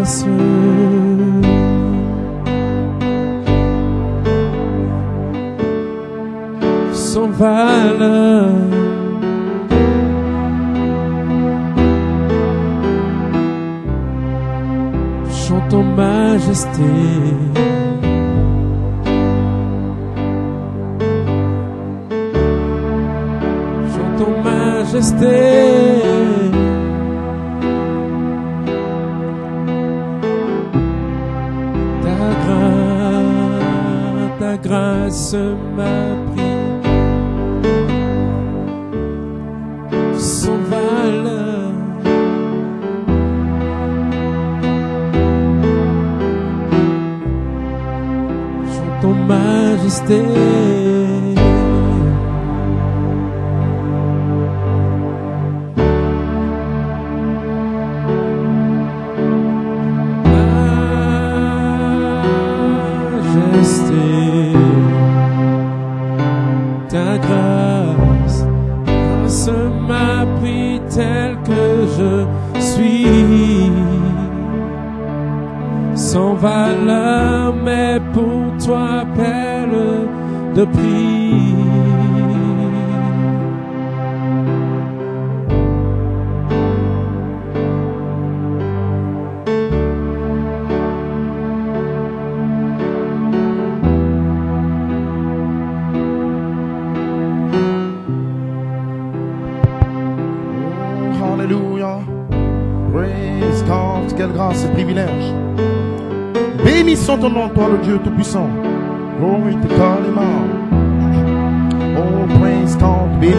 grâce. Sans valeur. Chantons majesté. Chantons majesté. Ta grâce m'a pris sans valeur. Chantons majesté. Ta grâce m'a pris tel que je suis, sans valeur, mais pour toi, perle de prix. Quelle grâce et privilège. Bénissons ton nom, toi le Dieu Tout-Puissant. Glory to God, amen. Oh, praise God, béni.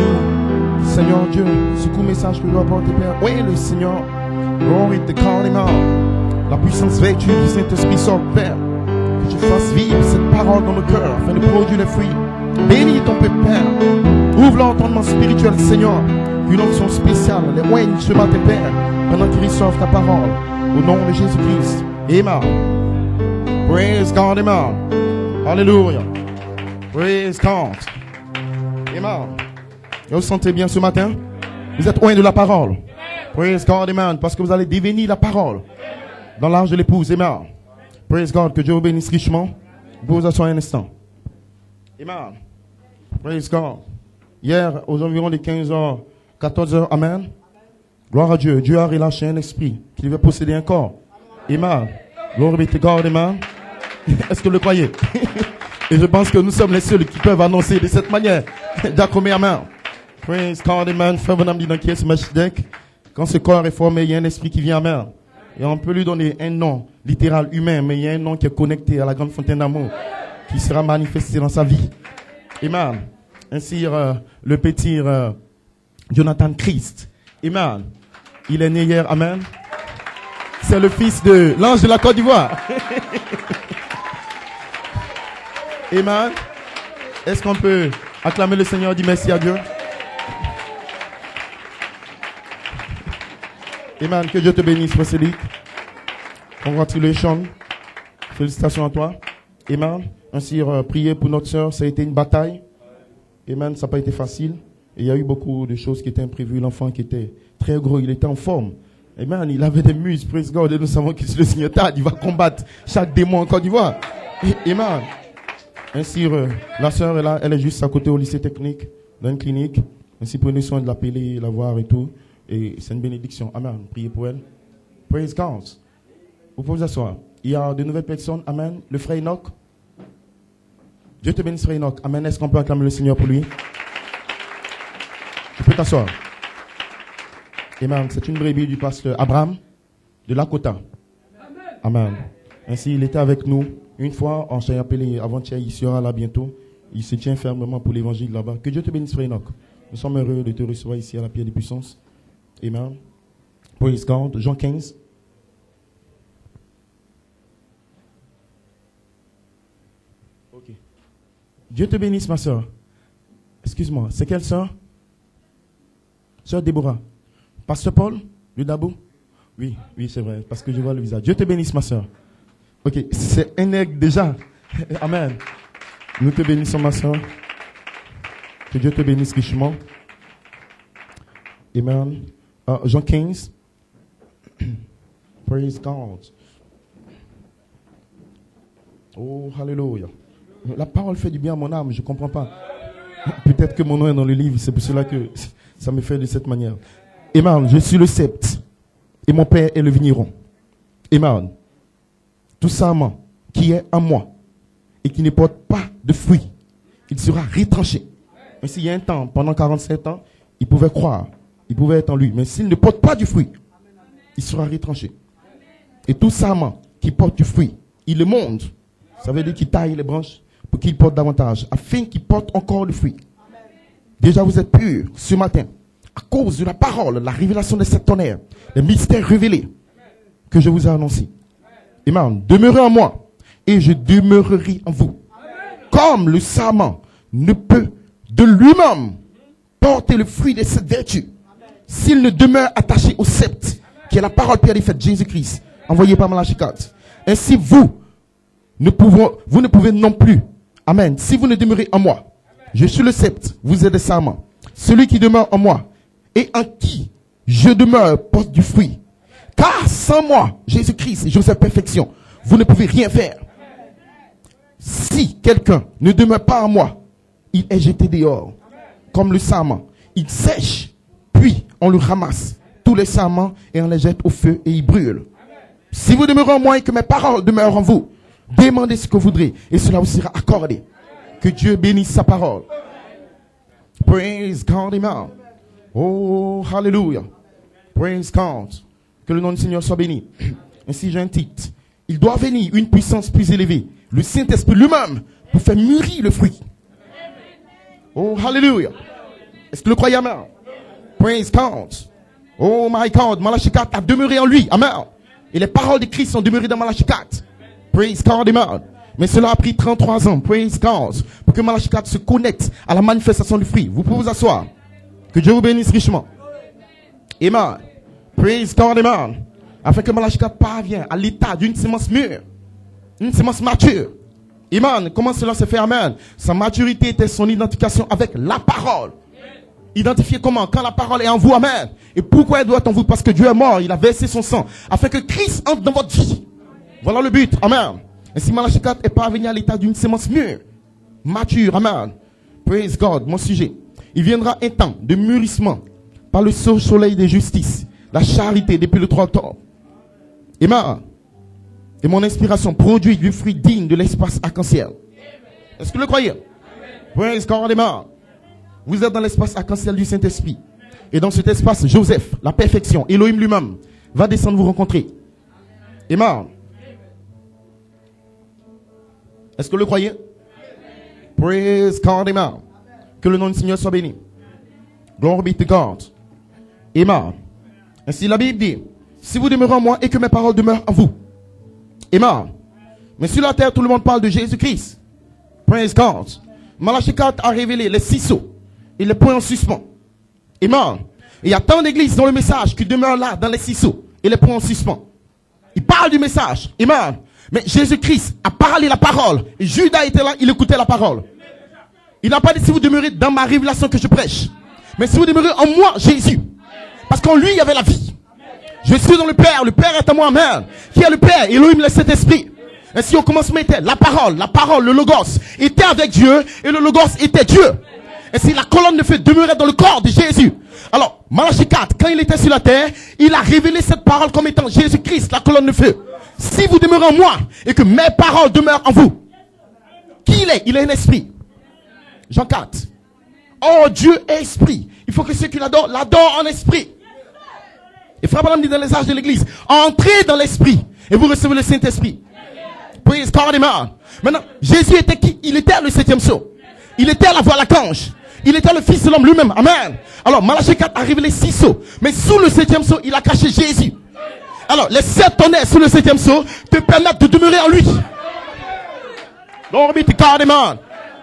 Seigneur Dieu, ce court message que je dois apporter, Père. Oui, le Seigneur. Glory to God, amen. La puissance vertueuse du Saint-Esprit sort, Père. Que tu fasses vivre cette parole dans le cœur afin de produire les fruits. Bénis ton peuple, Père. Ouvre l'entendement spirituel, Seigneur. Une onction spéciale, les oignent ce matin, Père, pendant qu'ils reçoivent ta parole. Au nom de Jésus-Christ. Amen. Praise God. Amen. Alléluia. Praise God. Amen. Vous sentez bien ce matin? Vous êtes loin de la parole. Praise God. Amen. Parce que vous allez devenir la parole dans l'âge de l'épouse. Amen. Praise God. Que Dieu vous bénisse richement. Vous vous asseoir un instant. Amen. Praise God. Hier, aux environs de 15h, 14h. Amen. Gloire à Dieu. Dieu a relâché un esprit qui veut posséder un corps. Amen. Glory be to God. Amen. Est-ce que vous le croyez? Et je pense que nous sommes les seuls qui peuvent annoncer de cette manière. D'accromer. Amen. Praise God. Amen. Frère Bonhomme dit dans qui est ce Melchizedek. Quand ce corps est formé, il y a un esprit qui vient. Amen. Et on peut lui donner un nom littéral humain, mais il y a un nom qui est connecté à la grande fontaine d'amour qui sera manifesté dans sa vie. Amen. Ainsi, le petit Jonathan Christ. Amen. Il est né hier. Amen. C'est le fils de l'ange de la Côte d'Ivoire. Amen. Est-ce qu'on peut acclamer le Seigneur, dire merci à Dieu? Amen. Que Dieu te bénisse, Frère Cédric. Congratulations. Félicitations à toi. Amen. Ainsi, prier pour notre sœur, ça a été une bataille. Amen. Ça n'a pas été facile. Et il y a eu beaucoup de choses qui étaient imprévues. L'enfant qui était très gros, il était en forme. Amen. Il avait des muscles, praise God. Et nous savons que le Seigneur Tad, il va combattre chaque démon en Côte d'Ivoire. Amen. Ainsi, la sœur est là, elle est juste à côté au lycée technique, dans une clinique. Ainsi, prenez soin de l'appeler, la voir et tout. Et c'est une bénédiction. Amen. Priez pour elle. Praise God. Vous pouvez vous asseoir. Il y a de nouvelles personnes. Amen. Le frère Enoch. Dieu te bénisse, frère Enoch. Amen. Est-ce qu'on peut acclamer le Seigneur pour lui? Tu peux t'asseoir. Amen. C'est une brebis du pasteur Abraham de Lakota. Amen. Ainsi, il était avec nous. Une fois, on s'est appelé avant-hier, il sera là bientôt. Il se tient fermement pour l'évangile là-bas. Que Dieu te bénisse, frère Enoch. Nous sommes heureux de te recevoir ici à la Pierre des Puissances. Amen. Praise God. Jean 15. Ok. Dieu te bénisse, ma soeur. Excuse-moi, c'est quelle soeur? Sœur Déborah. Pasteur Paul, le Dabou? Oui, c'est vrai, parce que je vois le visage. Dieu te bénisse, ma soeur. Ok, c'est un aigle déjà. Amen. Nous te bénissons, ma soeur. Que Dieu te bénisse richement. Amen. Jean 15. Praise God. Oh, alléluia. La parole fait du bien à mon âme, je ne comprends pas. Peut-être que mon nom est dans le livre, c'est pour cela que ça me fait de cette manière. Amen, je suis le sceptre et mon père est le vigneron. Amen. Tout sarment qui est en moi et qui ne porte pas de fruits, il sera retranché. Mais s'il y a un temps, pendant 47 ans, il pouvait croire, il pouvait être en lui. Mais s'il ne porte pas du fruit, il sera retranché. Et tout sarment qui porte du fruit, il le monte. Ça veut dire qu'il taille les branches pour qu'il porte davantage, afin qu'il porte encore du fruit. Déjà vous êtes purs ce matin, à cause de la parole, la révélation de cette tonnerre, les mystères révélés que je vous ai annoncés. Amen. Demeurez en moi et je demeurerai en vous. Comme le sarment ne peut de lui-même porter le fruit de cette vertu, s'il ne demeure attaché au sceptre, qui est la parole pierre faite, Jésus-Christ, envoyé par Malachie 4. Ainsi vous ne pouvez non plus. Amen. Si vous ne demeurez en moi, je suis le sceptre, vous êtes des sarments. Celui qui demeure en moi et en qui je demeure porte du fruit. Car sans moi, Jésus-Christ, je suis perfection. Vous ne pouvez rien faire. Si quelqu'un ne demeure pas en moi, il est jeté dehors, comme le sarment. Il sèche, puis on le ramasse, tous les sarments, et on les jette au feu et ils brûlent. Si vous demeurez en moi et que mes paroles demeurent en vous, demandez ce que vous voudrez et cela vous sera accordé. Que Dieu bénisse sa parole. Praise God, amen. Oh, hallelujah. Praise God. Que le nom du Seigneur soit béni. Ainsi j'ai un titre. Il doit venir une puissance plus élevée, le Saint-Esprit lui-même, pour faire mûrir le fruit. Oh, hallelujah. Est-ce que vous le croyez, amen? Praise God. Oh my God, Malachie 4 a demeuré en lui, amen. Et les paroles de Christ sont demeurées dans Malachie 4. Praise God, amen. Mais cela a pris 33 ans, praise God, pour que Malachie 4 se connecte à la manifestation du fruit. Vous pouvez vous asseoir. Que Dieu vous bénisse richement. Amen. Praise God, amen. Afin que Malachie 4 parvienne à l'état d'une semence mûre, une semence mature. Amen. Comment cela se fait, amen? Sa maturité était son identification avec la parole. Identifier comment? Quand la parole est en vous, amen. Et pourquoi elle doit être en vous? Parce que Dieu est mort, il a versé son sang, afin que Christ entre dans votre vie. Voilà le but, amen. Et si Malachie 4 est parvenu à l'état d'une semence mûre, mature, amen. Praise God, mon sujet. Il viendra un temps de mûrissement par le soleil de justice, la charité depuis le 3 octobre. Amen. Et mon inspiration produit du fruit digne de l'espace arc-en-ciel. Est-ce que vous le croyez? Praise God, amen. Vous êtes dans l'espace arc-en-ciel du Saint-Esprit. Et dans cet espace, Joseph, la perfection, Elohim lui-même, va descendre vous rencontrer. Amen. Est-ce que vous le croyez? Praise God, amen. Que le nom du Seigneur soit béni. Glory be to God. Amen. Ainsi la Bible dit, si vous demeurez en moi et que mes paroles demeurent en vous. Amen. Mais sur la terre, tout le monde parle de Jésus-Christ. Praise God. Malachie 4 a révélé les 6 sceaux et les points en suspens. Amen. Et il y a tant d'églises dans le message qui demeurent là, dans les 6 sceaux et les points en suspens. Il parle du message. Amen. Mais Jésus-Christ a parlé la parole. Et Judas était là, il écoutait la parole. Il n'a pas dit si vous demeurez dans ma révélation que je prêche. Mais si vous demeurez en moi, Jésus. Parce qu'en lui, il y avait la vie. Je suis dans le Père est en moi, amen. Qui est le Père? Elohim, le Saint-Esprit. Et si au commencement était la parole, le Logos, était avec Dieu, et le Logos était Dieu. Et si la colonne de feu demeurait dans le corps de Jésus. Alors, Malachie 4, quand il était sur la terre, il a révélé cette parole comme étant Jésus-Christ, la colonne de feu. Si vous demeurez en moi, et que mes paroles demeurent en vous. Qui il est? Il est un esprit. Jean 4. Oh, Dieu est esprit. Il faut que ceux qui l'adorent en esprit. Et Frère Branham dit dans les âges de l'église, entrez dans l'esprit et vous recevez le Saint-Esprit. Praise God, amen. Maintenant, Jésus était qui? Il était le 7e sceau. Il était la voix à l'archange. Il était le Fils de l'homme lui-même. Amen. Alors, Malachie 4 a révélé 6 sceaux. Mais sous le 7e sceau, il a caché Jésus. Alors, les 7 tonnerres sous le 7e sceau te permettent de demeurer en lui. Glory be to God, amen.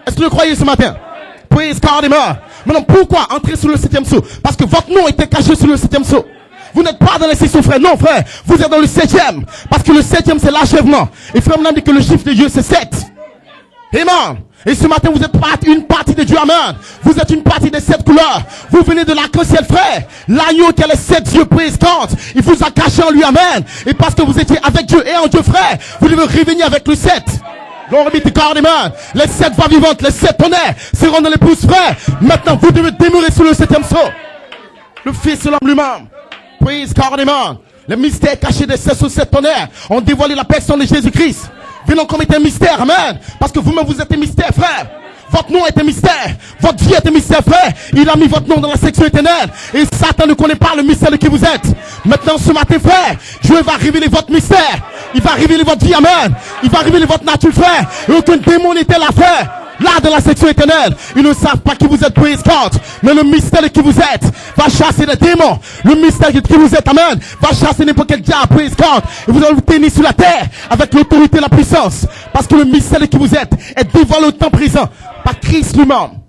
Est-ce que vous le croyez ce matin? Praise God, amen. Maintenant, pourquoi entrer sous le 7e sceau? Parce que votre nom était caché sous le 7e sceau. Vous n'êtes pas dans les 6 sceaux, frère. Non, frère. Vous êtes dans le 7e. Parce que le 7e, c'est l'achèvement. Et frère Branham dit que le chiffre de Dieu, c'est 7. Amen. Et ce matin, vous êtes une partie de Dieu, amen. Vous êtes une partie des 7 couleurs. Vous venez de l'arc-en-ciel, frère. L'agneau qui a les 7 yeux, praise God. Il vous a caché en lui, amen. Et parce que vous étiez avec Dieu et en Dieu, frère, vous devez revenir avec le 7. Glory be to God, amen. Les 7 voix vivantes, les 7 tonnerres seront dans l'épouse, frère. Maintenant, vous devez demeurer sur le 7e sceau. Le Fils de l'homme lui-même. Praise God, amen. Les mystères cachés des 7 sous 7 tonnerres ont dévoilé la personne de Jésus-Christ. Venons comme est un mystère, amen. Parce que vous-même, vous êtes un mystère, frère. Votre nom est un mystère. Votre vie est un mystère, frère. Il a mis votre nom dans la section éternelle. Et Satan ne connaît pas le mystère de qui vous êtes. Maintenant, ce matin, frère, Dieu va révéler votre mystère. Il va révéler votre vie, amen. Il va révéler votre nature, frère. Et aucun démon n'était là, frère. Là, dans la section éternelle, ils ne savent pas qui vous êtes, praise God. Mais le mystère de qui vous êtes va chasser les démons. Le mystère de qui vous êtes, amen, va chasser n'importe quel diable, praise God. Et vous allez vous tenir sur la terre avec l'autorité et la puissance. Parce que le mystère de qui vous êtes est dévoilé au temps présent par Christ lui-même.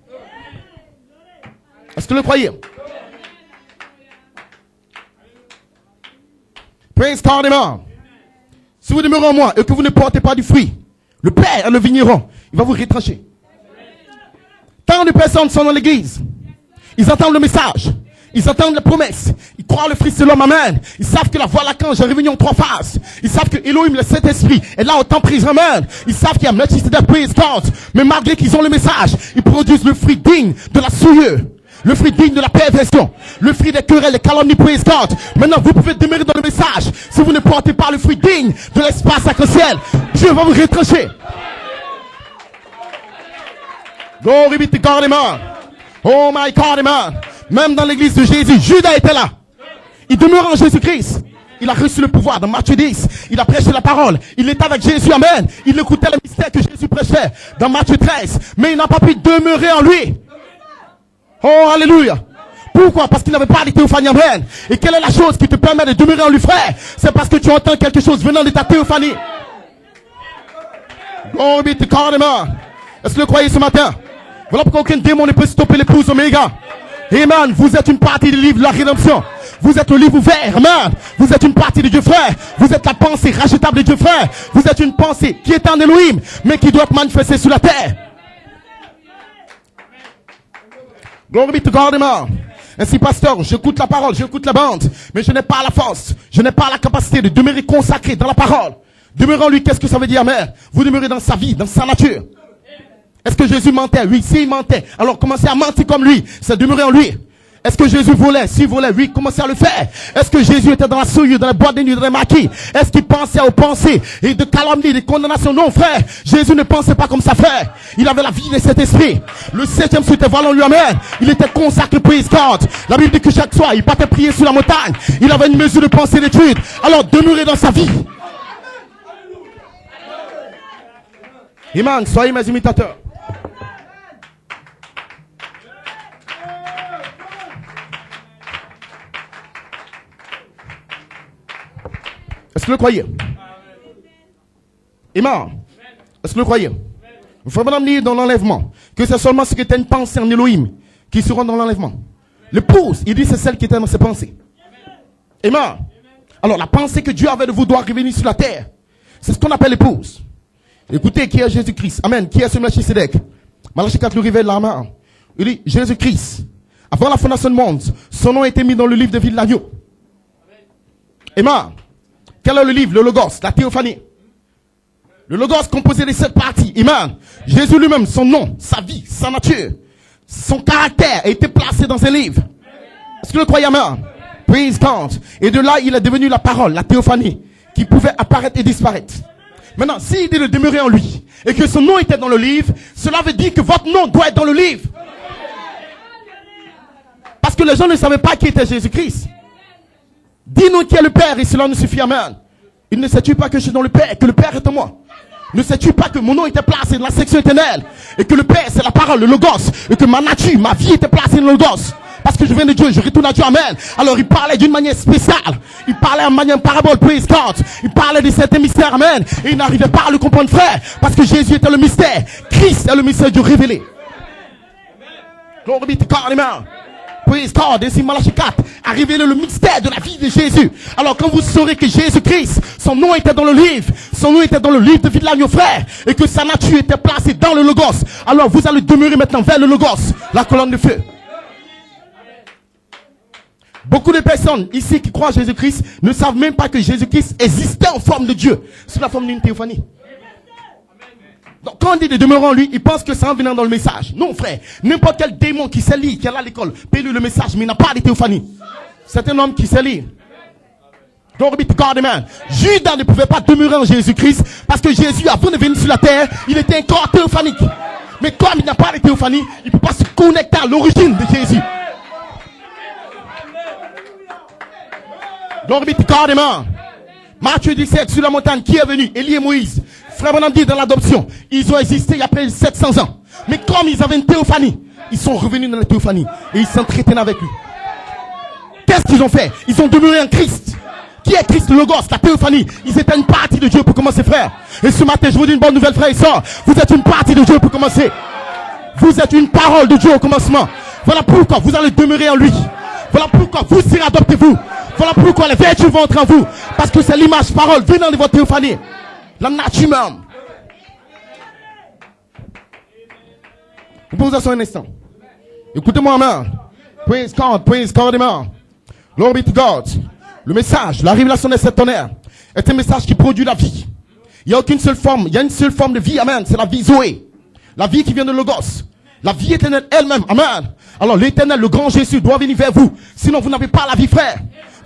Est-ce que vous le croyez? Praise God, amen. Si vous demeurez en moi et que vous ne portez pas du fruit, le Père est le vigneron, il va vous retrancher. Tant de personnes sont dans l'église. Ils entendent le message. Ils entendent les promesses. Ils croient le Fils de l'homme, amen. Ils savent que la voie l'archange est réunie en 3 phases. Ils savent que Elohim, le Saint-Esprit, est là au temps présent, amen. Ils savent qu'il y a Melchizedek, praise God. Mais malgré qu'ils ont le message, ils produisent le fruit digne de la souillure. Le fruit digne de la perversion. Le fruit des querelles, des calomnies, praise God. Maintenant, vous pouvez demeurer dans le message. Si vous ne portez pas le fruit digne de l'espace sacré-ciel, Dieu va vous retrancher. Glory be to God, amen. Oh my God, amen. Même dans l'église de Jésus, Judas était là. Il demeurait en Jésus-Christ. Il a reçu le pouvoir dans Matthieu 10. Il a prêché la parole. Il était avec Jésus, amen. Il écoutait le mystère que Jésus prêchait dans Matthieu 13. Mais il n'a pas pu demeurer en lui. Oh, alléluia. Pourquoi? Parce qu'il n'avait pas de théophanie, amen. Et quelle est la chose qui te permet de demeurer en lui, frère? C'est parce que tu entends quelque chose venant de ta théophanie. Glory be to God, amen. Est-ce que vous le croyez ce matin? Voilà pourquoi aucun démon ne peut stopper l'épouse Oméga. Amen. Vous êtes une partie du livre de la rédemption. Vous êtes le livre ouvert. Amen. Vous êtes une partie de Dieu, frère. Vous êtes la pensée rachetable de Dieu, frère. Vous êtes une pensée qui est en Elohim, mais qui doit être manifestée sur la terre. Glory be to God, amen. Ainsi, pasteur, j'écoute la parole, j'écoute la bande, mais je n'ai pas la force, je n'ai pas la capacité de demeurer consacré dans la parole. Demeurer en lui, qu'est-ce que ça veut dire, amen? Vous demeurez dans sa vie, dans sa nature. Est-ce que Jésus mentait? Oui, s'il mentait, alors commencez à mentir comme lui. C'est demeurer en lui. Est-ce que Jésus volait? S'il volait, oui, commencez à le faire. Est-ce que Jésus était dans la souillure, dans la boîte de nuit, dans les maquis? Est-ce qu'il pensait aux pensées et de calomnie, de condamnation? Non, frère. Jésus ne pensait pas comme ça, frère. Il avait la vie de cet esprit. Le 7e sceau était volant lui, amen. Il était consacré, praise God. La Bible dit que chaque soir, il partait prier sur la montagne. Il avait une mesure de pensée d'étude. Alors, demeurez dans sa vie. Amen. Soyez mes imitateurs. Est-ce que vous le croyez? Amen. Est-ce que vous le croyez? Vous pouvez me dire dans l'enlèvement que c'est seulement ceux qui étaient une pensée en Elohim qui seront dans l'enlèvement. L'épouse, il dit c'est celle qui était dans ses pensées. Amen. Alors la pensée que Dieu avait de vous doit revenir sur la terre. C'est ce qu'on appelle l'épouse. Écoutez qui est Jésus-Christ. Amen. Qui est ce Melchizedek? Malachie 4 nous révèle la main. Il dit Jésus-Christ. Avant la fondation du monde, son nom a été mis dans le livre de vie de l'agneau. Amen. Quel est le livre? Le Logos, la théophanie. Le Logos composé de 7 parties. Amen. Jésus lui-même, son nom, sa vie, sa nature, son caractère a été placé dans un livre. Est-ce que vous le croyez, amen? Praise God. Et de là, il est devenu la parole, la théophanie, qui pouvait apparaître et disparaître. Maintenant, s'il dit de demeurer en lui, et que son nom était dans le livre, cela veut dire que votre nom doit être dans le livre. Parce que les gens ne savaient pas qui était Jésus-Christ. Dis-nous qui est le Père et cela nous suffit, amen. Il ne sais-tu pas que je suis dans le Père, que le Père est en moi? Ne sais-tu pas que mon nom était placé dans la section éternelle et que le Père c'est la parole, le Logos, et que ma nature, ma vie était placée dans le Logos? Parce que je viens de Dieu, je retourne à Dieu, amen. Alors il parlait d'une manière spéciale. Il parlait en manière parabole, praise God. Il parlait de certains mystères, amen. Et il n'arrivait pas à le comprendre, frère. Parce que Jésus était le mystère. Christ est le mystère de Dieu révélé. Glory be to God, amen. Praise God. Ainsi Malachie 4 a révélé le mystère de la vie de Jésus. Alors quand vous saurez que Jésus-Christ, son nom était dans le livre, son nom était dans le livre de vie de l'agneau, frère, et que sa nature était placée dans le Logos, alors vous allez demeurer maintenant vers le Logos, la colonne de feu. Beaucoup de personnes ici qui croient en Jésus-Christ ne savent même pas que Jésus-Christ existait en forme de Dieu, sous la forme d'une théophanie. Donc, quand on dit de demeurer en lui, il pense que c'est en venant dans le message. Non, frère. N'importe quel démon qui sait lire, qui est là à l'école, peut lire le message, mais il n'a pas de théophanie. C'est un homme qui sait lire. Glory be to God, amen. Judas ne pouvait pas demeurer en Jésus-Christ parce que Jésus, avant de venir sur la terre, il était un corps théophanique. Mais comme il n'a pas de théophanie, il ne peut pas se connecter à l'origine de Jésus. Glory be to God, amen. Matthieu 17, sur la montagne, qui est venu? Élie et Moïse. Frère Branham dit dans l'adoption, ils ont existé il y a près de 700 ans. Mais comme ils avaient une théophanie, ils sont revenus dans la théophanie et ils s'entretenaient avec lui. Qu'est-ce qu'ils ont fait? Ils ont demeuré en Christ. Qui est Christ, le Logos, la théophanie? Ils étaient une partie de Dieu pour commencer, frère. Et ce matin, je vous dis une bonne nouvelle, frère et sœurs. Vous êtes une partie de Dieu pour commencer. Vous êtes une parole de Dieu au commencement. Voilà pourquoi vous allez demeurer en lui. Voilà pourquoi vous serez adoptés, vous. Voilà pourquoi les vertus vont entrer en vous. Parce que c'est l'image parole venant de votre théophanie. La nature même. Vous pouvez vous asseoir un instant. Écoutez-moi, amen. Praise God, amen. Glory be to God. Le message, la révélation de cet tonnerre est un message qui produit la vie. Il n'y a aucune seule forme, il y a une seule forme de vie, amen. C'est la vie Zoé. La vie qui vient de Logos. La vie éternelle elle-même, amen. Alors l'éternel, le grand Jésus doit venir vers vous. Sinon vous n'avez pas la vie, frère.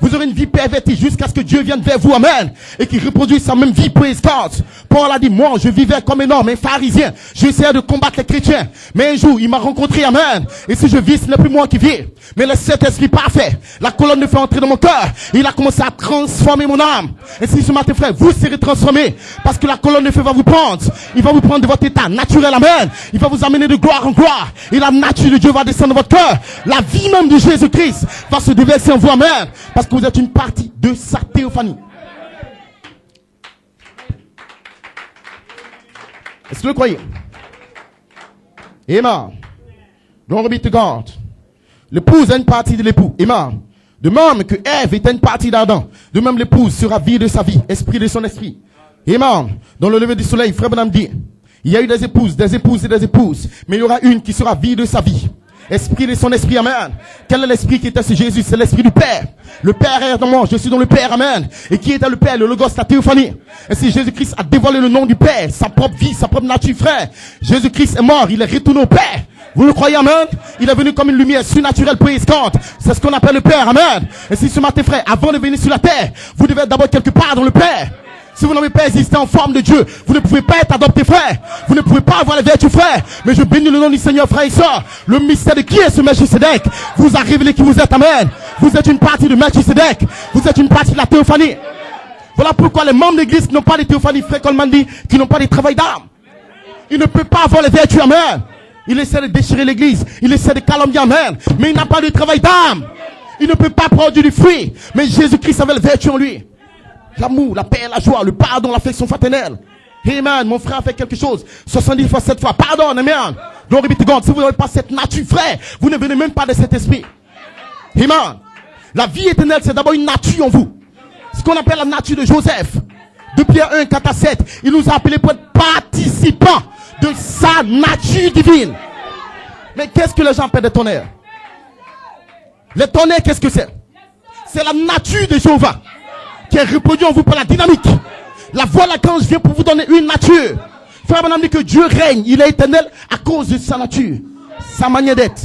Vous aurez une vie pervertie jusqu'à ce que Dieu vienne vers vous, amen. Et qu'il reproduise sa même vie, praise God. Paul a dit, moi, je vivais comme un homme, un pharisien. J'essayais de combattre les chrétiens. Mais un jour, il m'a rencontré, amen. Et si je vis, ce n'est plus moi qui vis. Mais le Saint-Esprit parfait. La colonne de feu est entrée dans mon cœur. Il a commencé à transformer mon âme. Et si ce matin, frère, vous serez transformés. Parce que la colonne de feu va vous prendre. Il va vous prendre de votre état naturel, amen. Il va vous amener de gloire en gloire. Et la nature de Dieu va descendre dans votre cœur. La vie même de Jésus-Christ va se déverser en vous, amen. Parce que vous êtes une partie de sa théophanie. Est-ce que vous le croyez? Amen. Glory be to God. L'épouse est une partie de l'époux. Amen. De même que Ève était une partie d'Adam, de même l'épouse sera vie de sa vie, esprit de son esprit. Amen. Dans le lever du soleil, frère Branham dit, il y a eu des épouses et des épouses, mais il y aura une qui sera vie de sa vie. Esprit de son esprit, amen. Quel est l'esprit qui était sur Jésus? C'est l'esprit du Père. Le Père est dans moi, je suis dans le Père, amen. Et qui était le Père? Le Logos, la théophanie. Et si Jésus-Christ a dévoilé le nom du Père, sa propre vie, sa propre nature, frère. Jésus-Christ est mort, il est retourné au Père. Vous le croyez, amen? Il est venu comme une lumière surnaturelle, praise God. C'est ce qu'on appelle le Père, amen. Et si ce matin, frère, avant de venir sur la terre, vous devez être d'abord quelque part dans le Père. Si vous n'avez pas existé en forme de Dieu, vous ne pouvez pas être adopté, frère. Vous ne pouvez pas avoir les vertus, frère. Mais je bénis le nom du Seigneur, frère et sœur. Le mystère de qui est ce Melchisedec vous a révélé qui vous êtes, amen. Vous êtes une partie de Melchisedec. Vous êtes une partie de la théophanie. Voilà pourquoi les membres de l'église qui n'ont pas de théophanie, frère Coleman dit, qui n'ont pas de travail d'âme. Il ne peut pas avoir les vertus, amen. Il essaie de déchirer l'église. Il essaie de calomnier, amen. Mais il n'a pas de travail d'âme. Il ne peut pas produire du fruit. Mais Jésus-Christ avait les vertus en lui. L'amour, la paix, la joie, le pardon, l'affection fraternelle. Amen. Mon frère a fait quelque chose. 70 fois, 7 fois. Pardon, amen. Glory be to God. Si vous n'avez pas cette nature, frère, vous ne venez même pas de cet esprit. Amen. La vie éternelle, c'est d'abord une nature en vous. Ce qu'on appelle la nature de Joseph. De Pierre 1, 4 à 7. Il nous a appelés pour être participants de sa nature divine. Mais qu'est-ce que les gens appellent des tonnerres? Les tonnerres, qu'est-ce que c'est? C'est la nature de Jéhovah qui est reproduit en vous par la dynamique. La voix l'archange vient pour vous donner une nature. Frère Branham dit que Dieu règne, il est éternel à cause de sa nature, sa manière d'être.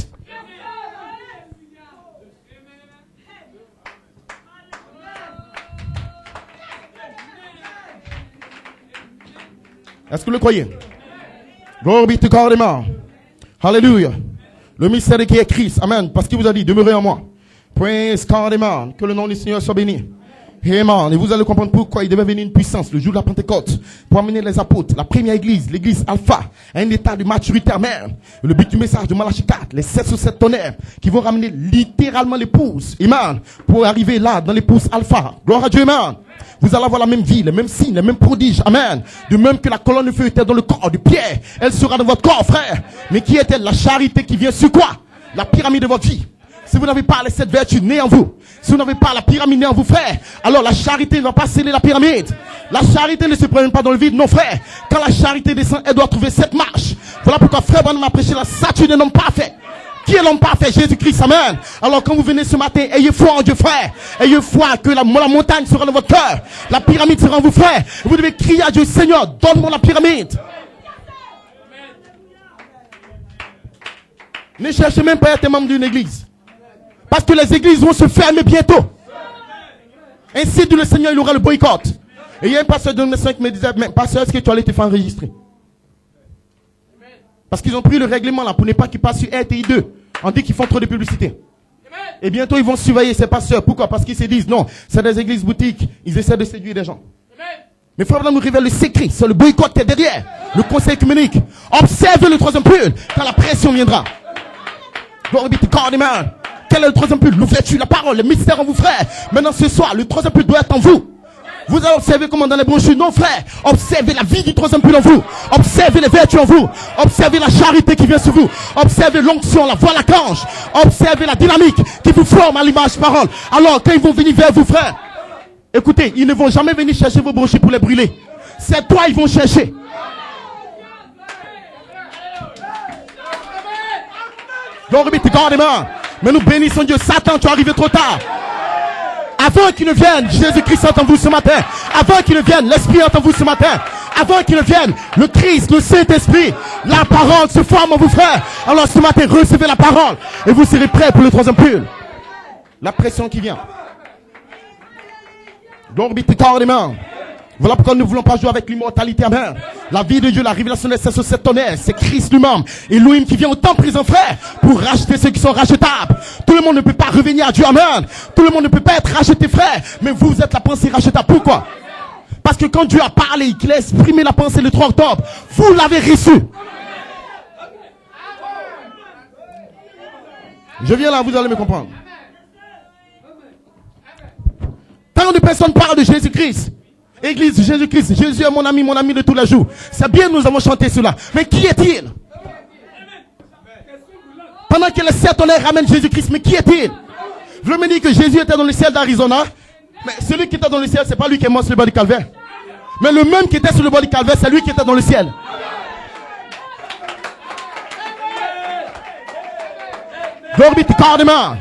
Est-ce que vous le croyez? Glory be to God, amen. Hallelujah. Le mystère qui est Christ, amen. Parce qu'il vous a dit, demeurez en moi. Praise God, amen. Que le nom du Seigneur soit béni. Amen. Et vous allez comprendre pourquoi il devait venir une puissance le jour de la Pentecôte pour amener les apôtres, la première église, l'église alpha, à un état de maturité, amen. Le but du message de Malachie 4, les 7 sur 7 tonnerres qui vont ramener littéralement l'épouse, amen, pour arriver là dans l'épouse alpha. Gloire à Dieu, amen. Vous allez avoir la même vie, les mêmes signes, les mêmes prodiges, amen. De même que la colonne de feu était dans le corps de Pierre, elle sera dans votre corps, frère. Mais qui est-elle? La charité qui vient sur quoi? La pyramide de votre vie. Si vous n'avez pas les 7 vertus nées en vous, si vous n'avez pas la pyramide née en vous, frère, alors la charité ne va pas sceller la pyramide. La charité ne se promène pas dans le vide, non, frère. Quand la charité descend, elle doit trouver 7 marches. Voilà pourquoi frère Branham a prêché la statue d'un homme parfait. Qui est l'homme parfait? Jésus-Christ, amen. Alors quand vous venez ce matin, ayez foi en Dieu, frère. Ayez foi que la montagne sera dans votre cœur. La pyramide sera en vous, frère. Vous devez crier à Dieu, Seigneur, donne-moi la pyramide. Ne cherchez même pas à être membre d'une église. Parce que les églises vont se fermer bientôt. Ainsi dit le Seigneur, il aura le boycott. Et il y a un pasteur de 2005 qui me disait, mais pasteur, est-ce que tu allais te faire enregistrer? Parce qu'ils ont pris le règlement là pour ne pas qu'ils passent sur RTI 2. On dit qu'ils font trop de publicité. Et bientôt ils vont surveiller ces pasteurs. Pourquoi? Parce qu'ils se disent, non, c'est des églises boutiques. Ils essaient de séduire des gens. Mais frère, nous révèle le secret. C'est le boycott qui est derrière. Le conseil œcuménique. Observez le troisième pull quand la pression viendra. Glory be to God, amen. Quel est le troisième pull? L'ouverture, la parole, le mystère en vous, frère. Maintenant, ce soir, le troisième pull doit être en vous. Vous allez observer comment dans les brochures, non frère, observez la vie du troisième pull en vous. Observez les vertus en vous. Observez la charité qui vient sur vous. Observez l'onction, la voix, la cange. Observez la dynamique qui vous forme à l'image parole. Alors, quand ils vont venir vers vous, frère, écoutez, ils ne vont jamais venir chercher vos brochures pour les brûler. C'est toi ils vont chercher. Glory be to God, amen. Mais nous bénissons Dieu. Satan, tu es arrivé trop tard. Avant qu'il ne vienne, Jésus-Christ est en vous ce matin. Avant qu'il ne vienne, l'Esprit est en vous ce matin. Avant qu'il ne vienne, le Christ, le Saint-Esprit, la parole se forme en vous, frère. Alors ce matin, recevez la parole et vous serez prêts pour le troisième pull. La pression qui vient. Glory be to God, amen. Voilà pourquoi nous ne voulons pas jouer avec l'immortalité, amen. La vie de Dieu, la révélation de ce tonnerre, c'est Christ lui-même. Elohim qui vient au temps présent, frère, pour racheter ceux qui sont rachetables. Tout le monde ne peut pas revenir à Dieu, amen. Tout le monde ne peut pas être racheté, frère. Mais vous êtes la pensée rachetable. Pourquoi? Parce que quand Dieu a parlé, qu'il a exprimé la pensée le 3 octobre, vous l'avez reçu. Je viens là, vous allez me comprendre. Tant de personnes parlent de Jésus-Christ. Église, Jésus-Christ, Jésus est mon ami de tous les jours. C'est bien, nous avons chanté cela. Mais qui est-il? Pendant que les ciel tonnerre ramènent Jésus-Christ, mais qui est-il? Vous me dites que Jésus était dans le ciel d'Arizona. Mais celui qui était dans le ciel, c'est pas lui qui est mort sur le bord du calvaire. Mais le même qui était sur le bord du calvaire, c'est lui qui était dans le ciel. Glory be to God, amen.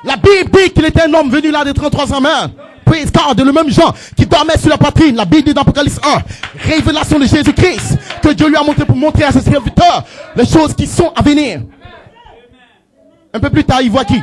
La Bible dit qu'il était un homme venu là de 33 ans, amen. Praise God, le même Jean qui dormait sur la poitrine. La Bible dit dans Apocalypse 1, révélation de Jésus-Christ, que Dieu lui a montré pour montrer à ses serviteurs les choses qui sont à venir. Un peu plus tard, il voit qui?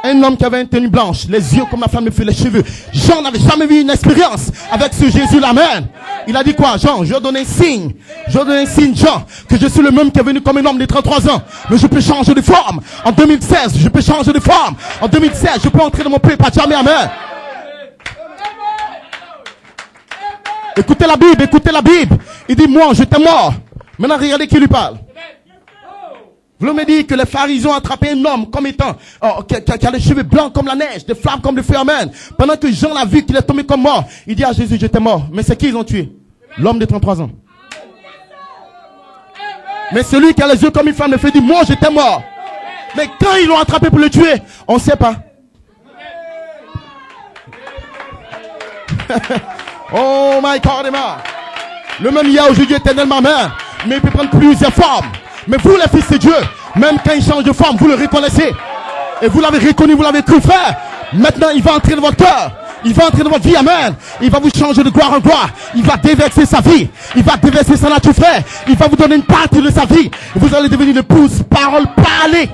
Un homme qui avait une tenue blanche, les yeux comme la flamme de feu, les cheveux. Jean n'avait jamais vu une expérience avec ce Jésus-là, amen. Il a dit quoi? Jean, je vais donner un signe. Je vais donner un signe, Jean, que je suis le même qui est venu comme un homme de 33 ans. Mais je peux changer de forme. En 2016, je peux changer de forme. En 2016, je peux entrer dans mon pays, pas jamais, amen. Écoutez la Bible, écoutez la Bible. Il dit, moi, j'étais mort. Maintenant, regardez qui lui parle. Vous me dites que les pharisiens ont attrapé un homme comme étant, qui a les cheveux blancs comme la neige, des flammes comme le feu, amen. Pendant que Jean l'a vu qu'il est tombé comme mort, il dit à Jésus, j'étais mort. Mais c'est qui ils ont tué? L'homme de 33 ans. Mais celui qui a les yeux comme une flamme de feu dit, moi, j'étais mort. Mais quand ils l'ont attrapé pour le tuer, on ne sait pas. Oh my God, amen. Le même hier, aujourd'hui, éternellement, amen. Mais il peut prendre plusieurs formes. Mais vous, les fils de Dieu, même quand il change de forme, vous le reconnaissez. Et vous l'avez reconnu, vous l'avez cru, frère. Maintenant, il va entrer dans votre cœur. Il va entrer dans votre vie, amen. Il va vous changer de gloire en gloire. Il va déverser sa vie. Il va déverser sa nature, frère. Il va vous donner une partie de sa vie. Et vous allez devenir l'épouse, parole, parler.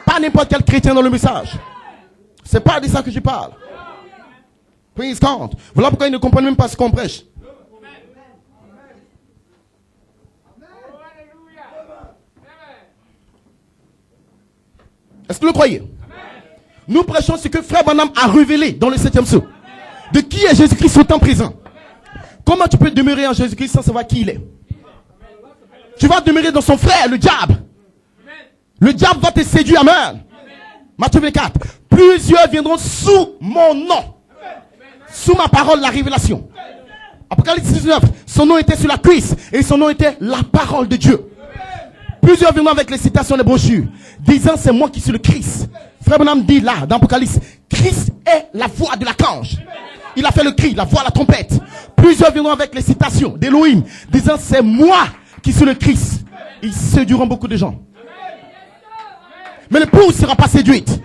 Pas n'importe quel chrétien dans le message. C'est pas de ça que je parle. Praise God. Voilà pourquoi ils ne comprennent même pas ce qu'on prêche. Est-ce que vous le croyez? Nous prêchons ce que Frère Branham a révélé dans le 7e sceau. De qui est Jésus-Christ au temps présent? Comment tu peux demeurer en Jésus-Christ sans savoir qui il est? Tu vas demeurer dans son frère, le diable. Le diable va te séduire, amen. Matthieu 24. Plusieurs viendront sous mon nom. Sous ma parole, la révélation. Apocalypse 19. Son nom était sur la cuisse. Et son nom était la parole de Dieu. Plusieurs viendront avec les citations des brochures, disant c'est moi qui suis le Christ. Frère Branham dit là, dans Apocalypse, Christ est la voix de l'archange. Il a fait le cri, la voix, la trompette. Plusieurs viendront avec les citations d'Elohim, disant c'est moi qui suis le Christ. Ils séduiront beaucoup de gens. Mais l'épouse ne sera pas séduite.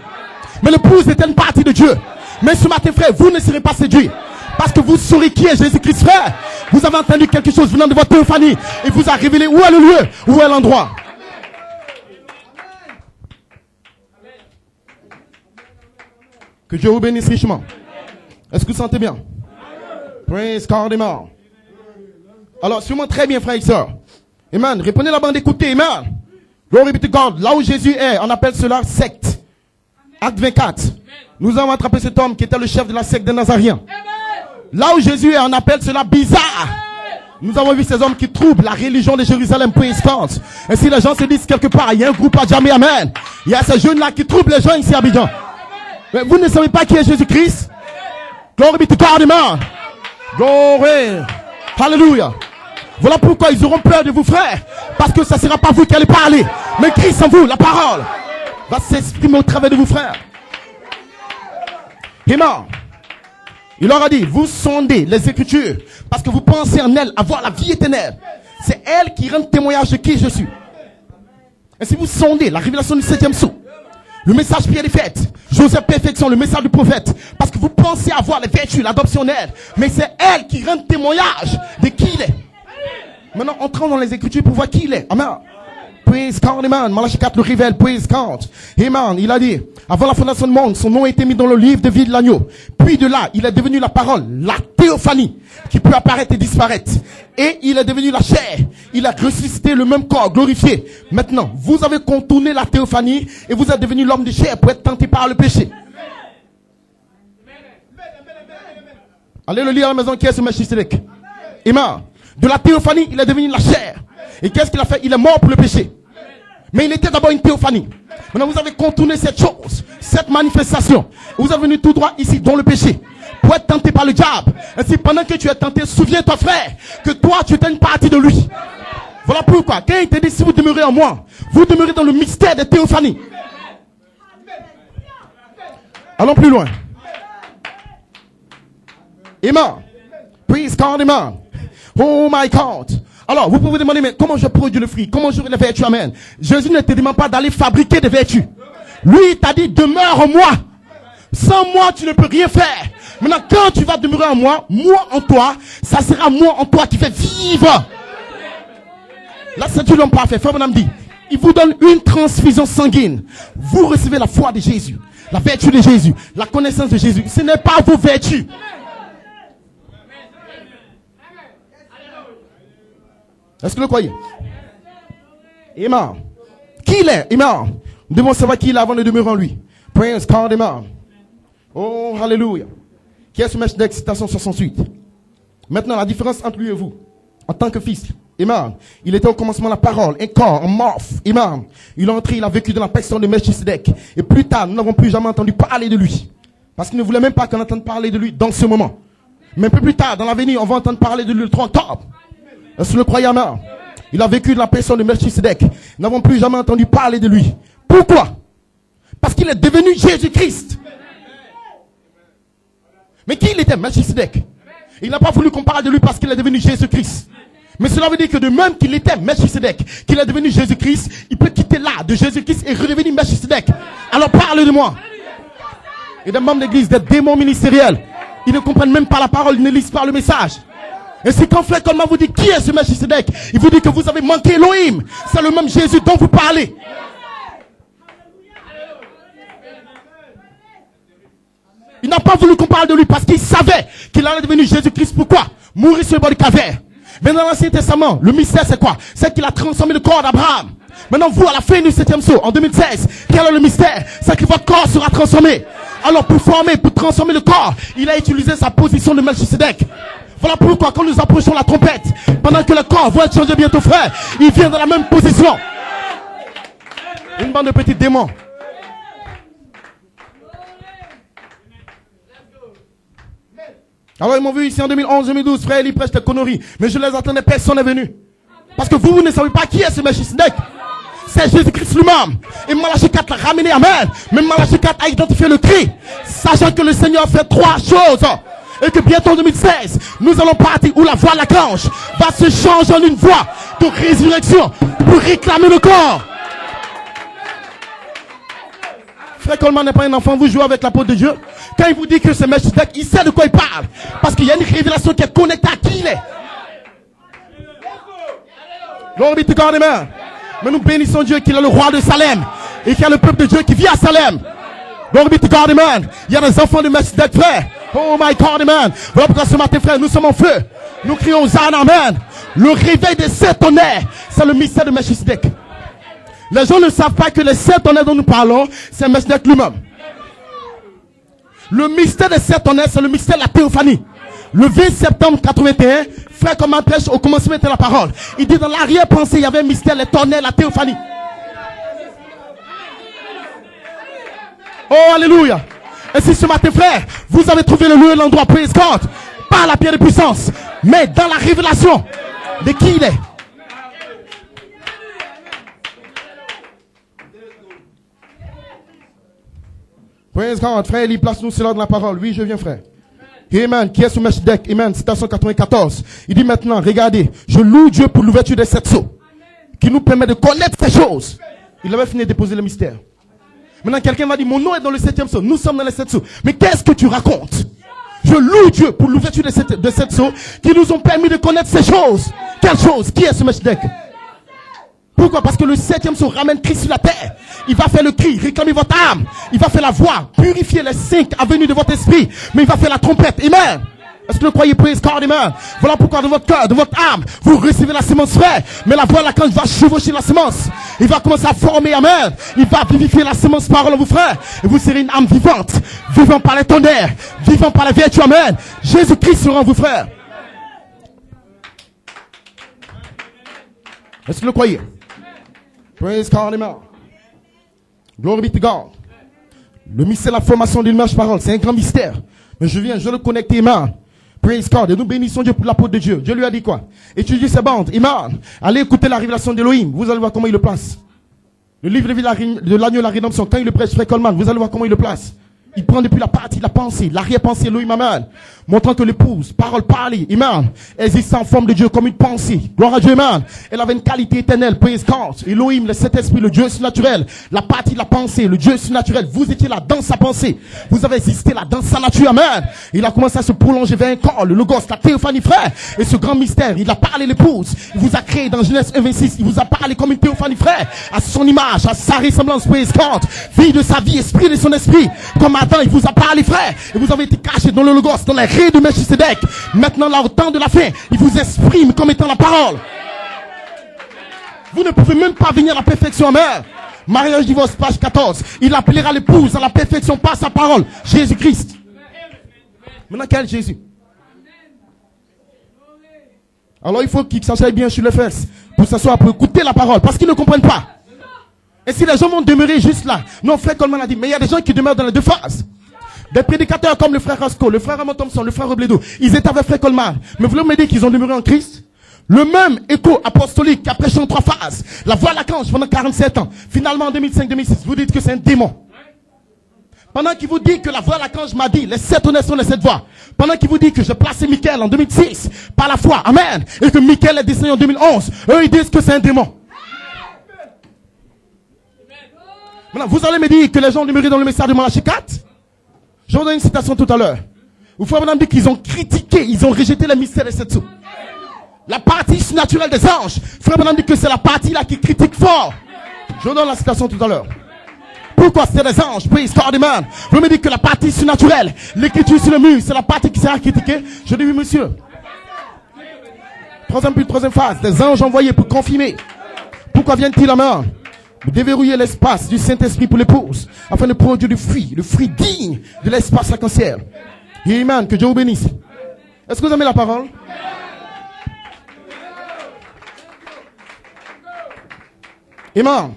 Mais l'épouse est une partie de Dieu. Mais ce matin, frère, vous ne serez pas séduits. Parce que vous saurez qui est Jésus-Christ, frère. Vous avez entendu quelque chose venant de votre famille. Et vous a révélé où est le lieu, où est l'endroit. Que Dieu vous bénisse richement. Est-ce que vous sentez bien? Praise God, amen. Alors, sûrement très bien, frères et sœurs. Amen. Reprenez la bande d'écouter, amen. Glory be to God. Là où Jésus est, on appelle cela secte. Acte 24. Nous avons attrapé cet homme qui était le chef de la secte des Nazaréens. Là où Jésus est, on appelle cela bizarre. Nous avons vu ces hommes qui troublent la religion de Jérusalem, praise God. Et si les gens se disent quelque part, il y a un groupe à jamais, amen. Il y a ces jeunes-là qui troublent les gens ici à Abidjan. Mais vous ne savez pas qui est Jésus-Christ? Glory be to God, amen. Glory. Hallelujah. Voilà pourquoi ils auront peur de vous, frères. Parce que ça ne sera pas vous qui allez parler. Mais Christ en vous, la parole, va s'exprimer au travers de vous, frères. Amen. Il leur a dit, vous sondez les Écritures parce que vous pensez en elles avoir la vie éternelle. C'est elle qui rend témoignage de qui je suis. Et si vous sondez la révélation du 7e sceau, le message Pierre est fait, Joseph perfection, le message du prophète, parce que vous pensez avoir les vertus, l'adoption d'elle, mais c'est elle qui rend témoignage de qui il est. Maintenant, entrons dans les Écritures pour voir qui il est. Amen. Praise God, amen. Malachie 4 le révèle, praise God. Amen. Il a dit, avant la fondation du monde, son nom a été mis dans le livre de vie de l'agneau. Puis de là, il est devenu la parole, la théophanie, qui peut apparaître et disparaître. Et il est devenu la chair. Il a ressuscité le même corps, glorifié. Maintenant, vous avez contourné la théophanie et vous êtes devenu l'homme de chair pour être tenté par le péché. Allez le lire à la maison, qui est ce Melchisedec. Amen. De la théophanie, il est devenu la chair. Et qu'est-ce qu'il a fait? Il est mort pour le péché. Mais il était d'abord une théophanie. Maintenant, vous avez contourné cette chose, cette manifestation. Vous êtes venu tout droit ici, dans le péché, pour être tenté par le diable. Ainsi, pendant que tu es tenté, souviens-toi, frère, que toi, tu étais une partie de lui. Voilà pourquoi, quand il te dit, si vous demeurez en moi, vous demeurez dans le mystère des théophanies. Allons plus loin. Amen. Praise God, amen. Oh my God. Alors, vous pouvez vous demander, mais comment je produis le fruit? Comment j'aurai les vertus? Amen. Jésus ne te demande pas d'aller fabriquer des vertus. Lui, il t'a dit, demeure en moi. Sans moi, tu ne peux rien faire. Maintenant, quand tu vas demeurer en moi en toi, ça sera moi en toi qui fait vivre. Là, c'est l'homme parfait. Frère Bonhomme dit, il vous donne une transfusion sanguine. Vous recevez la foi de Jésus, la vertu de Jésus, la connaissance de Jésus. Ce n'est pas vos vertus. Est-ce que vous le croyez? Amen. Qui il est? Amen. Nous devons savoir qui il est avant de demeurer en lui. Praise God, amen. Oh, hallelujah. Qui est ce Melchisedec? Citation 68. Maintenant, la différence entre lui et vous, en tant que fils. Amen. Il était au commencement la parole, un corps, un morphe. Amen. Il est entré, il a vécu dans la personne de Melchisedec. Et plus tard, nous n'avons plus jamais entendu parler de lui. Parce qu'il ne voulait même pas qu'on entende parler de lui dans ce moment. Mais un peu plus tard, dans l'avenir, on va entendre parler de lui le 3 octobre. Est-ce que vous le croyez, amen? Il a vécu dans la personne de Melchisedec. Nous n'avons plus jamais entendu parler de lui. Pourquoi? Parce qu'il est devenu Jésus-Christ. Mais qui il était, Melchisedec? Il n'a pas voulu qu'on parle de lui parce qu'il est devenu Jésus-Christ. Mais cela veut dire que de même qu'il était Melchisedec, qu'il est devenu Jésus-Christ, il peut quitter là de Jésus-Christ et redevenir Melchisedec. Alors parle de moi. Et des membres d'église, des démons ministériels, ils ne comprennent même pas la parole, ils ne lisent pas le message. Et si quand frère Coleman vous dit qui est ce Melchisedec, il vous dit que vous avez manqué Elohim. C'est le même Jésus dont vous parlez. Il n'a pas voulu qu'on parle de lui parce qu'il savait qu'il allait devenir Jésus-Christ. Pourquoi? Mourir sur le bord du calvaire. Mais dans l'Ancien Testament, le mystère c'est quoi? C'est qu'il a transformé le corps d'Abraham. Maintenant vous, à la fin du 7e sceau, en 2016, quel est le mystère? C'est que votre corps sera transformé. Alors pour transformer le corps, il a utilisé sa position de Melchisedec. Voilà pourquoi quand nous approchons la trompette, pendant que le corps va être changé bientôt, frère, il vient dans la même position. Une bande de petits démons. Alors ils m'ont vu ici en 2011, 2012, frère, ils prêchent des conneries. Mais je les attendais, personne n'est venu. Parce que vous ne savez pas qui est ce Melchisedec. C'est Jésus-Christ lui-même. Et Malachie 4 l'a ramené, amen. Mais Malachie 4 a identifié le cri, sachant que le Seigneur fait 3 choses. Et que bientôt en 2016, nous allons partir où la voix de l'archange va se changer en une voix de résurrection pour réclamer le corps. Frère Coleman n'est pas un enfant, vous jouez avec l'apôtre de Dieu. Quand il vous dit que c'est Melchisedec, il sait de quoi il parle. Parce qu'il y a une révélation qui est connectée à qui il est. Glory be to God, amen. Mais nous bénissons Dieu qu'il est le roi de Salem. Et qu'il y a le peuple de Dieu qui vit à Salem. Glory be to God, amen. Il y a des enfants de Melchizedek, frère. Oh my God, amen. Voilà pourquoi ce matin, frère, nous sommes en feu. Nous crions Hosanna, amen. Le réveil des 7 tonnerres, c'est le mystère de Melchizedek. Les gens ne savent pas que les 7 tonnerres dont nous parlons, c'est Melchizedek lui-même. Le mystère des 7 tonnerres, c'est le mystère de la théophanie. Le 20 septembre 81, frère Coleman prêche, au commencement était la parole. Il dit dans l'arrière-pensée, il y avait un mystère, les tonnerres, la théophanie. Oh, alléluia. Et si ce matin, frère, vous avez trouvé le lieu, l'endroit, praise God, pas la pierre de puissance, mais dans la révélation de qui il est. Praise God, frère, il place nous cela dans la parole. Oui, je viens, frère. Amen. Qui est sous Melchizedek? Amen. Citation 94. Il dit maintenant, regardez, je loue Dieu pour l'ouverture des 7 sceaux, qui nous permet de connaître ces choses. Il avait fini de déposer le mystère. Maintenant, quelqu'un va dire, mon nom est dans le 7e sceau. Nous sommes dans les 7 sceaux. Mais qu'est-ce que tu racontes? Je loue Dieu pour l'ouverture de 7 sceaux qui nous ont permis de connaître ces choses. Quelles choses? Qui est ce Melchizedek? Pourquoi? Parce que le 7e sceau ramène Christ sur la terre. Il va faire le cri, réclamer votre âme. Il va faire la voix, purifier les 5 avenues de votre esprit. Mais il va faire la trompette. Amen. Est-ce que vous croyez, praise God, amen? Voilà pourquoi dans votre cœur, dans votre âme, vous recevez la semence, frère. Mais la voix là, quand il va chevaucher la semence, il va commencer à former, amen. Il va vivifier la semence parole en vous, frère. Et vous serez une âme vivante, vivant par les tonnerres, vivant par la vertu, amen. Jésus-Christ sera en vous, frère. Est-ce que vous le croyez? Praise God, amen. Glory be to God. Le mystère de la formation d'une marche parole, c'est un grand mystère. Mais je le connecter, amen. Praise God. Et nous bénissons Dieu pour l'apôtre de Dieu. Dieu lui a dit quoi? Étudiez ces bandes, amen. Allez écouter la révélation d'Elohim. Vous allez voir comment il le place. Le livre de l'agneau de la rédemption, quand il le prêche, frère Coleman, vous allez voir comment il le place. Il prend depuis la partie de la pensée, l'arrière-pensée, Elohim, amen. Montrant que l'épouse, parole parlée, amen, existe en forme de Dieu comme une pensée. Gloire à Dieu, amen. Elle avait une qualité éternelle, praise God. Elohim, le Saint-Esprit, le Dieu surnaturel, la partie de la pensée, le Dieu surnaturel. Vous étiez là dans sa pensée. Vous avez existé là dans sa nature, amen. Il a commencé à se prolonger vers un corps, le logos, la théophanie, frère. Et ce grand mystère, il a parlé l'épouse. Il vous a créé dans Genèse 1:26. Il vous a parlé comme une théophanie, frère. À son image, à sa ressemblance, praise God. Vie de sa vie, esprit de son esprit. Comme Adam, il vous a parlé, frère. Et vous avez été cachés dans le logos, dans les raies de Melchizedek. Maintenant, là, au temps de la fin, il vous exprime comme étant la parole. Vous ne pouvez même pas venir à la perfection, amen. Mariage, divorce, page 14. Il appellera l'épouse à la perfection par sa parole. Jésus-Christ. Maintenant, quel Jésus? Alors, il faut qu'ils s'asseyent bien sur les fesses pour s'asseoir, pour écouter la parole, parce qu'ils ne comprennent pas. Et si les gens vont demeurer juste là, non, frère Coleman a dit, mais il y a des gens qui demeurent dans les deux phases. Des prédicateurs comme le frère Roscoe, le frère Ramon Thompson, le frère Robledo, ils étaient avec frère Coleman. Mais vous voulez me dire qu'ils ont demeuré en Christ? Le même écho apostolique qui a prêché en 3 phases, la voix à l'archange pendant 47 ans, finalement en 2005-2006, vous dites que c'est un démon. Pendant qu'il vous dit que la voix à l'archange m'a dit, les 7 honnêtes sont les 7 voix. Pendant qu'il vous dit que j'ai placé Michael en 2006, par la foi, amen, et que Michael est descendu en 2011, eux ils disent que c'est un démon. Maintenant, vous allez me dire que les gens ont demeuré dans le message de Malachie 4? Je vous donne une citation tout à l'heure. Vous pouvez me dire qu'ils ont critiqué, ils ont rejeté le mystère des 7 sceaux. La partie surnaturelle des anges. Frère Branham dit que c'est la partie là qui critique fort. Je vous donne la citation tout à l'heure. Pourquoi c'est des anges? Praise God, man. Vous me dites que la partie surnaturelle, l'écriture sur le mur, c'est la partie qui sera critiquée. Je dis oui, monsieur. Troisième phase, des anges envoyés pour confirmer. Pourquoi viennent-ils, amen? Déverrouiller l'espace du Saint-Esprit pour l'épouse, afin de produire le fruit digne de l'espace arc-en-ciel. Amen, que Dieu vous bénisse. Est-ce que vous aimez la parole? Amen.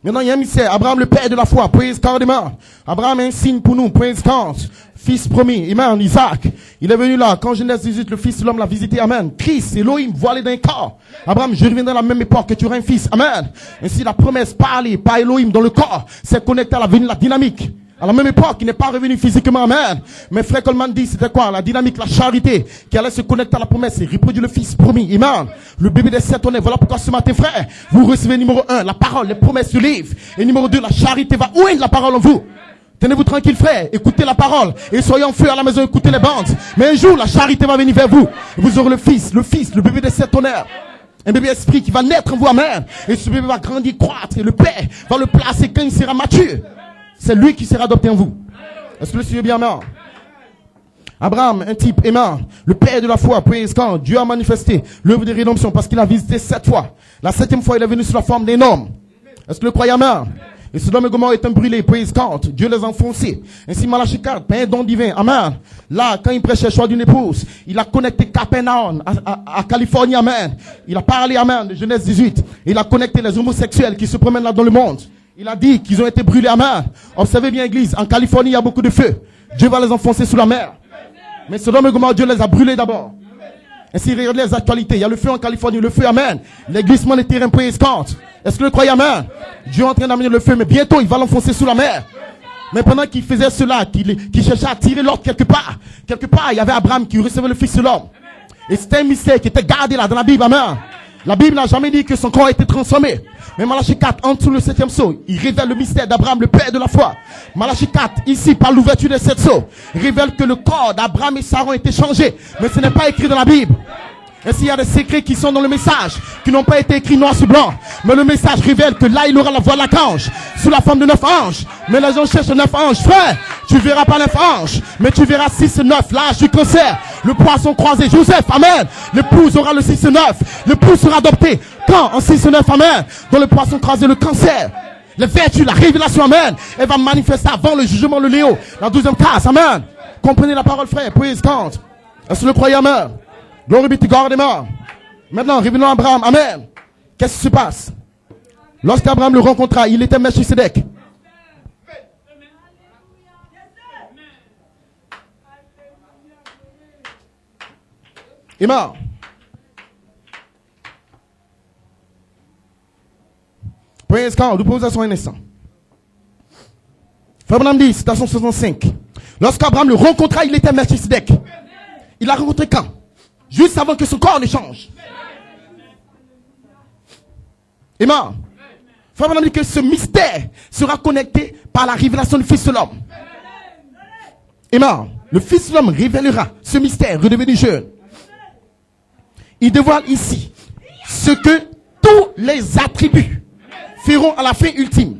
Maintenant, il y a un mystère. Abraham, le père de la foi. Praise God, amen. Abraham est un signe pour nous. Praise God. Fils promis. Amen. Isaac. Il est venu là. Quand Genèse 18, le fils de l'homme l'a visité. Amen. Christ, Elohim, voilé d'un corps. Abraham, je reviendrai à la même époque que tu auras un fils. Amen. Ainsi, la promesse parlée par Elohim dans le corps, c'est connecté à la venue, la dynamique. À la même époque, il n'est pas revenu physiquement, amen. Mais frère Coleman dit, c'était quoi? La dynamique, la charité, qui allait se connecter à la promesse et reproduire le fils promis, amen. Le bébé des 7 honnêtes. Voilà pourquoi ce matin, frère, vous recevez numéro 1, la parole, les promesses du livre. Et numéro 2, la charité va ouvrir la parole en vous. Tenez-vous tranquille, frère. Écoutez la parole. Et soyez en feu à la maison, écoutez les bandes. Mais un jour, la charité va venir vers vous. Et vous aurez le fils, le bébé des 7 honnêtes. Un bébé esprit qui va naître en vous, amen. Et ce bébé va grandir, croître. Et le père va le placer quand il sera mature. c'est lui qui sera adopté en vous. Est-ce que le Seigneur est bien amen? Abraham, un type aimant, le père de la foi, praise God. Dieu a manifesté l'œuvre de rédemption parce qu'il a visité 7 fois. La 7e fois, il est venu sous la forme d'un homme. Est-ce que le croyez amen? Et Sodome et Gomorrhe est brûlé, praise God. Dieu les a enfoncés. Ainsi, Malachie 4, un don divin, amen. Là, quand il prêchait le choix d'une épouse, il a connecté Capernaum à Californie, amen. Il a parlé, amen, de Genèse 18. Il a connecté les homosexuels qui se promènent là dans le monde. Il a dit qu'ils ont été brûlés, amen. Observez bien, église, en Californie, il y a beaucoup de feu. Dieu va les enfoncer sous la mer. Mais Sodome et Gomorrhe, Dieu les a brûlés d'abord. Ainsi, regardez les actualités. Il y a le feu en Californie, le feu, amen. Les glissements des terrains, praise God. Est-ce que le croyez, amen? Dieu est en train d'amener le feu, mais bientôt, il va l'enfoncer sous la mer. Mais pendant qu'il faisait cela, qu'il cherchait à tirer l'ordre quelque part, il y avait Abraham qui recevait le Fils de l'homme. Et c'était un mystère qui était gardé là dans la Bible, amen. La Bible n'a jamais dit que son corps a été transformé. Mais Malachie 4, en dessous le 7e sceau, il révèle le mystère d'Abraham, le père de la foi. Malachie 4, ici, par l'ouverture de 7 sceaux, révèle que le corps d'Abraham et Sarah ont été changés. Mais ce n'est pas écrit dans la Bible. Et s'il y a des secrets qui sont dans le message, qui n'ont pas été écrits noir sur blanc, mais le message révèle que là, il aura la voix de l'archange, sous la forme de 9 anges. Mais les gens cherchent 9 anges. Frère, tu verras pas 9 anges, mais tu verras 6 et 9, l'âge du cancer, le poisson croisé, Joseph, amen. L'épouse aura le 6 et 9, l'épouse sera adoptée. Quand? En 6 et 9, amen. Dans le poisson croisé, le cancer. Les vertus, la révélation, amen. Elle va manifester avant le jugement, le léo. La 12e case, amen. Comprenez la parole, frère, praise God. Est-ce que le croyez, amen? Glory be to God, amen. Maintenant, revenons à Abraham, amen. Qu'est-ce qui se passe? Lorsqu'Abraham le rencontra, il était Melchisedec. Amen. Praise God, nous pouvons asseoir un instant. Frère Branham dit, citation 65. Lorsqu'Abraham le rencontra, il était Melchisedec. Il l'a rencontré quand? Juste avant que son corps ne change. Amen. Frère Branham dit que ce mystère sera connecté par la révélation du Fils de l'homme. Amen. Le Fils de l'homme révélera ce mystère redevenu jeune. Il dévoile ici ce que tous les attributs feront à la fin ultime.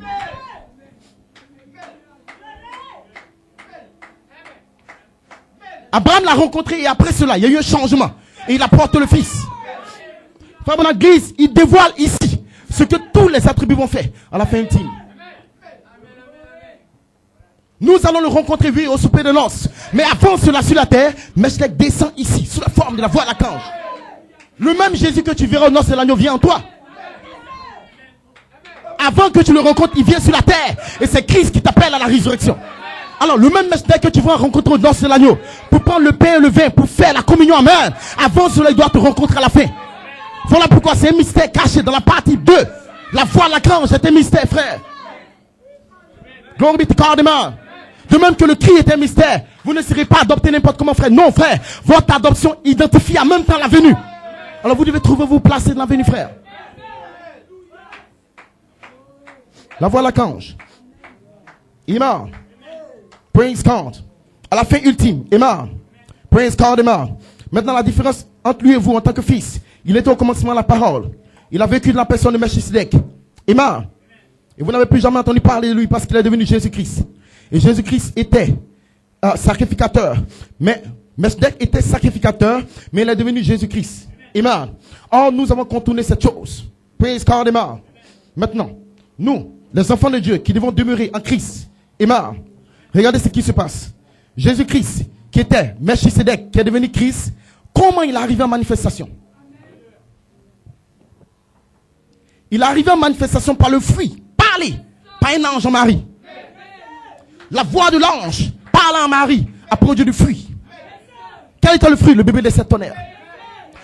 Abraham l'a rencontré et après cela, il y a eu un changement. Et il apporte le Fils. Frère Branham glisse, il dévoile ici ce que tous les attributs vont faire à la fin ultime. Nous allons le rencontrer, oui, au souper de noces. Mais avant cela sur la terre, Melchisedec descend ici, sous la forme de la voix de l'archange. Le même Jésus que tu verras au noces de l'agneau vient en toi. Avant que tu le rencontres, il vient sur la terre. Et c'est Christ qui t'appelle à la résurrection. Alors, le même Melchisedec que tu vas rencontrer au noces de l'agneau, pour prendre le pain et le vin, pour faire la communion, amen. Avant cela, il doit te rencontrer à la fin. Voilà pourquoi c'est un mystère caché dans la partie 2. La voix de l'archange est un mystère, frère. Glory be to God, amen. De même que le cri est un mystère, vous ne serez pas adopté n'importe comment, frère. Non, frère. Votre adoption identifie en même temps la venue. Alors, vous devez trouver vous placer dans la venue, frère. La voix de l'archange. Amen. Praise God. À la fin ultime. Amen. Praise God, amen. Maintenant, la différence entre lui et vous en tant que fils. Il était au commencement de la parole. Il a vécu de la personne de Melchisedec. Amen. Et vous n'avez plus jamais entendu parler de lui parce qu'il est devenu Jésus-Christ. Et Jésus-Christ était sacrificateur. Mais Melchisedec était sacrificateur, mais il est devenu Jésus-Christ. Amen. Or, nous avons contourné cette chose. Praise God, amen. Maintenant, nous, les enfants de Dieu qui devons demeurer en Christ. Amen. Regardez ce qui se passe. Jésus-Christ, qui était Melchisedec, qui est devenu Christ, comment il est arrivé en manifestation? Il est arrivé en manifestation par le fruit, parlé, par un ange en Marie. La voix de l'ange, parlant en Marie, a produit du fruit. Quel était le fruit? Le bébé des 7 tonnerres.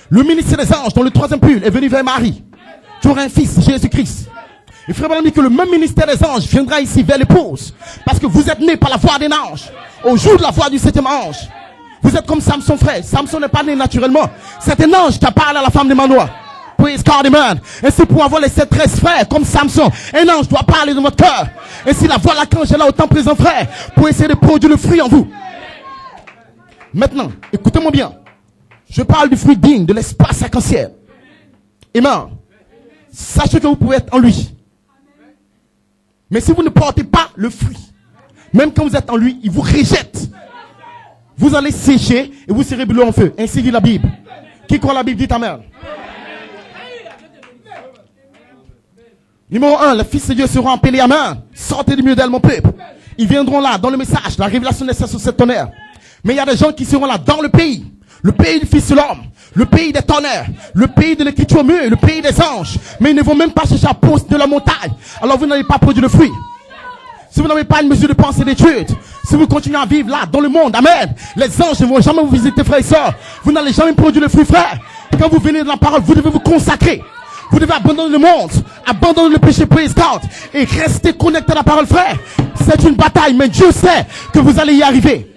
Le ministère des anges, dont le 3e pull, est venu vers Marie. Tu auras un fils, Jésus-Christ. Et frère Branham dit que le même ministère des anges viendra ici vers l'épouse. Parce que vous êtes nés par la voix d'un ange. Au jour de la voix du 7e ange. Vous êtes comme Samson, frère. Samson n'est pas né naturellement. C'est un ange qui a parlé à la femme de Manoah. Praise God, amen. Et si pour avoir les 7 13 frères comme Samson, un ange doit parler dans votre cœur. Et si la voix de l'archange est là autant présent, frère, pour essayer de produire le fruit en vous. Maintenant, écoutez-moi bien. Je parle du fruit digne de l'espace arc-en-ciel. Amen. Sachez que vous pouvez être en lui. Mais si vous ne portez pas le fruit Même quand vous êtes en lui, il vous rejette. Vous allez sécher et vous serez brûlés en feu. Ainsi dit la Bible. Qui croit la Bible, dit amen. Numéro 1, les fils de Dieu seront appelés amen. Sortez du milieu d'elle, mon peuple. Ils viendront là, dans le message, la révélation nécessaire sur cette tonnerre. Mais il y a des gens qui seront là, dans le pays du Fils de l'homme, le pays des tonnerres, le pays de l'écriture mûre, le pays des anges. Mais ils ne vont même pas chercher à poste de la montagne. Alors vous n'allez pas produire de fruits. Si vous n'avez pas une mesure de pensée d'étude, si vous continuez à vivre là, dans le monde, amen, les anges ne vont jamais vous visiter, frères et sœurs. Vous n'allez jamais produire de fruits, frères. Quand vous venez de la parole, vous devez vous consacrer. Vous devez abandonner le monde, abandonner le péché, praise God, et rester connecté à la parole, frère. C'est une bataille, mais Dieu sait que vous allez y arriver.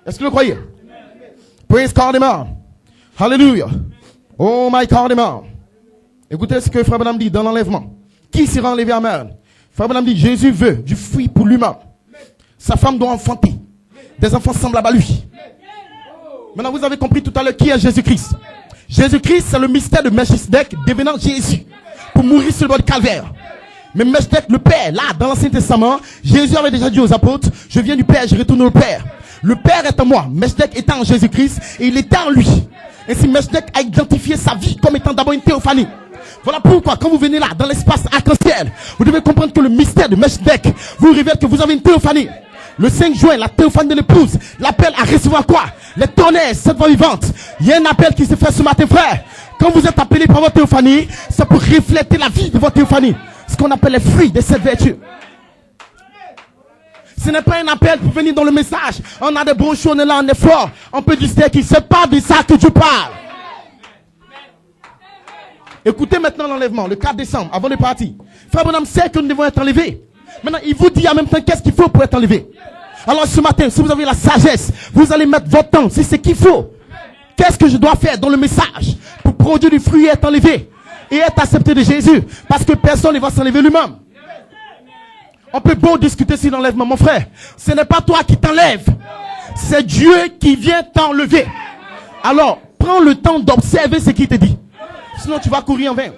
Est-ce que vous le croyez? Praise God, amen. Hallelujah. Oh my God, amen. Écoutez ce que Frère Branham dit dans l'enlèvement. Qui sera enlevé, amen? Frère Branham dit, Jésus veut du fruit pour lui-même. Sa femme doit enfanter des enfants semblables à lui. Maintenant, vous avez compris tout à l'heure qui est Jésus-Christ. Jésus-Christ, c'est le mystère de Melchisedec devenant Jésus pour mourir sur le bord du calvaire. Mais Melchisedec, le Père, là, dans l'Ancien Testament, Jésus avait déjà dit aux apôtres, je viens du Père, je retourne au Père. Le Père est en moi. Melchisedec était en Jésus-Christ et il était en lui. Ainsi, Melchisedec a identifié sa vie comme étant d'abord une théophanie. Voilà pourquoi, quand vous venez là, dans l'espace arc-en-ciel, vous devez comprendre que le mystère de Melchisedec vous révèle que vous avez une théophanie. Le 5 juin, la théophanie de l'épouse l'appelle à recevoir quoi? Les tonnerres, cette voix vivante. Il y a un appel qui se fait ce matin, frère. Quand vous êtes appelé par votre théophanie, c'est pour refléter la vie de votre théophanie. Ce qu'on appelle les fruits de cette vertu. Ce n'est pas un appel pour venir dans le message. On a des brochures, on est là, on est fort. On peut dire qui c'est pas de ça que Dieu parle. Écoutez maintenant l'enlèvement, le 4 décembre, avant de partir. Frère Branham sait que nous devons être enlevés. Maintenant, il vous dit en même temps qu'est-ce qu'il faut pour être enlevé. Alors ce matin, si vous avez la sagesse, vous allez mettre votre temps, c'est ce qu'il faut. Qu'est-ce que je dois faire dans le message pour produire du fruit et être enlevé et être accepté de Jésus? Parce que personne ne va s'enlever lui-même. On peut beau discuter sur l'enlèvement, mon frère. Ce n'est pas toi qui t'enlèves. C'est Dieu qui vient t'enlever. Alors, prends le temps d'observer ce qu'il te dit. Sinon, tu vas courir en vain.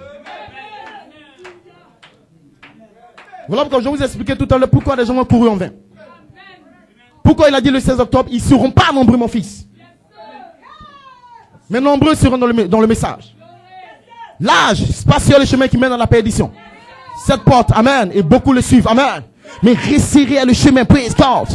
Voilà pourquoi je vous expliquais tout à l'heure pourquoi les gens ont couru en vain. Pourquoi il a dit le 16 octobre, ils ne seront pas nombreux, mon fils. Mais nombreux seront dans le message. L'âge spatial, le chemin qui mène à la perdition. Cette porte, amen, et beaucoup le suivent, amen. Mais resserrer le chemin, praise God.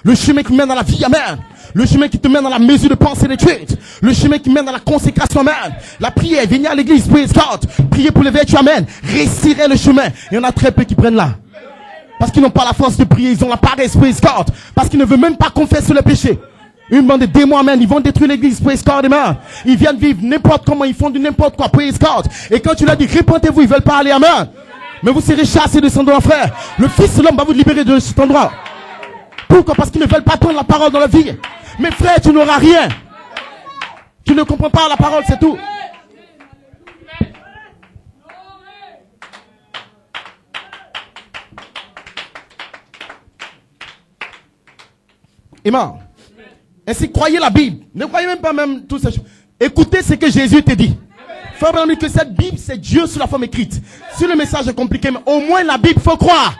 Le chemin qui mène à la vie, amen. Le chemin qui te mène à la mesure de pensée d'étude. Le chemin qui mène à la consécration, amen. La prière, venir à l'église, praise God. Prier pour les vertus, amen. Resserrer le chemin. Il y en a très peu qui prennent là. Parce qu'ils n'ont pas la force de prier, ils ont la paresse, praise God. Parce qu'ils ne veulent même pas confesser le péché. Une bande de démons, amen, ils vont détruire l'église, praise God, amen. Ils viennent vivre n'importe comment, ils font du n'importe quoi, praise God. Et quand tu leur dis, répentez-vous, ils veulent pas aller, amen. Mais vous serez chassés de cet endroit, frère. Le Fils de l'homme va vous libérer de cet endroit. Pourquoi? Parce qu'ils ne veulent pas prendre la parole dans la vie. Mais frère, tu n'auras rien. Tu ne comprends pas la parole, c'est tout. Amen. Ainsi, croyez la Bible. Ne croyez même pas même toutes ces choses. Écoutez ce que Jésus te dit. Frère Branham dit que cette Bible, c'est Dieu sous la forme écrite. Si le message est compliqué, mais au moins la Bible, faut croire.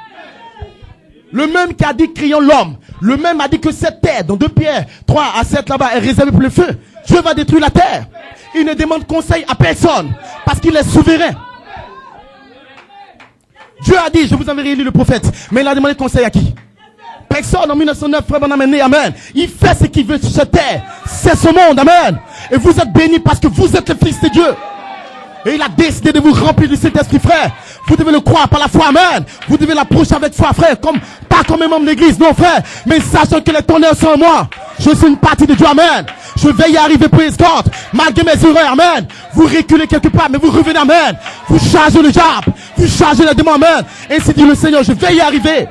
Le même qui a dit crions l'homme. Le même a dit que cette terre, dans 2 Pierre 3 à 7 là-bas, est réservée pour le feu. Dieu va détruire la terre. Il ne demande conseil à personne. Parce qu'il est souverain. Dieu a dit, je vous enverrai élu le prophète. Mais il a demandé conseil à qui? Personne. En 1909, frère Branham est né, amen. Il fait ce qu'il veut sur cette terre. C'est ce monde, amen. Et vous êtes bénis parce que vous êtes le Fils de Dieu. Et il a décidé de vous remplir de cet esprit, frère. Vous devez le croire par la foi, amen. Vous devez l'approcher avec foi, frère. Pas comme un membre de l'église, non, frère. Mais sachant que les tonnerres sont en moi. Je suis une partie de Dieu, amen. Je vais y arriver, praise God. Malgré mes erreurs, amen. Vous reculez quelque part, mais vous revenez, amen. Vous chargez le diable. Vous chargez les démons, amen. Ainsi dit le Seigneur, je vais y arriver.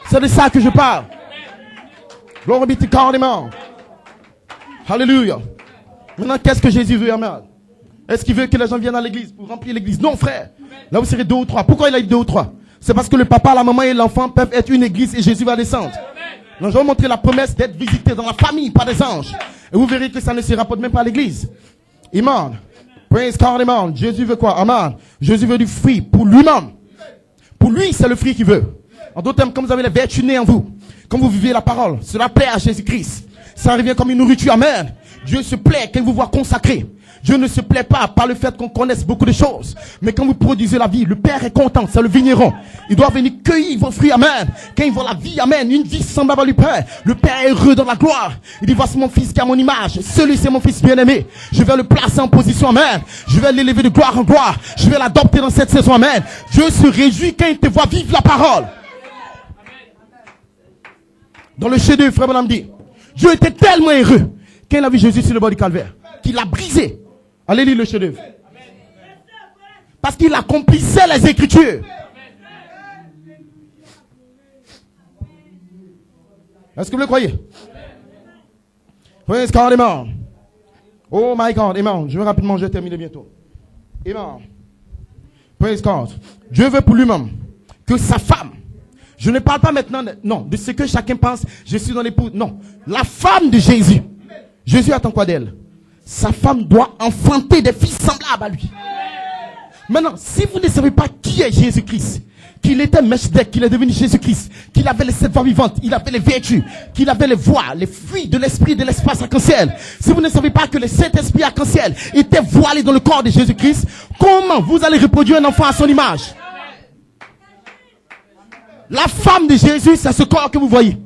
C'est de ça que je parle. Glory be to God, amen. Hallelujah. Maintenant, qu'est-ce que Jésus veut, amen? Est-ce qu'il veut que les gens viennent à l'église pour remplir l'église? Non, frère. Là, vous serez 2 ou 3. Pourquoi il a dit 2 ou 3? C'est parce que le papa, la maman et l'enfant peuvent être une église et Jésus va descendre. Donc, je vais vous montrer la promesse d'être visité dans la famille par des anges. Et vous verrez que ça ne se rapporte même pas à l'église. Amen. Praise God, amen. Jésus veut quoi? Amen. Jésus veut du fruit pour lui-même. Pour lui, c'est le fruit qu'il veut. En d'autres termes, comme vous avez les vertus nées en vous, comme vous vivez la parole, cela plaît à Jésus-Christ. Ça revient comme une nourriture, amen. Dieu se plaît quand il vous voit consacré. Dieu ne se plaît pas par le fait qu'on connaisse beaucoup de choses. Mais quand vous produisez la vie, le Père est content, c'est le vigneron. Il doit venir cueillir vos fruits, amen. Quand il voit la vie, amen, une vie semblable à lui Père, le Père est heureux dans la gloire. Il dit, voici mon fils qui a mon image. Celui, c'est mon fils bien-aimé. Je vais le placer en position, amen. Je vais l'élever de gloire en gloire. Je vais l'adopter dans cette saison, amen. Dieu se réjouit quand il te voit vivre la parole. Dans le chef-d'œuvre, frère Branham dit, Dieu était tellement heureux quand il a vu Jésus sur le bord du calvaire, qu'il a brisé. Allez lire le chef-d'œuvre. Parce qu'il accomplissait les Écritures. Est-ce que vous le croyez? Praise God, amen. Oh my God, amen. Je vais rapidement, je vais terminer bientôt. Amen. Praise God. Dieu veut pour lui-même que sa femme, je ne parle pas maintenant de ce que chacun pense, je suis dans l'épouse. Non, la femme de Jésus. Jésus attend quoi d'elle? Sa femme doit enfanter des fils semblables à lui. Maintenant, si vous ne savez pas qui est Jésus-Christ, qu'il était Melchizedek, qu'il est devenu Jésus-Christ, qu'il avait les 7 voix vivantes, il avait les vertus, qu'il avait les voix, les fruits de l'esprit de l'espace arc-en-ciel. Si vous ne savez pas que le Saint-Esprit arc-en-ciel était voilé dans le corps de Jésus-Christ, comment vous allez reproduire un enfant à son image? La femme de Jésus, c'est ce corps que vous voyez.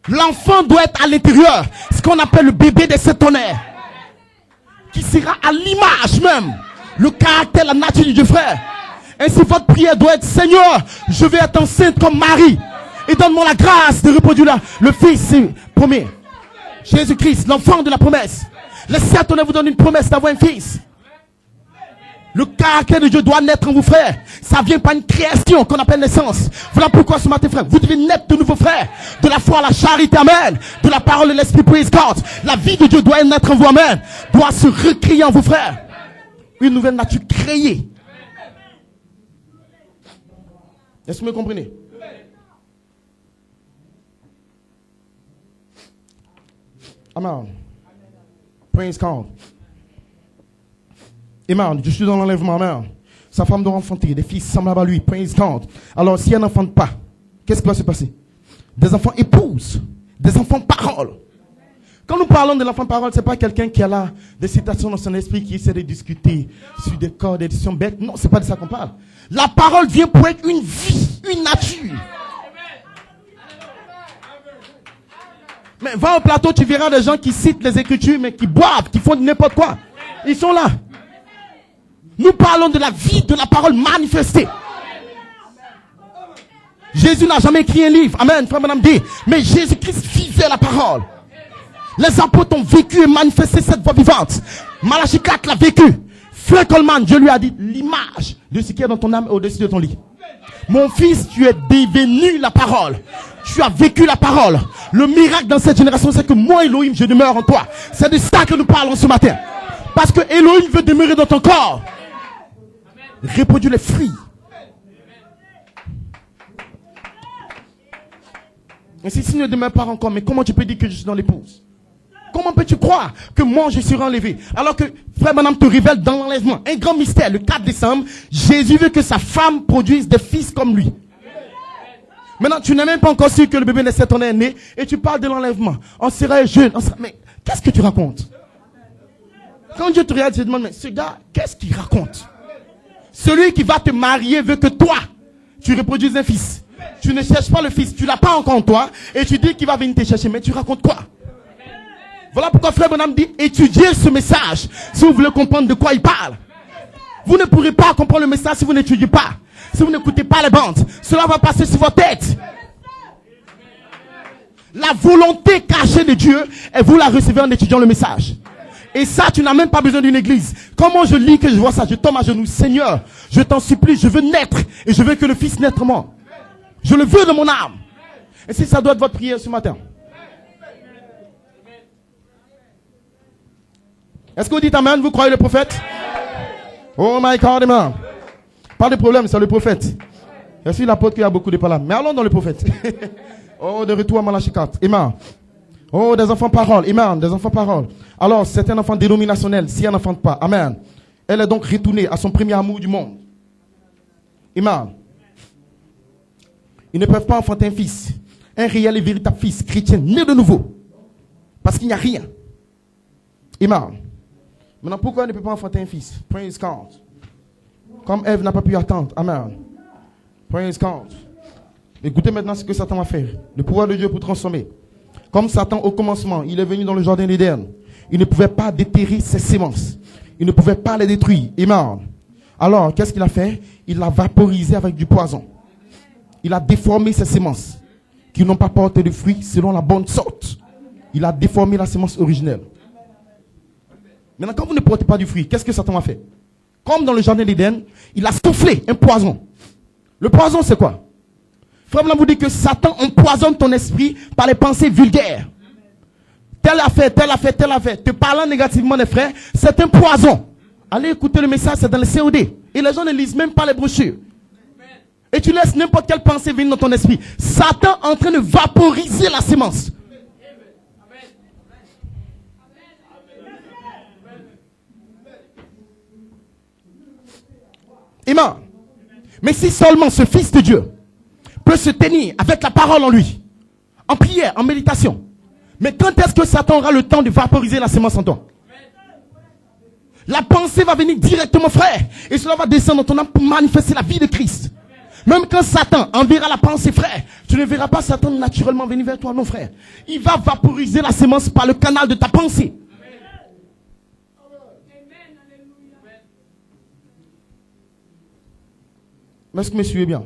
L'enfant doit être à l'intérieur, ce qu'on appelle le bébé des 7 tonnerres, qui sera à l'image même, le caractère, la nature du Dieu frère. Ainsi votre prière doit être, Seigneur, je vais être enceinte comme Marie, et donne-moi la grâce de reproduire le Fils promis. Jésus-Christ, l'enfant de la promesse. Les 7 tonnerres vous donnent une promesse d'avoir un fils. Le caractère de Dieu doit naître en vous, frère. Ça vient pas une création qu'on appelle naissance. Voilà pourquoi ce matin, frère, vous devez naître de nouveau, frère. De la foi à la charité, amen. De la parole de l'esprit, praise God. La vie de Dieu doit naître en vous, amen. Doit se recréer en vous, frère. Une nouvelle nature créée. Est-ce que vous me comprenez? Amen. Praise God. Amen. Je suis dans l'enlèvement, amen. Sa femme doit enfanter des fils semblables à lui. Praise God. Alors, si elle n'enfante pas, qu'est-ce qui va se passer? Des enfants épouses, des enfants paroles. Quand nous parlons de l'enfant parole, c'est pas quelqu'un qui a là des citations dans son esprit qui essaie de discuter sur des corps d'édition bêtes. Non, c'est pas de ça qu'on parle. La parole vient pour être une vie, une nature. Mais va au plateau, tu verras des gens qui citent les Écritures, mais qui boivent, qui font n'importe quoi. Ils sont là. Nous parlons de la vie, de la parole manifestée. Jésus n'a jamais écrit un livre. Amen, frère, madame, dit. Mais Jésus-Christ vivait la parole. Les apôtres ont vécu et manifesté cette voix vivante. Malachie 4 l'a vécu. Frère Coleman, Dieu lui a dit, l'image de ce qui est dans ton âme est au-dessus de ton lit. Mon fils, tu es devenu la parole. Tu as vécu la parole. Le miracle dans cette génération, c'est que moi, Elohim, je demeure en toi. C'est de ça que nous parlons ce matin. Parce que Elohim veut demeurer dans ton corps. Reproduis les fruits. Et si tu ne demeures pas encore, mais comment tu peux dire que je suis dans l'épouse? Comment peux-tu croire que moi je serai enlevé? Alors que frère Branham te révèle dans l'enlèvement un grand mystère. Le 4 décembre, Jésus veut que sa femme produise des fils comme lui. Maintenant, tu n'es même pas encore sûr que le bébé de 7 ans est né et tu parles de l'enlèvement. On serait jeune. Mais qu'est-ce que tu racontes? Quand Dieu te regarde, tu te demandes, mais ce gars, qu'est-ce qu'il raconte? Celui qui va te marier veut que toi, tu reproduises un fils. Tu ne cherches pas le fils, tu l'as pas encore en toi, et tu dis qu'il va venir te chercher, mais tu racontes quoi? Voilà pourquoi frère Branham dit, étudiez ce message, si vous voulez comprendre de quoi il parle. Vous ne pourrez pas comprendre le message si vous n'étudiez pas, si vous n'écoutez pas les bandes. Cela va passer sur votre tête. La volonté cachée de Dieu, et vous la recevez en étudiant le message. Et ça, tu n'as même pas besoin d'une église. Comment je lis que je vois ça? Je tombe à genoux. Seigneur, je t'en supplie, je veux naître. Et je veux que le Fils naisse en moi. Je le veux de mon âme. Et si ça doit être votre prière ce matin. Est-ce que vous dites amen? Vous croyez le prophète? Oh my God, amen. Pas de problème, c'est le prophète. Je suis l'apôtre qui a beaucoup de paroles. Mais allons dans le prophète. Oh, de retour à Malachie 4. Amen. Oh, des enfants paroles. Amen. Des enfants paroles. Alors, c'est un enfant dénominationnel. Si elle n'enfante pas. Amen. Elle est donc retournée à son premier amour du monde. Amen. Ils ne peuvent pas enfanter un fils. Un réel et véritable fils chrétien, né de nouveau. Parce qu'il n'y a rien. Amen. Maintenant, pourquoi elle ne peut pas enfanter un fils? Praise God. Comme Ève n'a pas pu attendre. Amen. Praise God. Écoutez maintenant ce que Satan va faire. Le pouvoir de Dieu pour transformer. Comme Satan au commencement, il est venu dans le jardin d'Éden. Il ne pouvait pas déterrer ses semences. Il ne pouvait pas les détruire. Amen. Alors, qu'est-ce qu'il a fait? Il l'a vaporisé avec du poison. Il a déformé ses semences qui n'ont pas porté de fruits selon la bonne sorte. Il a déformé la semence originelle. Maintenant, quand vous ne portez pas du fruit, qu'est-ce que Satan a fait? Comme dans le jardin d'Éden, il a soufflé un poison. Le poison, c'est quoi? Frère Blanc vous dit que Satan empoisonne ton esprit par les pensées vulgaires. Tel a fait, tel a fait, tel a fait. Te parlant négativement des frères, c'est un poison. Allez écouter le message, c'est dans le COD. Et les gens ne lisent même pas les brochures. Et tu laisses n'importe quelle pensée venir dans ton esprit. Satan est en train de vaporiser la semence. Amen. Mais si seulement ce Fils de Dieu peut se tenir avec la parole en lui, en prière, en méditation. Mais quand est-ce que Satan aura le temps de vaporiser la semence en toi? La pensée va venir directement, frère, et cela va descendre dans ton âme pour manifester la vie de Christ. Même quand Satan enverra la pensée, frère, tu ne verras pas Satan naturellement venir vers toi, non, frère. Il va vaporiser la semence par le canal de ta pensée. Mais est-ce que vous me suivez bien?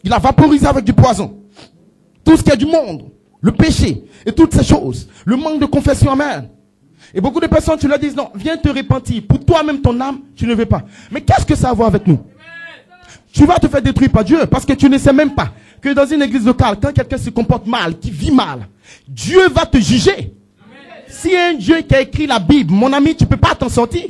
Il a vaporisé avec du poison. Tout ce qui est du monde, le péché et toutes ces choses. Le manque de confession, amen. Et beaucoup de personnes, tu leur dis, non, viens te repentir. Pour toi-même, ton âme, tu ne veux pas. Mais qu'est-ce que ça a à voir avec nous? Tu vas te faire détruire par Dieu parce que tu ne sais même pas que dans une église locale, quand quelqu'un se comporte mal, qui vit mal, Dieu va te juger. Si un Dieu qui a écrit la Bible, mon ami, tu ne peux pas t'en sortir.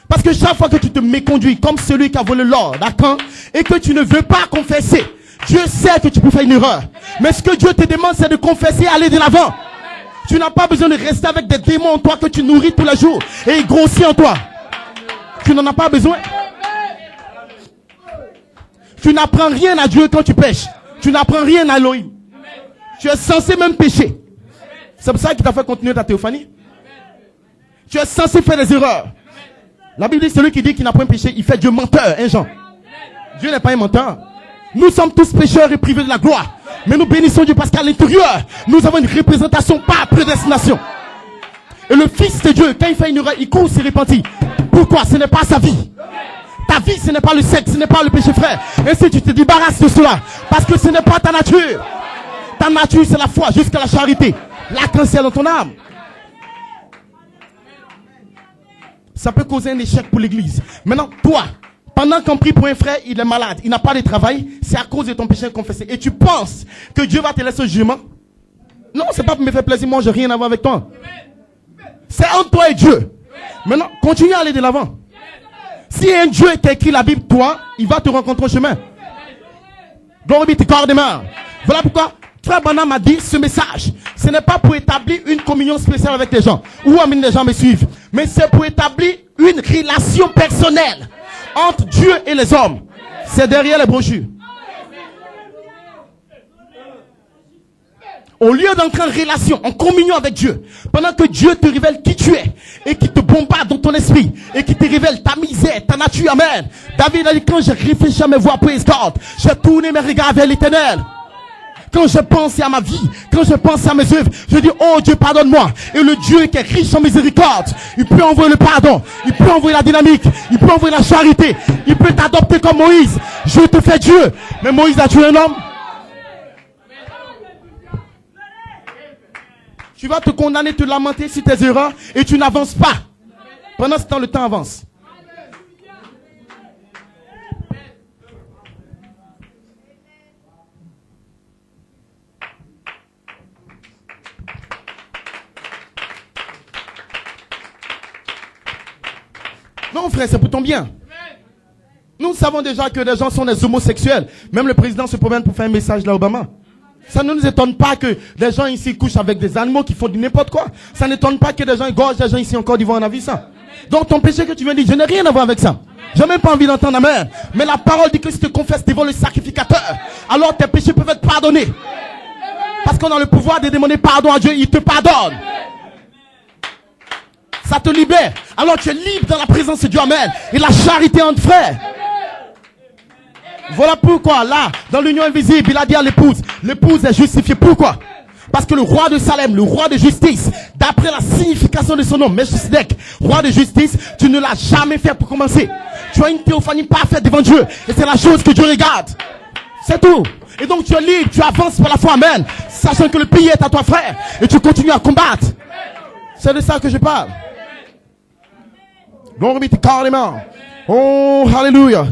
Parce que chaque fois que tu te méconduis comme celui qui a volé l'or, d'accord, et que tu ne veux pas confesser, Dieu sait que tu peux faire une erreur. Mais ce que Dieu te demande, c'est de confesser et aller de l'avant. Tu n'as pas besoin de rester avec des démons en toi que tu nourris tous les jours et ils grossissent en toi. Tu n'en as pas besoin. Tu n'apprends rien à Dieu quand tu pêches. Tu n'apprends rien à Elohim. Tu es censé même pécher. C'est pour ça qu'il t'a fait continuer ta théophanie. Tu es censé faire des erreurs. La Bible dit celui qui dit qu'il n'a point péché, il fait Dieu menteur, hein Jean? Dieu n'est pas un menteur. Nous sommes tous pécheurs et privés de la gloire. Mais nous bénissons Dieu parce qu'à l'intérieur, nous avons une représentation par prédestination. Et le Fils de Dieu, quand il fait une erreur, il court se repentir. Pourquoi? Ce n'est pas sa vie. Ta vie, ce n'est pas le sexe, ce n'est pas le péché, frère. Et si tu te débarrasses de cela, parce que ce n'est pas ta nature. Ta nature, c'est la foi jusqu'à la charité. L'arc-en-ciel dans ton âme. Ça peut causer un échec pour l'église. Maintenant, toi, pendant qu'on prie pour un frère, il est malade, il n'a pas de travail, c'est à cause de ton péché confessé. Et tu penses que Dieu va te laisser au jugement? Non, c'est pas pour me faire plaisir, moi, j'ai rien à voir avec toi. C'est entre toi et Dieu. Maintenant, continue à aller de l'avant. Si un Dieu t'a écrit la Bible, toi, il va te rencontrer au chemin. Glory be to God, amen. Voilà pourquoi Frère Branham m'a dit ce message. Ce n'est pas pour établir une communion spéciale avec les gens. Ou amener les gens me suivent. Mais c'est pour établir une relation personnelle entre Dieu et les hommes. C'est derrière les brochures. Au lieu d'entrer en relation, en communion avec Dieu, pendant que Dieu te révèle qui tu es, et qui te bombarde dans ton esprit, et qui te révèle ta misère, ta nature, amen. David a dit, quand j'ai réfléchi à mes voix, praise God, j'ai tourné mes regards vers l'Éternel. Quand je pense à ma vie, quand je pense à mes œuvres, je dis, oh Dieu, pardonne-moi. Et le Dieu qui est riche en miséricorde, il peut envoyer le pardon, il peut envoyer la dynamique, il peut envoyer la charité, il peut t'adopter comme Moïse. Je te fais Dieu. Mais Moïse a tué un homme. Tu vas te condamner, te lamenter sur tes erreurs et tu n'avances pas. Pendant ce temps, le temps avance. Non, frère, c'est pour ton bien. Nous savons déjà que les gens sont des homosexuels. Même le président se promène pour faire un message là, Obama. Ça ne nous étonne pas que des gens ici couchent avec des animaux qui font du n'importe quoi. Ça n'étonne pas que des gens égorgent des gens ici en Côte d'Ivoire, on a vu ça. Donc ton péché que tu viens de dire, je n'ai rien à voir avec ça. J'ai même pas envie d'entendre amen. Mais la parole dit que si tu te confesses devant le sacrificateur, alors tes péchés peuvent être pardonnés. Parce qu'on a le pouvoir de demander pardon à Dieu, il te pardonne. Ça te libère. Alors tu es libre dans la présence de Dieu, amen. Et la charité entre frères. Voilà pourquoi là, dans l'union invisible, il a dit à l'épouse est justifiée. Pourquoi? Parce que le roi de Salem, le roi de justice, d'après la signification de son nom, Melchisedec, roi de justice, tu ne l'as jamais fait pour commencer. Tu as une théophanie parfaite devant Dieu. Et c'est la chose que Dieu regarde. C'est tout. Et donc tu es libre, tu avances par la foi, amen. Sachant que le pays est à toi, frère. Et tu continues à combattre. C'est de ça que je parle. Glory be to God, amen. Oh, hallelujah.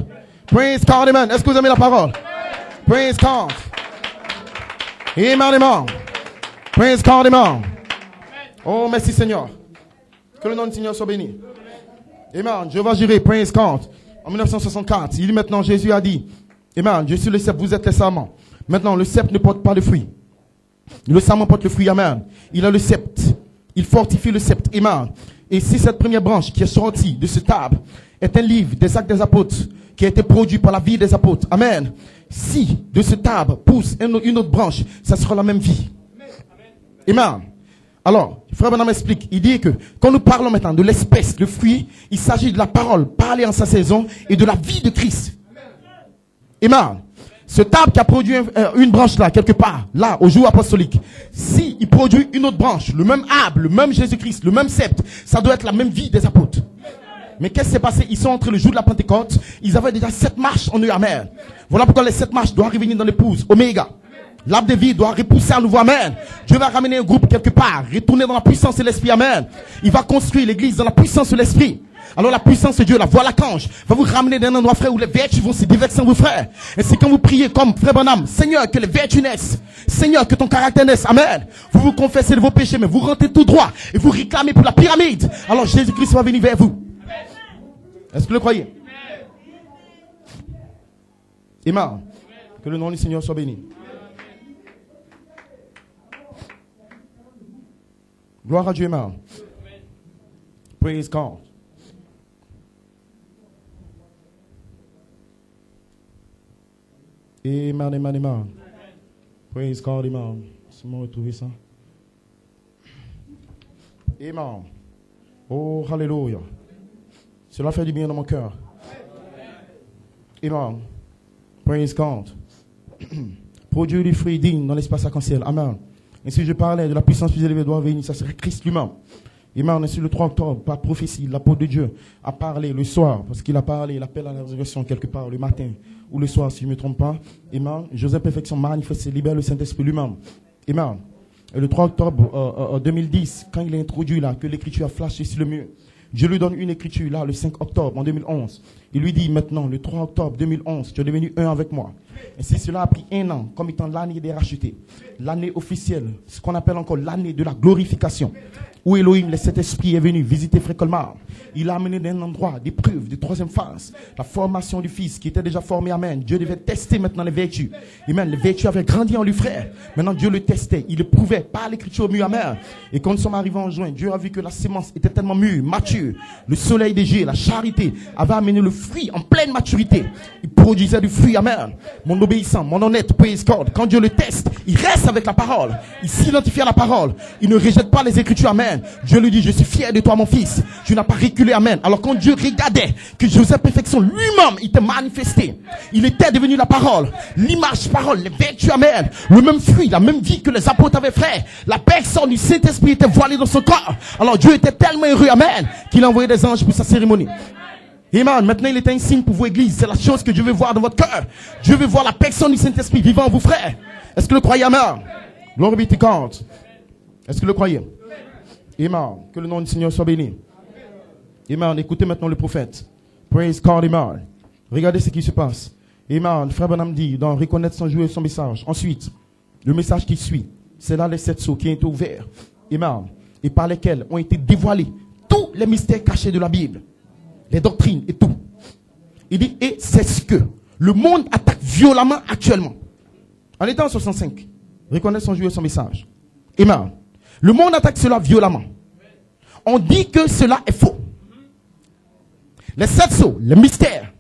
Praise God, amen. Est-ce que vous aimez la parole? Praise God. Amen, amen. Praise God, amen. Oh, merci Seigneur. Que le nom du Seigneur soit béni. Amen. Je vais jurer, praise God. En 1964, il dit maintenant, Jésus a dit, amen, je suis le cep, vous êtes les sarments. Maintenant, le cep ne porte pas de fruits. Le sarment porte le fruit, amen. Il a le sept. Il fortifie le sept, amen. Et si cette première branche qui est sortie de ce table est un livre des actes des apôtres, qui a été produit par la vie des apôtres. Amen. Si de ce arbre pousse une autre branche, ça sera la même vie. Amen. Alors, Frère Branham explique, il dit que quand nous parlons maintenant de l'espèce, le fruit, il s'agit de la parole parlée en sa saison et de la vie de Christ. Amen. Ce arbre qui a produit une branche là, quelque part, là, au jour apostolique, si il produit une autre branche, le même arbre, le même Jésus-Christ, le même sceptre, ça doit être la même vie des apôtres. Mais qu'est-ce qui s'est passé? Ils sont entrés le jour de la Pentecôte. Ils avaient déjà 7 marches en eux, amen. Voilà pourquoi les 7 marches doivent revenir dans l'épouse, Oméga. L'arbre de vie doit repousser à nouveau, amen. Dieu va ramener un groupe quelque part, retourner dans la puissance de l'esprit, amen. Il va construire l'église dans la puissance de l'esprit. Alors la puissance de Dieu, la voix l'archange, va vous ramener d'un endroit, frère, où les vertus vont se déverser en vos frères. Et c'est quand vous priez comme Frère Branham, Seigneur, que les vertus naissent. Seigneur, que ton caractère naisse. Amen. Vous vous confessez de vos péchés, mais vous rentrez tout droit. Et vous réclamez pour la pyramide. Alors Jésus-Christ va venir vers vous. Est-ce que vous le croyez? Amen. Que le nom du Seigneur soit béni. Gloire à Dieu, amen. Praise God. Amen, amen, amen. Praise God, amen. C'est moi retrouver ça. Amen. Oh, hallelujah. Cela fait du bien dans mon cœur. Amen. Praise God. Produire du fruit digne dans l'espace arc-en-ciel. Amen. Et si je parlais de la puissance plus élevée doit venir, ça serait Christ lui-même. Amen. Et sur le 3 octobre, par prophétie, l'apôtre de Dieu a parlé le soir, parce qu'il a parlé, il appelle à la résurrection quelque part le matin ou le soir, si je ne me trompe pas. Amen. Joseph Perfection manifeste, libère le Saint-Esprit lui-même. Amen. Et le 3 octobre 2010, quand il a introduit là, que l'écriture a flashé sur le mur, Dieu lui donne une écriture là, le 5 octobre en 2011. Il lui dit maintenant, le 3 octobre 2011, tu es devenu un avec moi. Et si cela a pris 1 an, comme étant l'année des rachetés, l'année officielle, ce qu'on appelle encore l'année de la glorification, où Elohim, le Saint-Esprit, est venu visiter Frère Colmar. Il a amené d'un endroit des preuves de 3e phase, la formation du Fils qui était déjà formé, amen. Dieu devait tester maintenant les vertus. Amen. Les vertus avaient grandi en lui, frère. Maintenant, Dieu le testait. Il le prouvait par l'écriture mûre, amen. Et quand nous sommes arrivés en juin, Dieu a vu que la sémence était tellement mûre, mature. Le soleil des Dieu, la charité, avait amené le fruit en pleine maturité. Il produisait du fruit, amen. Mon obéissant, mon honnête, praise God. Quand Dieu le teste, il reste avec la parole. Il s'identifie à la parole. Il ne rejette pas les écritures, amen. Dieu lui dit, je suis fier de toi, mon fils. Tu n'as pas reculé, amen. Alors quand Dieu regardait que Joseph Perfection lui-même, il était manifesté. Il était devenu la parole. L'image parole, les vertus, amen. Le même fruit, la même vie que les apôtres avaient, frère. La personne du Saint-Esprit était voilée dans son corps. Alors Dieu était tellement heureux, amen, qu'il a envoyé des anges pour sa cérémonie. Amen. Maintenant, il est un signe pour vos églises. C'est la chose que Dieu veut voir dans votre cœur. Dieu veut voir la personne du Saint-Esprit vivant en vous, frère. Est-ce que vous le croyez, amen? Glory be to God. Est-ce que vous le croyez? Amen. Que le nom du Seigneur soit béni. Amen. Écoutez maintenant le prophète. Praise God, amen. Regardez ce qui se passe. Amen. Frère Branham dit, dans reconnaître son jouer son message. Ensuite, le message qui suit, c'est là les 7 sceaux qui ont été ouverts. Amen. Et par lesquels ont été dévoilés tous les mystères cachés de la Bible. Les doctrines et tout. Il dit, et c'est ce que le monde attaque violemment actuellement. En étant en 65. reconnaître son Dieu et son message. Amen. Le monde attaque cela violemment. On dit que cela est faux. Les 7 sceaux, les mystères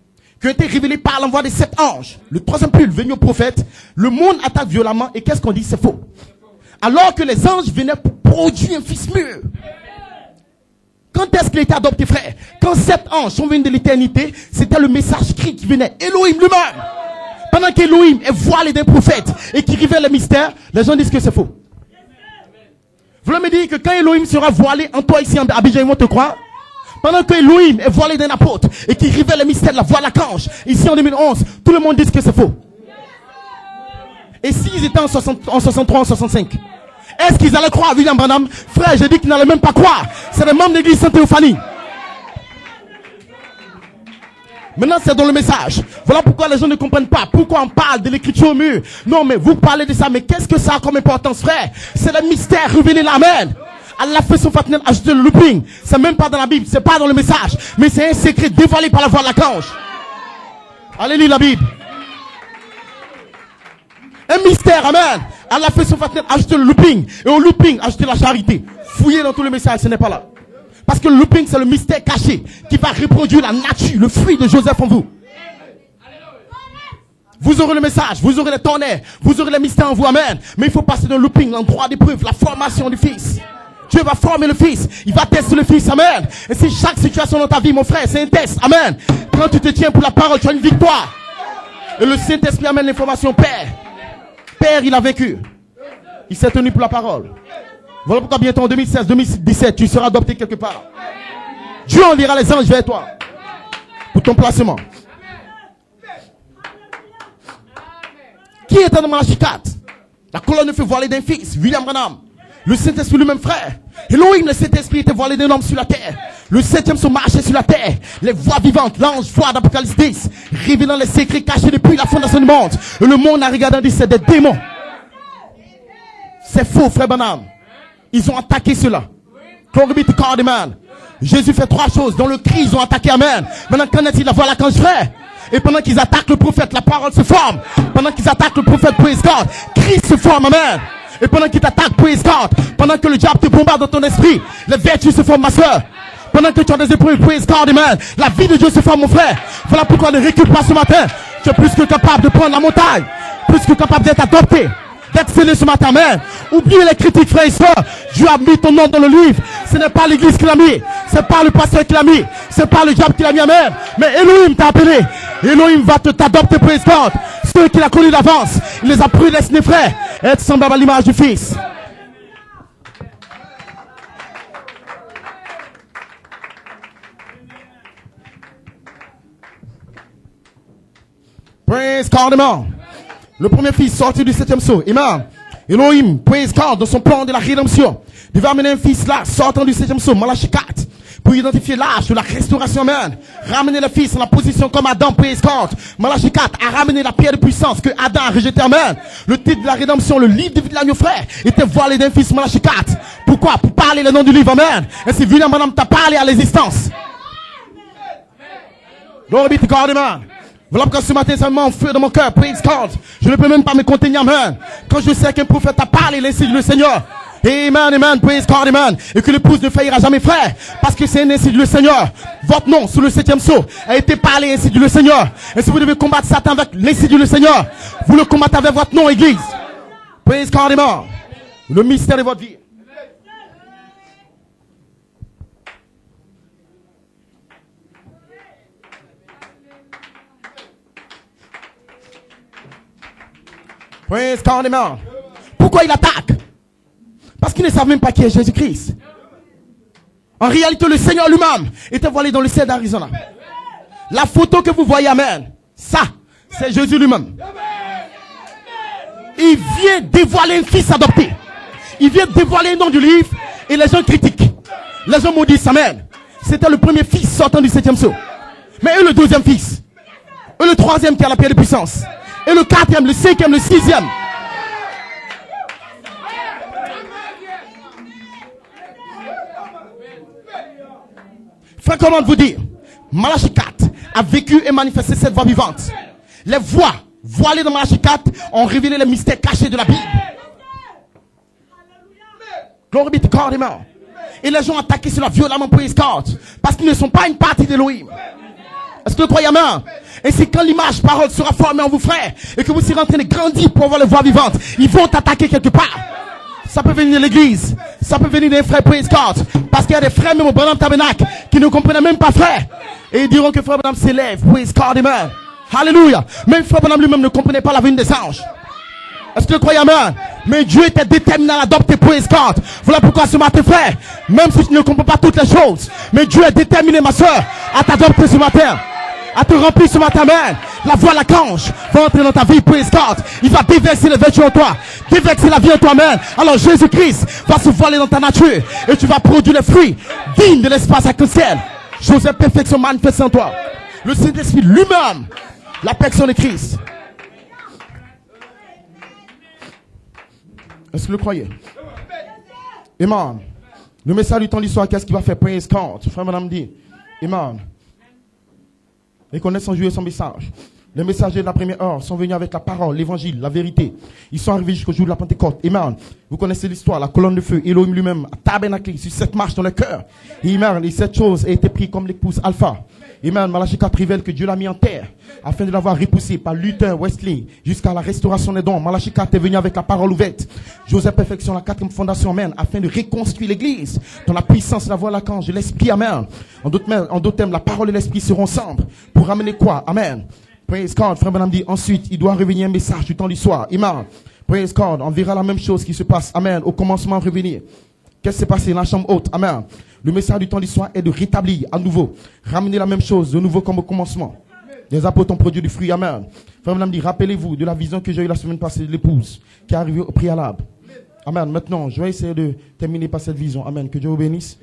qui ont été révélés par l'envoi des 7 anges, le 3e pull venu au prophète, le monde attaque violemment et qu'est-ce qu'on dit? C'est faux. Alors que les anges venaient pour produire un fils mûr. Quand est-ce qu'il a été adopté, frère? Quand 7 anges sont venus de l'éternité, c'était le message Christ qui venait. Elohim lui-même. Pendant qu'Elohim est voilé d'un prophète et qui révèle le mystère, les gens disent que c'est faux. Vous voulez me dire que quand Elohim sera voilé en toi ici à Abidjan, ils vont te croire? Pendant que Elohim est voilé d'un apôtre et qui révèle le mystère de la voie d'archange, ici en 2011, tout le monde dit que c'est faux. Et s'ils étaient en 63, en 65, est-ce qu'ils allaient croire à William Branham? Frère, j'ai dit qu'ils n'allaient même pas croire. C'est les membres de l'église Sainte-Théophanie. Maintenant, c'est dans le message. Voilà pourquoi les gens ne comprennent pas. Pourquoi on parle de l'écriture au mur? Non, mais vous parlez de ça. Mais qu'est-ce que ça a comme importance, frère? C'est le mystère révélé là. Amen. Allah fait son fatnet, ajouter le looping. C'est même pas dans la Bible. C'est pas dans le message. Mais c'est un secret dévoilé par la voix de l'archange. Allez lire la Bible. Un mystère, amen. Allah fait son fatnet, ajouter le looping. Et au looping, ajouter la charité. Fouillez dans tout le message, ce n'est pas là. Parce que le looping, c'est le mystère caché qui va reproduire la nature, le fruit de Joseph en vous. Vous aurez le message, vous aurez les tonnerres, vous aurez les mystères en vous, amen. Mais il faut passer dans le looping, l'endroit d'épreuve, la formation du Fils. Dieu va former le Fils, il va tester le Fils, amen. Et si chaque situation dans ta vie, mon frère, c'est un test, amen. Quand tu te tiens pour la parole, tu as une victoire. Et le Saint-Esprit amène l'information, Père. Père, il a vaincu. Il s'est tenu pour la parole. Voilà pourquoi bientôt en 2016, 2017, tu seras adopté quelque part. Dieu enverra les anges vers toi. Pour ton placement. Qui était dans Malachie 4? La colonne de feu voilée d'un fils, William Branham. Le Saint-Esprit lui-même frère. Elohim, le Saint-Esprit était voilé d'un homme sur la terre. Le 7e se marchait sur la terre. Les voix vivantes, l'ange voix d'Apocalypse 10, révélant les secrets cachés depuis la fondation du monde. Et le monde a regardé et dit c'est des démons. C'est faux, frère Branham. Ils ont attaqué cela. Glory be to God, amen. Jésus fait 3 choses. Dans le cri, ils ont attaqué, amen. Maintenant, qu'en est-il? La voix l'archange frère. Et pendant qu'ils attaquent le prophète, la parole se forme. Pendant qu'ils attaquent le prophète, praise God, Christ se forme, amen. Et pendant qu'ils t'attaquent, praise God, pendant que le diable te bombarde dans ton esprit, les vertus se forment, ma soeur. Pendant que tu as des épreuves, praise God, amen. La vie de Dieu se forme, mon frère. Voilà pourquoi ne recule pas ce matin. Tu es plus que capable de prendre la montagne. Plus que capable d'être adopté. D'être scellé ce matin, amen. Oubliez les critiques, frères et sœurs. Dieu a mis ton nom dans le livre. Ce n'est pas l'église qui l'a mis. C'est pas le pasteur qui l'a mis. C'est pas le diable qui l'a mis, amen. Mais Elohim t'a appelé. Elohim va t'adopter, praise God. Ceux qu'il a connus d'avance, il les a prédestinés, frères. Être semblable à l'image du Fils. Praise God, amen. Le premier fils sorti du 7e sceau. Amen. Elohim, praise God, dans son plan de la rédemption. Il va amener un fils là, sortant du 7e sceau, Malachie 4, pour identifier l'âge de la restauration, amen. Ramener le fils en la position comme Adam, praise God. Malachie 4 a ramené la pierre de puissance que Adam a rejetée, amen. Le titre de la rédemption, le livre de vie de l'agneau, frère, était voilé d'un fils, Malachie 4. Pourquoi? Pour parler le nom du livre, amen. Et si William Branham t'a parlé à l'existence. Glory be to God, amen. Voilà pourquoi ce matin, ça me met en feu dans mon cœur. Praise God. Je ne peux même pas me contenir, amen. Quand je sais qu'un prophète a parlé, l'insi du Seigneur. Amen, amen, praise God, amen. Et que l'épouse ne faillira jamais, frère. Parce que c'est un ainsi du Seigneur. Votre nom, sous le 7e sceau, a été parlé ainsi du Seigneur. Et si vous devez combattre Satan avec l'insi du Seigneur, vous le combattez avec votre nom, église. Praise God, amen. Le mystère de votre vie. Praise God, amen. Pourquoi il attaque? Parce qu'ils ne savent même pas qui est Jésus-Christ. En réalité, le Seigneur lui-même était voilé dans le ciel d'Arizona. La photo que vous voyez, amen, ça, c'est Jésus lui-même. Il vient dévoiler un fils adopté. Il vient dévoiler un nom du livre et les gens critiquent. Les gens maudissent, amen. C'était le premier fils sortant du 7e sceau. Mais eux, le 2e fils. Eux, le 3e qui a la pierre de puissance. Et le 4e, le 5e, le 6e. Frère, comment vous dire? Malachie 4 a vécu et manifesté cette voix vivante. Les voix voilées dans Malachie 4 ont révélé les mystères cachés de la Bible. Glory be to God, amen. Et les gens attaquaient cela violemment, praise God. Parce qu'ils ne sont pas une partie d'Élohim. Est-ce que vous croyez, amen? Et c'est quand l'image, parole sera formée en vous, frères, et que vous serez en train de grandir pour avoir les voix vivantes, ils vont t'attaquer quelque part. Ça peut venir de l'église. Ça peut venir des frères, praise God. Parce qu'il y a des frères, même au Branham Tabernacle, qui ne comprennent même pas, frère. Et ils diront que frère Branham s'élève, praise God, amen. Alléluia. Même frère Branham lui-même ne comprenait pas la venue des anges. Est-ce que vous croyez, amen? Mais Dieu était déterminé à l'adopter, praise God. Voilà pourquoi ce matin, frère, même si tu ne comprends pas toutes les choses, mais Dieu est déterminé, ma soeur, à t'adopter ce matin. À te remplir ce matin, amen. La voix l'archange va entrer dans ta vie, praise God. Il va déverser les vertus en toi, déverser la vie en toi, amen. Alors Jésus-Christ va se voiler dans ta nature et tu vas produire les fruits dignes de l'espace arc-en-ciel. Joseph, perfection manifeste en toi. Le Saint-Esprit lui-même, la personne de Christ. Est-ce que vous le croyez? Amen. Le message du temps de l'histoire, qu'est-ce qu'il va faire? Praise God. Frère, madame dit. Amen. Et connaissent sans jouer son message. Les messagers de la première heure sont venus avec la parole, l'évangile, la vérité. Ils sont arrivés jusqu'au jour de la Pentecôte. Amen. Vous connaissez l'histoire, la colonne de feu, Elohim lui-même a tabernaclé sur cette marche dans le cœur. Amen. Et cette chose a été prise comme l'épouse Alpha. Amen. Malachie 4 révèle que Dieu l'a mis en terre afin de l'avoir repoussé par Luther, Wesley, jusqu'à la restauration des dons. Malachie 4 est venu avec la parole ouverte. Joseph perfection la 4e fondation, amen, afin de reconstruire l'église dans la puissance, la voix, l'archange, l'esprit, amen. En d'autres termes, la parole et l'esprit seront ensemble pour ramener quoi? Amen. Praise God. Frère Branham dit ensuite, il doit revenir un message du temps du soir. Amen. Praise God. On verra la même chose qui se passe. Amen. Au commencement, revenir. Qu'est-ce qui s'est passé dans la chambre haute? Amen. Le message du temps du soir est de rétablir à nouveau, ramener la même chose de nouveau comme au commencement. Les apôtres ont produit du fruit. Amen. Frère Branham dit, rappelez-vous de la vision que j'ai eue la semaine passée de l'épouse qui est arrivée au préalable. Amen. Maintenant, je vais essayer de terminer par cette vision. Amen. Que Dieu vous bénisse.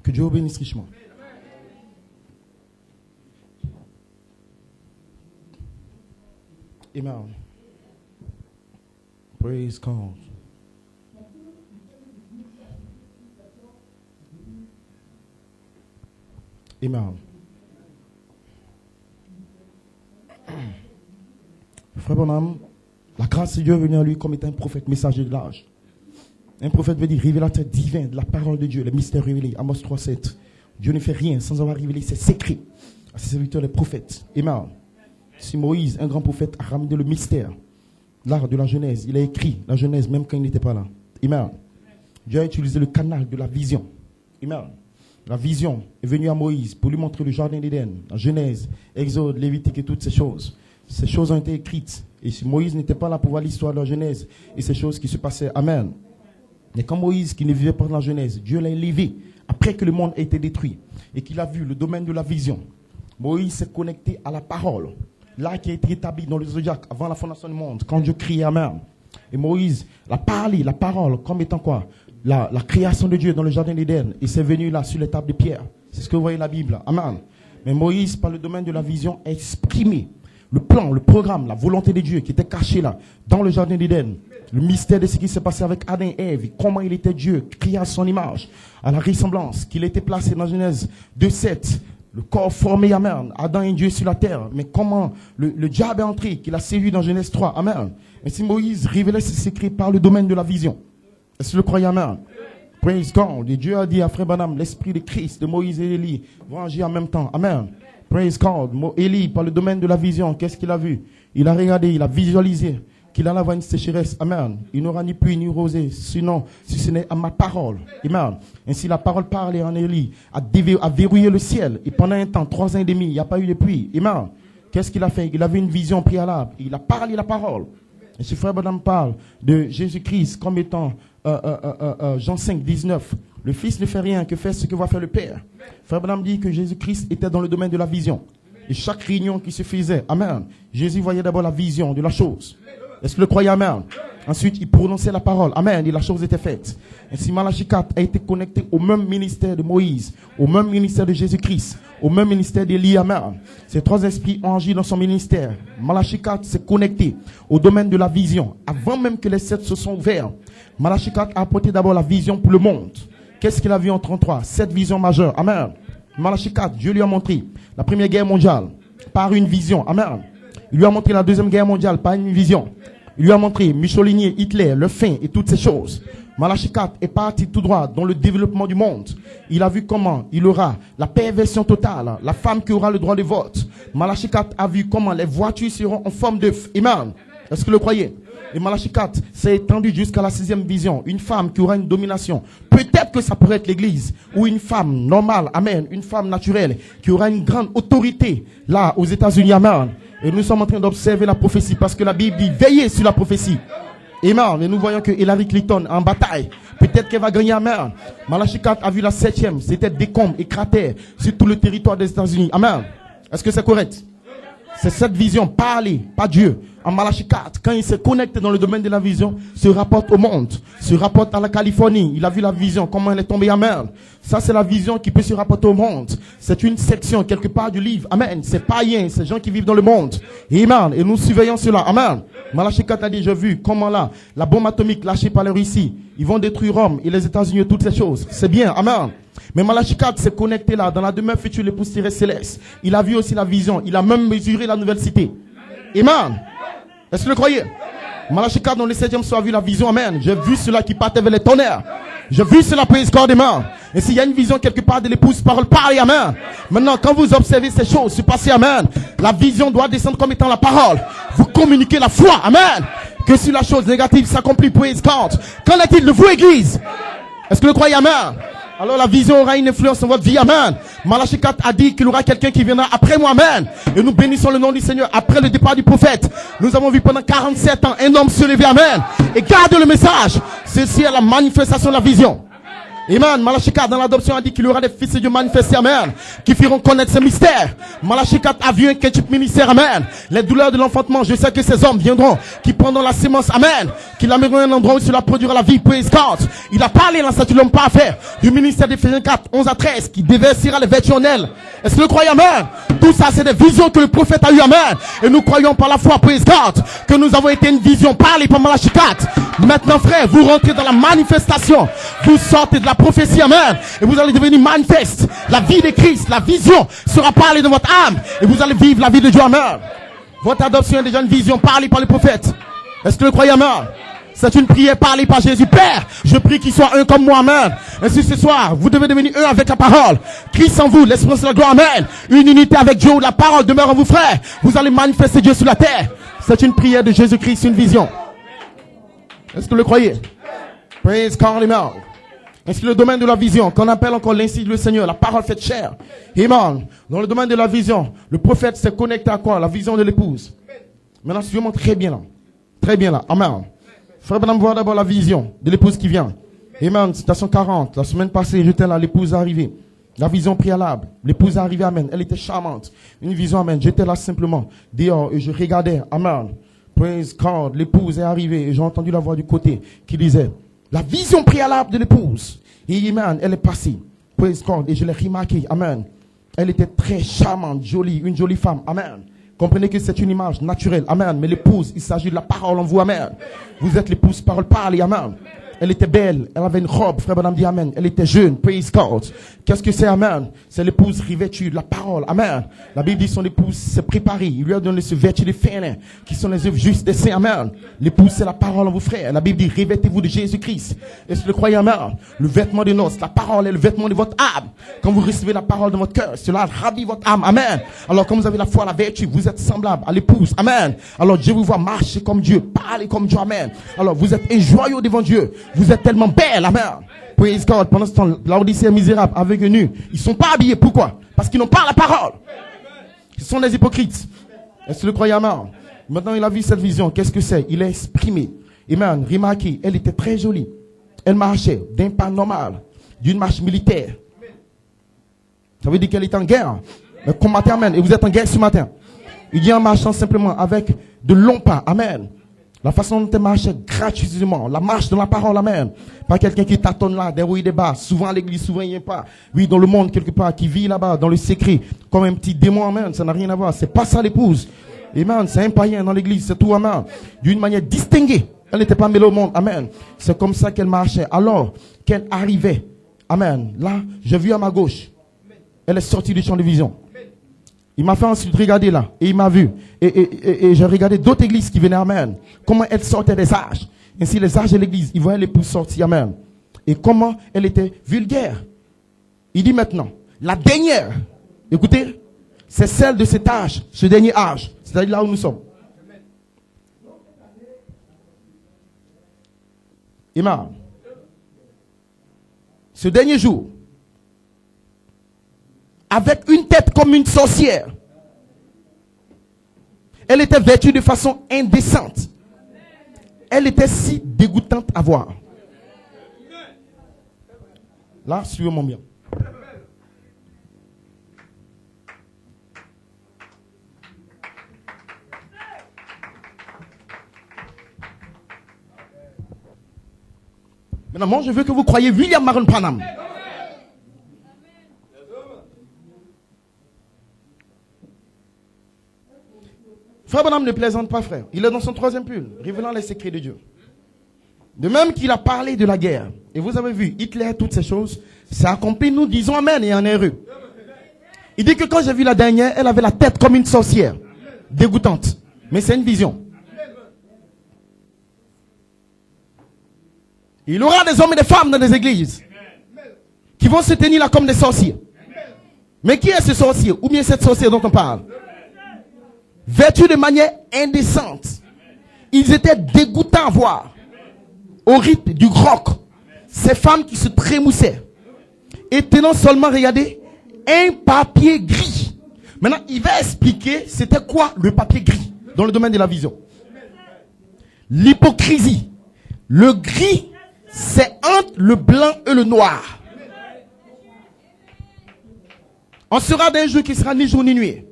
Que Dieu vous bénisse richement. Amen. Praise God. Amen. Frère Branham, la grâce de Dieu est venue à lui comme étant un prophète messager de l'âge. Un prophète veut dire révélateur divin de la parole de Dieu, les mystères révélés. Amos 3:7. Dieu ne fait rien sans avoir révélé ses secrets à ses serviteurs les prophètes. Amen. Si Moïse, un grand prophète, a ramené le mystère, l'art de la Genèse, il a écrit la Genèse même quand il n'était pas là. Amen. Dieu a utilisé le canal de la vision. Amen. La vision est venue à Moïse pour lui montrer le jardin d'Éden, la Genèse, Exode, Lévitique et toutes ces choses. Ces choses ont été écrites. Et si Moïse n'était pas là pour voir l'histoire de la Genèse et ces choses qui se passaient, amen. Mais quand Moïse, qui ne vivait pas dans la Genèse, Dieu l'a élevé après que le monde a été détruit et qu'il a vu le domaine de la vision. Moïse s'est connecté à la parole, là qui a été établi dans le zodiaque avant la fondation du monde, quand Dieu criait amen. Et Moïse l'a parlé, la parole, comme étant quoi? La création de Dieu dans le jardin d'Éden. Et c'est venu là sur les tables de pierre. C'est ce que vous voyez dans la Bible. Amen. Mais Moïse, par le domaine de la vision, a exprimé le plan, le programme, la volonté de Dieu qui était caché là, dans le jardin d'Éden. Le mystère de ce qui s'est passé avec Adam et Ève, comment il était Dieu, créé à son image, à la ressemblance, qu'il a été placé dans Genèse 2:7, le corps formé, amen, Adam et Dieu sur la terre. Mais comment le diable est entré, qu'il a séduit dans Genèse 3, amen. Mais si Moïse révélait ses secrets par le domaine de la vision, est-ce que vous le croyez, amen? Praise God. Et Dieu a dit à Frère Branham, l'esprit de Christ, de Moïse et d'Élie vont agir en même temps, amen. Praise God. Élie, par le domaine de la vision, qu'est-ce qu'il a vu? Il a regardé, il a visualisé qu'il allait avoir une sécheresse. Amen. Il n'aura ni pluie ni rosée, sinon, si ce n'est à ma parole. Amen. Ainsi, la parole parlait en Élie, a verrouillé le ciel. Et pendant un temps, 3 ans et demi, il n'y a pas eu de pluie. Amen. Qu'est-ce qu'il a fait? Il avait une vision préalable. Il a parlé la parole. Et si Frère Branham parle de Jésus-Christ comme étant Jean 5, 19, le Fils ne fait rien que faire ce que va faire le Père. Frère Branham dit que Jésus-Christ était dans le domaine de la vision. Et chaque réunion qui se faisait, amen, Jésus voyait d'abord la vision de la chose. Est-ce que le croyez, amen? Ensuite, il prononçait la parole, amen, et la chose était faite. Ainsi, Malachie 4 a été connecté au même ministère de Moïse, au même ministère de Jésus-Christ, au même ministère d'Élie, amen. Ces 3 esprits ont agi dans son ministère. Malachie 4 s'est connecté au domaine de la vision. Avant même que les 7 se sont ouverts, Malachie 4 a apporté d'abord la vision pour le monde. Qu'est-ce qu'il a vu en 33? 7 visions majeures, amen. Malachie 4, Dieu lui a montré la première guerre mondiale par une vision, amen. Il lui a montré la deuxième guerre mondiale par une vision. Il lui a montré Mussolini et Hitler, le fin et toutes ces choses. Malachie 4 est parti tout droit dans le développement du monde. Il a vu comment il aura la perversion totale, la femme qui aura le droit de vote. Malachie 4 a vu comment les voitures seront en forme d'œuf. Amen. Est-ce que vous le croyez? Et Malachie 4 s'est étendu jusqu'à la 6e vision. Une femme qui aura une domination. Peut-être que ça pourrait être l'église. Ou une femme normale. Amen. Une femme naturelle. Qui aura une grande autorité. Là, aux États-Unis. Amen. Et nous sommes en train d'observer la prophétie. Parce que la Bible dit veillez sur la prophétie. Amen. Et nous voyons que Hillary Clinton en bataille. Peut-être qu'elle va gagner. Amen. Malachie 4 a vu la 7e. C'était décombres et cratères sur tout le territoire des États-Unis. Amen. Est-ce que c'est correct? C'est cette vision, parler, pas Dieu. En Malachie 4, quand il s'est connecté dans le domaine de la vision, se rapporte au monde, se rapporte à la Californie. Il a vu la vision, comment elle est tombée. Amen. Ça, c'est la vision qui peut se rapporter au monde. C'est une section quelque part du livre. Amen. C'est païen, c'est gens qui vivent dans le monde. Amen. Et nous surveillons cela. Amen. Malachie 4 a dit, j'ai vu comment là, la bombe atomique lâchée par les Russes, ils vont détruire Rome et les États-Unis, toutes ces choses. C'est bien. Amen. Mais Malachie 4 s'est connecté là, dans la demeure future, l'épouse terrestre céleste. Il a vu aussi la vision. Il a même mesuré la nouvelle cité. Amen. Est-ce que vous le croyez? Malachie 4 dans le 7e soir a vu la vision. Amen. J'ai vu cela qui partait vers les tonnerres. J'ai vu cela, praise God, amen. Et s'il y a une vision quelque part de l'épouse, parole, parle, amen. Maintenant, quand vous observez ces choses se passer, amen, la vision doit descendre comme étant la parole. Vous communiquez la foi, amen. Que si la chose négative s'accomplit, praise God. Qu'en est-il de vous, église? Est-ce que vous le croyez, amen? Alors la vision aura une influence sur votre vie, amen. Malachie 4 a dit qu'il y aura quelqu'un qui viendra après moi, amen. Et nous bénissons le nom du Seigneur. Après le départ du prophète, nous avons vu pendant 47 ans un homme se lever, amen. Et garde le message. Ceci est la manifestation de la vision. Amen. Malachie 4 dans l'adoption a dit qu'il y aura des fils de Dieu manifestés, amen, qui feront connaître ces mystères. Malachie 4 a vu un type ministère, amen. Les douleurs de l'enfantement, je sais que ces hommes viendront, qui prendront la sémence, amen, qui l'amèneront à un endroit où cela produira la vie, praise God. Il a parlé dans statut de l'homme parfait, du ministère d'Éphésiens 4, 11 à 13, qui déversira les vertus en elle. Est-ce que vous le croyez, amen? Tout ça, c'est des visions que le prophète a eu, amen. Et nous croyons par la foi, praise God, que nous avons été une vision parlée par Malachie 4. Maintenant, frère, vous rentrez dans la manifestation. Vous sortez de la prophétie, amen. Et vous allez devenir manifeste. La vie de Christ, la vision sera parlée de votre âme. Et vous allez vivre la vie de Dieu, amen. Votre adoption est déjà une vision parlée par le prophète. Est-ce que vous le croyez, amen? C'est une prière parlée par Jésus. Père, je prie qu'il soit un comme moi, amen. Ainsi ce soir, vous devez devenir un avec la parole. Christ en vous, l'espérance de la gloire, amen. Une unité avec Dieu où la parole demeure en vous, frère. Vous allez manifester Dieu sur la terre. C'est une prière de Jésus-Christ, une vision. Est-ce que vous le croyez? Praise God, amen. Est-ce que le domaine de la vision, qu'on appelle encore l'insigne du Seigneur, la parole faite chair, amen. Dans le domaine de la vision, le prophète s'est connecté à quoi? La vision de l'épouse. Maintenant, suivez-moi très bien là. Très bien là, amen. Frère Branham voit d'abord la vision de l'épouse qui vient. Amen, citation 40. La semaine passée, j'étais là, l'épouse est arrivée. La vision préalable. L'épouse est arrivée, amen. Elle était charmante. Une vision, amen. J'étais là simplement, dehors, et je regardais, amen. Praise God. L'épouse est arrivée, et j'ai entendu la voix du côté qui disait, la vision préalable de l'épouse. Et amen, elle est passée. Praise God. Et je l'ai remarqué, amen. Elle était très charmante, jolie, une jolie femme, amen. Comprenez que c'est une image naturelle, amen. Mais l'épouse, il s'agit de la parole en vous, amen. Vous êtes l'épouse, parole, parle, amen. Elle était belle. Elle avait une robe. Frère Branham dit Amen. Elle était jeune. Praise God. Qu'est-ce que c'est Amen? C'est l'épouse revêtue de la parole. Amen. La Bible dit son épouse s'est préparée. Il lui a donné ce vêtu de féminin qui sont les œuvres justes des saints. Amen. L'épouse c'est la parole en vos frères. La Bible dit revêtez-vous de Jésus-Christ. Est-ce que vous le croyez Amen? Le vêtement de noces. La parole est le vêtement de votre âme. Quand vous recevez la parole dans votre cœur, cela ravit votre âme. Amen. Alors comme vous avez la foi, la vertu, vous êtes semblable à l'épouse. Amen. Alors Dieu vous voit marcher comme Dieu, parler comme Dieu. Amen. Alors vous êtes un joyau devant Dieu. Vous êtes tellement belle, amen. Praise God. Pendant ce temps, l'Odyssée est misérable, aveugle nu. Ils sont pas habillés. Pourquoi? Parce qu'ils n'ont pas la parole. Ce sont des hypocrites. Est-ce que vous le croyez, amen? Maintenant, il a vu cette vision. Qu'est-ce que c'est? Il est exprimé. Amen. Remarquez, elle était très jolie. Elle marchait d'un pas normal, d'une marche militaire. Ça veut dire qu'elle est en guerre. Elle combattait, amen. Et vous êtes en guerre ce matin. Il dit en marchant simplement avec de longs pas, amen. La façon dont elle marchait gratuitement, la marche de la parole, amen. Pas quelqu'un qui tâtonne là, des hauts et des bas, souvent à l'église, souvent il n'y a pas. Oui, dans le monde quelque part, qui vit là-bas, dans le secret, comme un petit démon, amen. Ça n'a rien à voir. C'est pas ça l'épouse. Amen. C'est un païen dans l'église, c'est tout, amen. D'une manière distinguée. Elle n'était pas mêlée au monde, amen. C'est comme ça qu'elle marchait. Alors qu'elle arrivait, amen. Là, j'ai vu à ma gauche. Elle est sortie du champ de vision. Il m'a fait ensuite regarder là, et il m'a vu. Et j'ai regardé d'autres églises qui venaient, amen. Comment elles sortaient des âges. Ainsi, les âges de l'église, ils voyaient l'épouse sortir, amen. Et comment elle était vulgaire. Il dit maintenant, la dernière, écoutez, c'est celle de cet âge, ce dernier âge. C'est-à-dire là où nous sommes. Amen. Ce dernier jour, avec une tête comme une sorcière. Elle était vêtue de façon indécente. Elle était si dégoûtante à voir. Là, suivez-moi bien. Maintenant, moi, je veux que vous croyiez William Marion Branham. Frère Branham ne plaisante pas, frère. Il est dans son troisième pull, révélant les secrets de Dieu. De même qu'il a parlé de la guerre. Et vous avez vu, Hitler, toutes ces choses, c'est accompli, nous disons amen et en heureux. Il dit que quand j'ai vu la dernière, elle avait la tête comme une sorcière. Dégoûtante. Mais c'est une vision. Il y aura des hommes et des femmes dans des églises qui vont se tenir là comme des sorciers. Mais qui est ce sorcier? Ou bien cette sorcière dont on parle? Vêtus de manière indécente. Ils étaient dégoûtants à voir. Au rythme du rock. Ces femmes qui se trémoussaient. Et tenant seulement, regardez, un papier gris. Maintenant, il va expliquer c'était quoi le papier gris dans le domaine de la vision. L'hypocrisie. Le gris, c'est entre le blanc et le noir. On sera d'un jour qui sera ni jour ni nuit.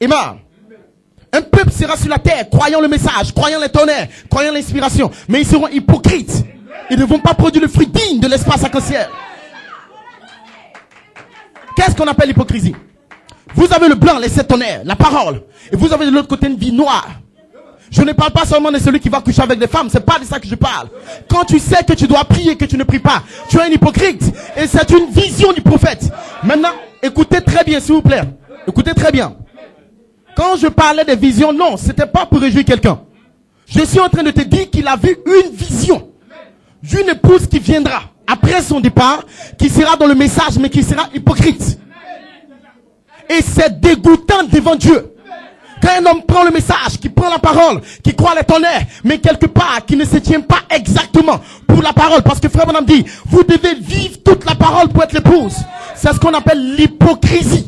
Amen. Un peuple sera sur la terre, croyant le message, croyant les tonnerres, croyant l'inspiration. Mais ils seront hypocrites. Ils ne vont pas produire le fruit digne de l'espace arc-en-ciel. Qu'est-ce qu'on appelle l'hypocrisie? Vous avez le blanc, les sept tonnerres, la parole. Et vous avez de l'autre côté une vie noire. Je ne parle pas seulement de celui qui va coucher avec des femmes. C'est pas de ça que je parle. Quand tu sais que tu dois prier, que tu ne pries pas, tu es un hypocrite. Et c'est une vision du prophète. Maintenant, écoutez très bien, s'il vous plaît. Écoutez très bien. Quand je parlais des visions, non, c'était pas pour réjouir quelqu'un. Je suis en train de te dire qu'il a vu une vision d'une épouse qui viendra après son départ, qui sera dans le message, mais qui sera hypocrite. Et c'est dégoûtant devant Dieu. Quand un homme prend le message, qui prend la parole, qui croit les tonnerres, mais quelque part, qui ne se tient pas exactement pour la parole. Parce que frère Branham dit, vous devez vivre toute la parole pour être l'épouse. C'est ce qu'on appelle l'hypocrisie.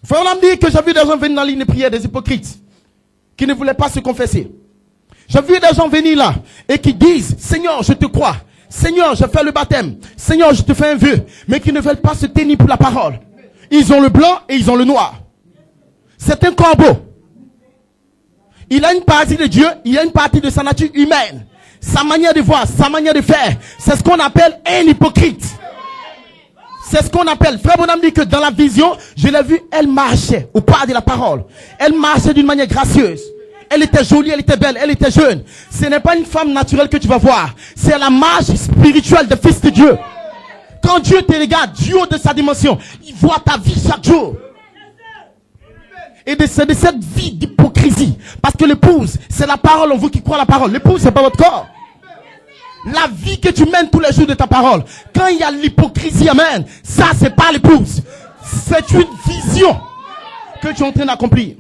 Frère Branham dit que j'ai vu des gens venir dans la ligne de prière, des hypocrites, qui ne voulaient pas se confesser. J'ai vu des gens venir là, et qui disent, Seigneur, je te crois. Seigneur, je fais le baptême. Seigneur, je te fais un vœu. Mais qui ne veulent pas se tenir pour la parole. Ils ont le blanc et ils ont le noir. C'est un corbeau. Il a une partie de Dieu, il a une partie de sa nature humaine. Sa manière de voir, sa manière de faire. C'est ce qu'on appelle un hypocrite. C'est ce qu'on appelle, frère Bonhomme dit que dans la vision, je l'ai vue, elle marchait au pas de la parole. Elle marchait d'une manière gracieuse. Elle était jolie, elle était belle, elle était jeune. Ce n'est pas une femme naturelle que tu vas voir. C'est la marche spirituelle des fils de Dieu. Quand Dieu te regarde du haut de sa dimension, il voit ta vie chaque jour. Et c'est de cette vie d'hypocrisie. Parce que l'épouse, c'est la parole en vous qui croit la parole. L'épouse, c'est pas votre corps. La vie que tu mènes tous les jours de ta parole. Quand il y a l'hypocrisie, amen, ça c'est pas l'épouse. C'est une vision que tu es en train d'accomplir.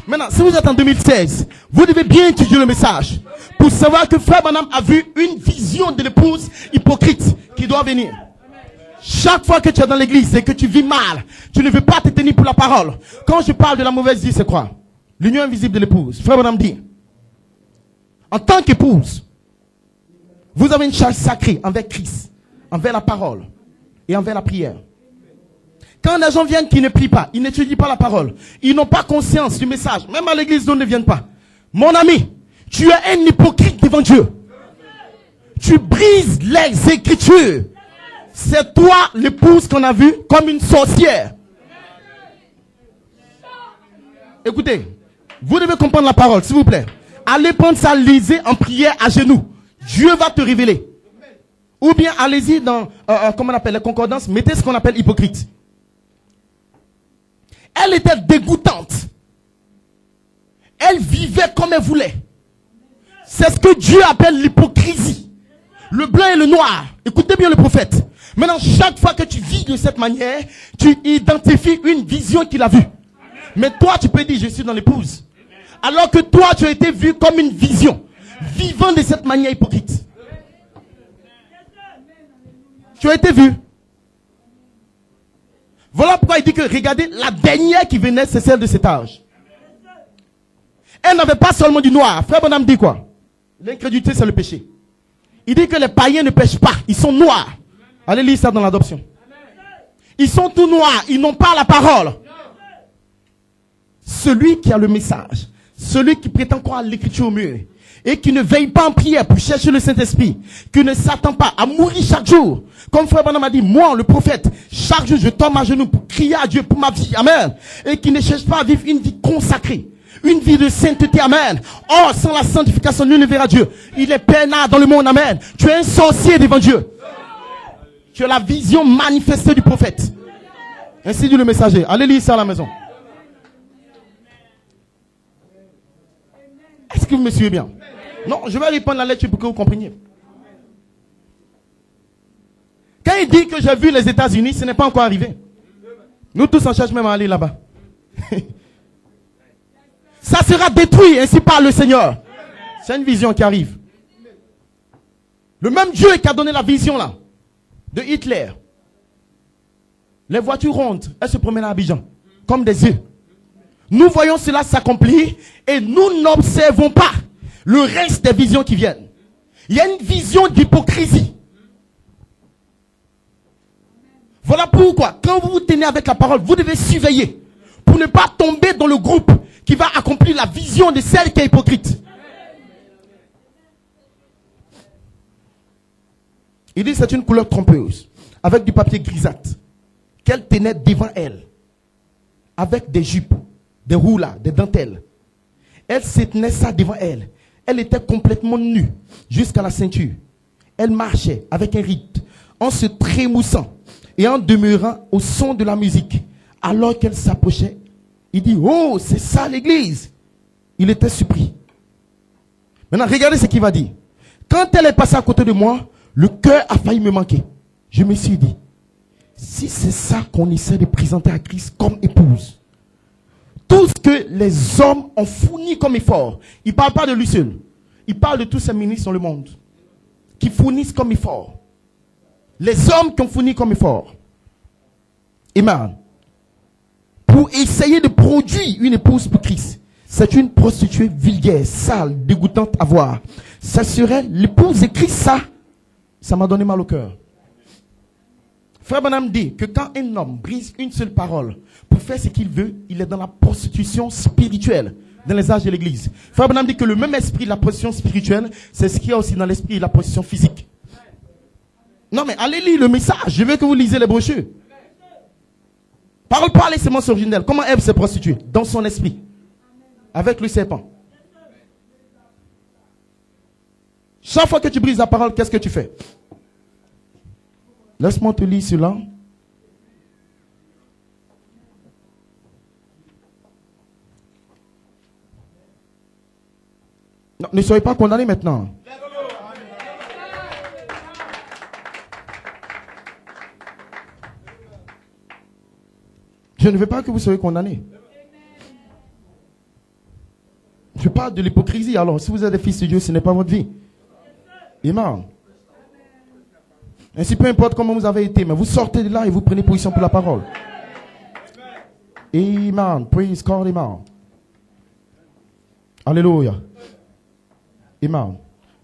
Maintenant, si vous êtes en 2016, vous devez bien étudier le message pour savoir que frère Branham a vu une vision de l'épouse hypocrite qui doit venir. Chaque fois que tu es dans l'église et que tu vis mal, tu ne veux pas te tenir pour la parole. Quand je parle de la mauvaise vie, c'est quoi? L'union invisible de l'épouse. Frère Branham dit, en tant qu'épouse, vous avez une charge sacrée envers Christ, envers la parole et envers la prière. Quand les gens viennent qui ne prient pas, ils n'étudient pas la parole, ils n'ont pas conscience du message, même à l'église dont ils ne viennent pas. Mon ami, tu es un hypocrite devant Dieu. Tu brises les Écritures. C'est toi l'épouse qu'on a vue comme une sorcière. Écoutez, vous devez comprendre la parole, s'il vous plaît. Allez prendre ça, lisez en prière à genoux. Dieu va te révéler. Ou bien allez-y dans, comment on appelle, la concordance, mettez ce qu'on appelle hypocrite. Elle était dégoûtante. Elle vivait comme elle voulait. C'est ce que Dieu appelle l'hypocrisie. Le blanc et le noir. Écoutez bien le prophète. Maintenant, chaque fois que tu vis de cette manière, tu identifies une vision qu'il a vue. Mais toi, tu peux dire, je suis dans l'épouse. Alors que toi, tu as été vu comme une vision. Vivant de cette manière hypocrite. Tu as été vu. Voilà pourquoi il dit que, regardez, la dernière qui venait, c'est celle de cet âge. Elle n'avait pas seulement du noir. Frère Bonhomme dit quoi? L'incrédulité, c'est le péché. Il dit que les païens ne pêchent pas. Ils sont noirs. Allez lire ça dans l'adoption. Ils sont tout noirs. Ils n'ont pas la parole. Celui qui a le message, celui qui prétend croire à l'écriture au mur, et qui ne veille pas en prière pour chercher le Saint-Esprit, qui ne s'attend pas à mourir chaque jour. Comme frère Branham a dit, moi, le prophète, chaque jour je tombe à genoux pour crier à Dieu pour ma vie. Amen. Et qui ne cherche pas à vivre une vie consacrée. Une vie de sainteté. Amen. Or, sans la sanctification, nul ne verra Dieu. Il est peinard dans le monde. Amen. Tu es un sorcier devant Dieu. Tu as la vision manifestée du prophète. Ainsi dit le messager. Allez lire ça à la maison. Est-ce que vous me suivez bien? Non, je vais répondre la lettre pour que vous compreniez. Quand il dit que j'ai vu les États-Unis, ce n'est pas encore arrivé. Nous tous on cherche même à aller là-bas. Ça sera détruit, ainsi parle le Seigneur. C'est une vision qui arrive. Le même Dieu qui a donné la vision là, de Hitler. Les voitures rondes, elles se promènent à Abidjan, comme des œufs. Nous voyons cela s'accomplir et nous n'observons pas le reste des visions qui viennent. Il y a une vision d'hypocrisie. Voilà pourquoi, quand vous vous tenez avec la parole, vous devez surveiller pour ne pas tomber dans le groupe qui va accomplir la vision de celle qui est hypocrite. Il dit c'est une couleur trompeuse, avec du papier grisâtre, qu'elle tenait devant elle, avec des jupes, des roulas, des dentelles. Elle se tenait ça devant elle. Elle était complètement nue, jusqu'à la ceinture. Elle marchait avec un rythme, en se trémoussant et en demeurant au son de la musique. Alors qu'elle s'approchait, il dit, oh, c'est ça l'église. Il était surpris. Maintenant, regardez ce qu'il va dire. Quand elle est passée à côté de moi, le cœur a failli me manquer. Je me suis dit, si c'est ça qu'on essaie de présenter à Christ comme épouse, tout ce que les hommes ont fourni comme effort, il ne parle pas de lui seul. Il parle de tous ces ministres dans le monde qui fournissent comme effort. Les hommes qui ont fourni comme effort. Amen. Pour essayer de produire une épouse pour Christ. C'est une prostituée vulgaire, sale, dégoûtante à voir. Ça serait l'épouse de Christ, ça m'a donné mal au cœur. Frère Branham dit que quand un homme brise une seule parole pour faire ce qu'il veut, il est dans la prostitution spirituelle dans les âges de l'église. Frère Branham dit que le même esprit de la prostitution spirituelle, c'est ce qu'il y a aussi dans l'esprit de la prostitution physique. Non, mais allez lire le message. Je veux que vous lisez les brochures. Parle pas les semences originelles. Comment Ève s'est prostituée? Dans son esprit. Avec le serpent. Chaque fois que tu brises la parole, qu'est-ce que tu fais? Laisse-moi te lire cela. Non, ne soyez pas condamnés maintenant. Je ne veux pas que vous soyez condamnés. Je parle de l'hypocrisie. Alors, si vous êtes des fils de Dieu, ce n'est pas votre vie. Amen. Ainsi, peu importe comment vous avez été, mais vous sortez de là et vous prenez position pour la parole. Amen. Praise God. Amen. Alléluia. Amen.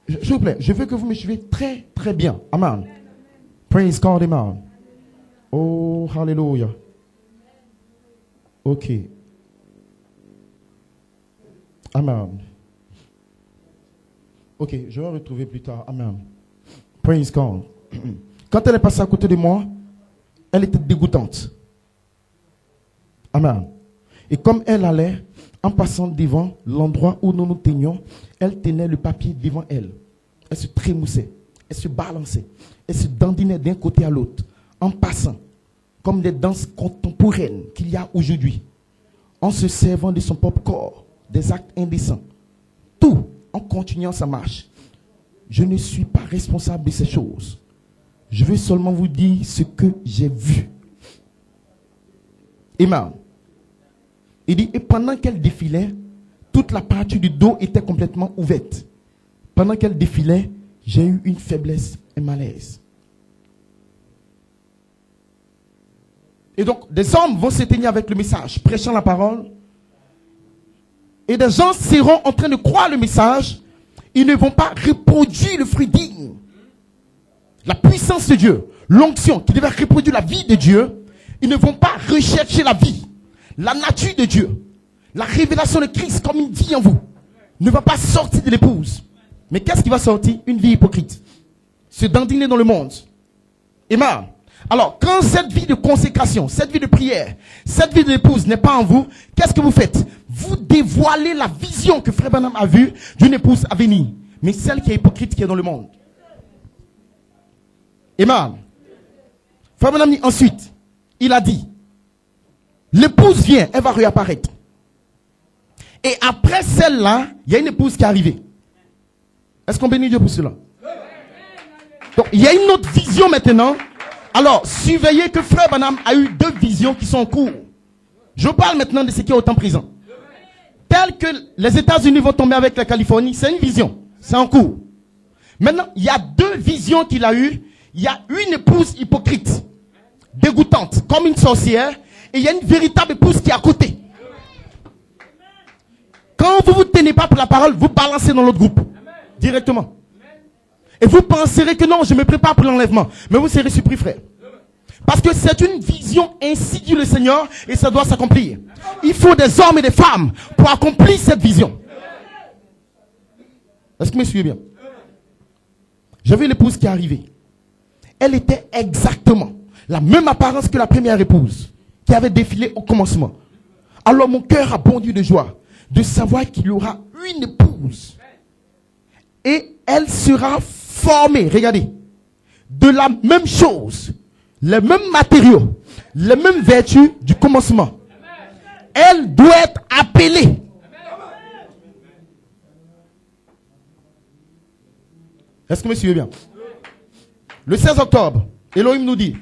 S'il vous plaît, je veux que vous me suivez très, très bien. Amen. Praise God. Amen. Oh, hallelujah. Ok. Amen. Ok, je vais retrouver plus tard. Amen. Praise God. Quand elle est passée à côté de moi, elle était dégoûtante. Amen. Et comme elle allait, en passant devant l'endroit où nous nous tenions, elle tenait le papier devant elle. Elle se trémoussait, elle se balançait, elle se dandinait d'un côté à l'autre, en passant, comme des danses contemporaines qu'il y a aujourd'hui, en se servant de son propre corps, des actes indécents. Tout en continuant sa marche. Je ne suis pas responsable de ces choses. Je veux seulement vous dire ce que j'ai vu. Amen. Il dit, et pendant qu'elle défilait, toute la partie du dos était complètement ouverte. Pendant qu'elle défilait, j'ai eu une faiblesse et malaise. Et donc, des hommes vont s'éteigner avec le message, prêchant la parole. Et des gens seront en train de croire le message. Ils ne vont pas reproduire le fruit digne. La puissance de Dieu, l'onction qui devait reproduire la vie de Dieu, ils ne vont pas rechercher la vie, la nature de Dieu, la révélation de Christ comme il dit en vous, ne va pas sortir de l'épouse. Mais qu'est-ce qui va sortir? Une vie hypocrite. Se dandiner dans le monde. Amen. Alors, quand cette vie de consécration, cette vie de prière, cette vie de l'épouse n'est pas en vous, qu'est-ce que vous faites? Vous dévoilez la vision que Frère Branham a vue d'une épouse à venir. Mais celle qui est hypocrite, qui est dans le monde. Amen. Frère Branham dit ensuite, il a dit, l'épouse vient, elle va réapparaître. Et après celle-là, il y a une épouse qui est arrivée. Est-ce qu'on bénit Dieu pour cela? Donc, il y a une autre vision maintenant. Alors, surveillez que Frère Branham a eu 2 visions qui sont en cours. Je parle maintenant de ce qui est au temps présent. Tel que les États-Unis vont tomber avec la Californie, c'est une vision. C'est en cours. Maintenant, il y a 2 visions qu'il a eues. Il y a une épouse hypocrite, dégoûtante, comme une sorcière. Et il y a une véritable épouse qui est à côté. Quand vous ne vous tenez pas pour la parole, vous balancez dans l'autre groupe. Directement. Et vous penserez que non, je me prépare pour l'enlèvement. Mais vous serez surpris, frère. Parce que c'est une vision, ainsi dit le Seigneur, et ça doit s'accomplir. Il faut des hommes et des femmes pour accomplir cette vision. Est-ce que vous me suivez bien? J'avais l'épouse qui est arrivée. Elle était exactement la même apparence que la première épouse qui avait défilé au commencement. Alors mon cœur a bondi de joie de savoir qu'il y aura une épouse. Et elle sera formée, regardez, de la même chose, les mêmes matériaux, les mêmes vertus du commencement. Elle doit être appelée. Est-ce que vous me suivez bien? Le 16 octobre, Elohim nous dit,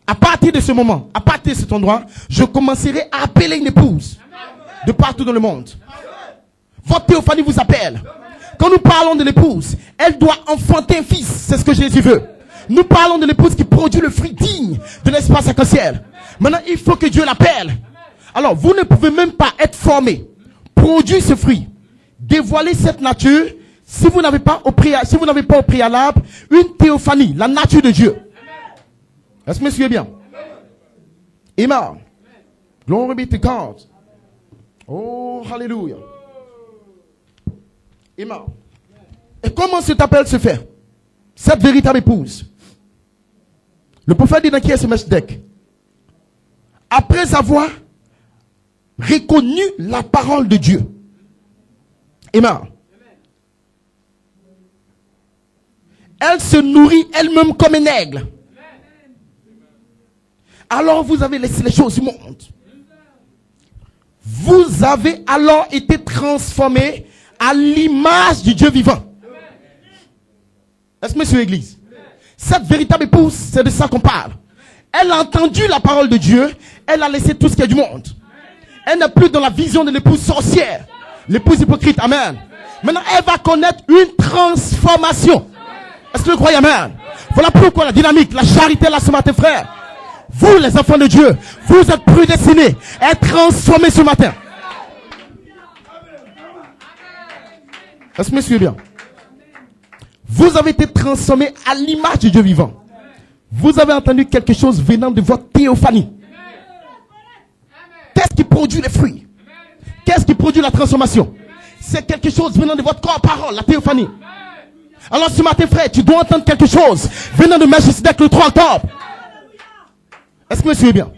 à partir de ce moment, à partir de cet endroit, je commencerai à appeler une épouse de partout dans le monde. Votre théophanie vous appelle. Quand nous parlons de l'épouse, elle doit enfanter un fils. C'est ce que Jésus veut. Nous parlons de l'épouse qui produit le fruit digne de l'espace arc-en-ciel. Maintenant, il faut que Dieu l'appelle. Alors, vous ne pouvez même pas être formé, produire ce fruit, dévoiler cette nature, si vous n'avez pas au préalable une théophanie, la nature de Dieu. Est-ce que vous me suivez bien? Amen. Glory be to God. Oh, hallelujah. Amen. Et comment cet appel se fait? Cette véritable épouse. Le prophète dit dans qui est ce Melchizedek? Après avoir reconnu la parole de Dieu. Amen. Elle se nourrit elle-même comme un aigle. Alors vous avez laissé les choses du monde. Vous avez alors été transformés à l'image du Dieu vivant. Est-ce que monsieur l'église? Cette véritable épouse, c'est de ça qu'on parle. Elle a entendu la parole de Dieu, elle a laissé tout ce qui est du monde. Elle n'est plus dans la vision de l'épouse sorcière, l'épouse hypocrite, amen. Maintenant, elle va connaître une transformation. Est-ce que vous croyez, amen? Voilà pourquoi la dynamique, la charité là ce matin, frère. Vous, les enfants de Dieu, vous êtes prédestinés à être transformés ce matin. Est-ce que vous me suivez bien? Vous avez été transformés à l'image de Dieu vivant. Vous avez entendu quelque chose venant de votre théophanie. Qu'est-ce qui produit les fruits? Qu'est-ce qui produit la transformation? C'est quelque chose venant de votre corps parole, la théophanie. Alors ce matin, frère, tu dois entendre quelque chose venant de Melchizedek le 3 octobre. Est-ce que vous me suivez bien?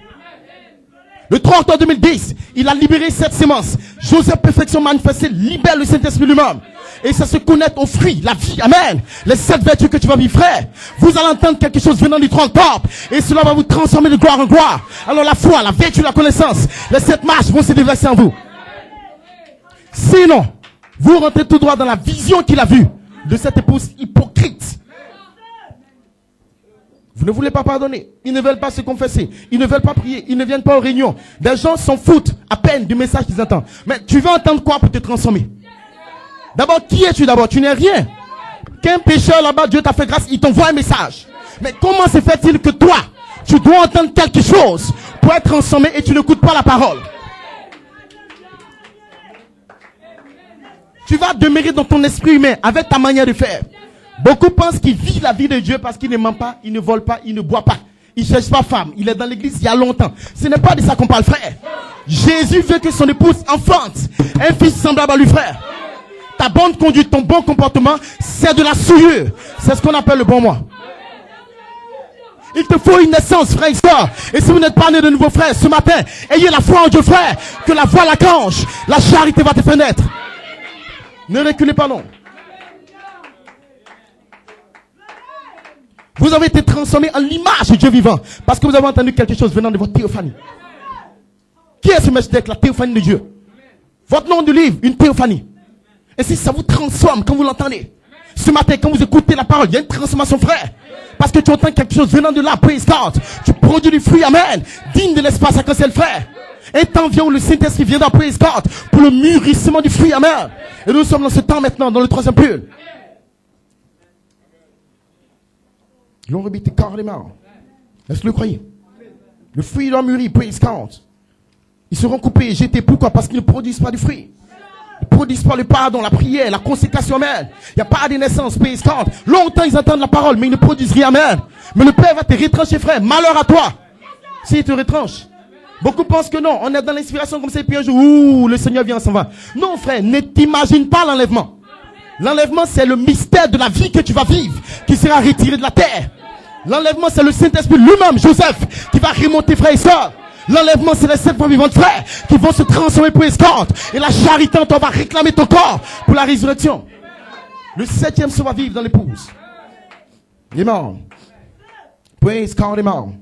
Le 3 octobre 2010, il a libéré cette sémence. Joseph Perfection manifesté libère le Saint-Esprit lui-même. Et ça se connaît aux fruits, la vie, amen. Les 7 vertus que tu vas vivre, frère. Vous allez entendre quelque chose venant du 3 octobre. Et cela va vous transformer de gloire en gloire. Alors la foi, la vertu, la connaissance, les 7 marches vont se déverser en vous. Sinon, vous rentrez tout droit dans la vision qu'il a vue de cette épouse hypocrite. Vous ne voulez pas pardonner. Ils ne veulent pas se confesser. Ils ne veulent pas prier. Ils ne viennent pas aux réunions. Des gens s'en foutent à peine du message qu'ils entendent. Mais tu veux entendre quoi pour te transformer? D'abord, qui es-tu d'abord? Tu n'es rien. Qu'un pécheur là-bas, Dieu t'a fait grâce, il t'envoie un message. Mais comment se fait-il que toi, tu dois entendre quelque chose pour être transformé et tu n'écoutes pas la parole? Tu vas demeurer dans ton esprit humain avec ta manière de faire. Beaucoup pensent qu'il vit la vie de Dieu parce qu'il ne ment pas, il ne vole pas, il ne boit pas. Il ne cherche pas femme. Il est dans l'église il y a longtemps. Ce n'est pas de ça qu'on parle, frère. Jésus veut que son épouse enfante un fils semblable à lui, frère. Ta bonne conduite, ton bon comportement, c'est de la souillure. C'est ce qu'on appelle le bon moi. Il te faut une naissance, frère et soeur. Et si vous n'êtes pas né de nouveau, frère, ce matin, ayez la foi en Dieu, frère. Que la voix l'archange, la charité va te faire naître. Ne reculez pas, non. Vous avez été transformé en l'image de Dieu vivant. Parce que vous avez entendu quelque chose venant de votre théophanie. Qui est ce Melchizedek, la théophanie de Dieu? Votre nom du livre, une théophanie. Et si ça vous transforme quand vous l'entendez. Ce matin, quand vous écoutez la parole, il y a une transformation, frère. Parce que tu entends quelque chose venant de là, praise God. Tu produis du fruit, amen. Digne de l'espace à cancel, frère. Un temps vient où le Saint-Esprit viendra, praise God, pour le mûrissement du fruit, amen. Et nous sommes dans ce temps maintenant, dans le 3e pull. Glory be to God, amen. Est-ce que vous le croyez? Le fruit doit mûrir, praise God. Ils seront coupés et jetés. Pourquoi? Parce qu'ils ne produisent pas du fruit. Ils ne produisent pas le pardon, la prière, la consécration, amen. Il n'y a pas de naissance, praise God. Longtemps ils entendent la parole, mais ils ne produisent rien, amen. Mais le Père va te retrancher, frère. Malheur à toi. S'il te retranche. Beaucoup pensent que non, on est dans l'inspiration comme ça, et puis un jour, ouh, le Seigneur vient, s'en va. Non, frère, ne t'imagine pas l'enlèvement. L'enlèvement, c'est le mystère de la vie que tu vas vivre, qui sera retiré de la terre. L'enlèvement, c'est le Saint-Esprit lui-même, Joseph, qui va remonter, frère et soeur. L'enlèvement, c'est les 7 fois vivantes, frères, qui vont se transformer pour escorte. Et la charité, on va réclamer ton corps pour la résurrection. Le 7e se va vivre dans l'épouse. Amen. Praise God, amen.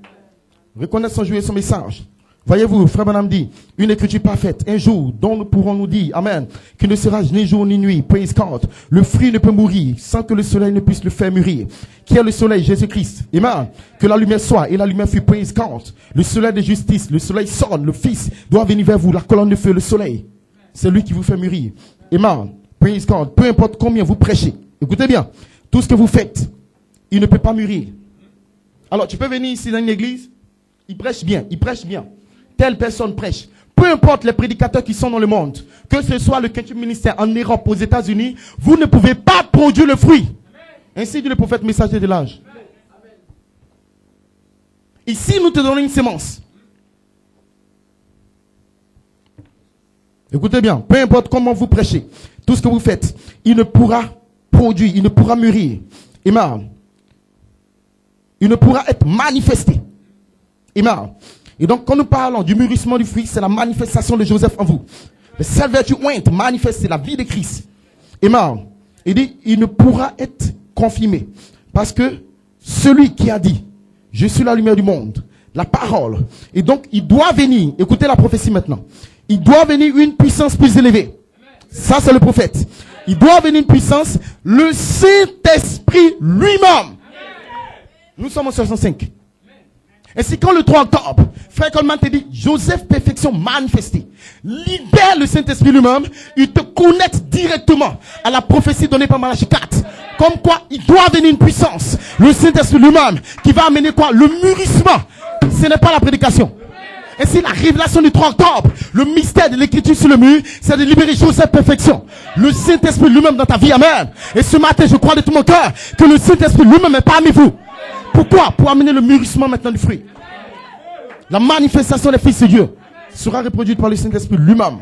Reconnaître son jour et son message. Voyez-vous, frère Branham dit, une écriture parfaite, un jour dont nous pourrons nous dire, amen, qu'il ne sera ni jour ni nuit, praise God. Le fruit ne peut mourir sans que le soleil ne puisse le faire mûrir. Qui est le soleil? Jésus-Christ. Amen. Que la lumière soit, et la lumière fut, praise God. Le soleil de justice, le soleil sonne, le Fils doit venir vers vous, la colonne de feu, le soleil. C'est lui qui vous fait mûrir. Amen. Praise God. Peu importe combien vous prêchez. Écoutez bien. Tout ce que vous faites, il ne peut pas mûrir. Alors, tu peux venir ici dans une église, il prêche bien, il prêche bien. Telle personne prêche. Peu importe les prédicateurs qui sont dans le monde, que ce soit le 15e ministère en Europe, aux États-Unis, vous ne pouvez pas produire le fruit. Ainsi dit le prophète messager de l'âge. Ici, nous te donnons une sémence. Écoutez bien, peu importe comment vous prêchez, tout ce que vous faites, il ne pourra produire, il ne pourra mûrir. Amen. il ne pourra être manifesté. Amen. Et donc, quand nous parlons du mûrissement du fruit, c'est la manifestation de Joseph en vous. Le seul vertu oint manifeste la vie de Christ. Amen. Il dit, il ne pourra être confirmé. Parce que celui qui a dit, je suis la lumière du monde, la parole. Et donc, il doit venir, écoutez la prophétie maintenant. Il doit venir une puissance plus élevée. Ça, c'est le prophète. Il doit venir une puissance, le Saint-Esprit lui-même. Nous sommes en 65. Et c'est quand le 3 octobre, frère Coleman te dit, Joseph perfection manifestée. Libère le Saint-Esprit lui-même, il te connecte directement à la prophétie donnée par Malachie 4. Comme quoi, il doit venir une puissance. Le Saint-Esprit lui-même, qui va amener quoi? Le mûrissement. Ce n'est pas la prédication. Et c'est la révélation du 3 octobre. Le mystère de l'écriture sur le mur, c'est de libérer Joseph perfection. Le Saint-Esprit lui-même dans ta vie, amen. Et ce matin, je crois de tout mon cœur que le Saint-Esprit lui-même est parmi vous. Pourquoi? Pour amener le mûrissement maintenant du fruit. La manifestation des fils de Dieu sera reproduite par le Saint-Esprit lui-même.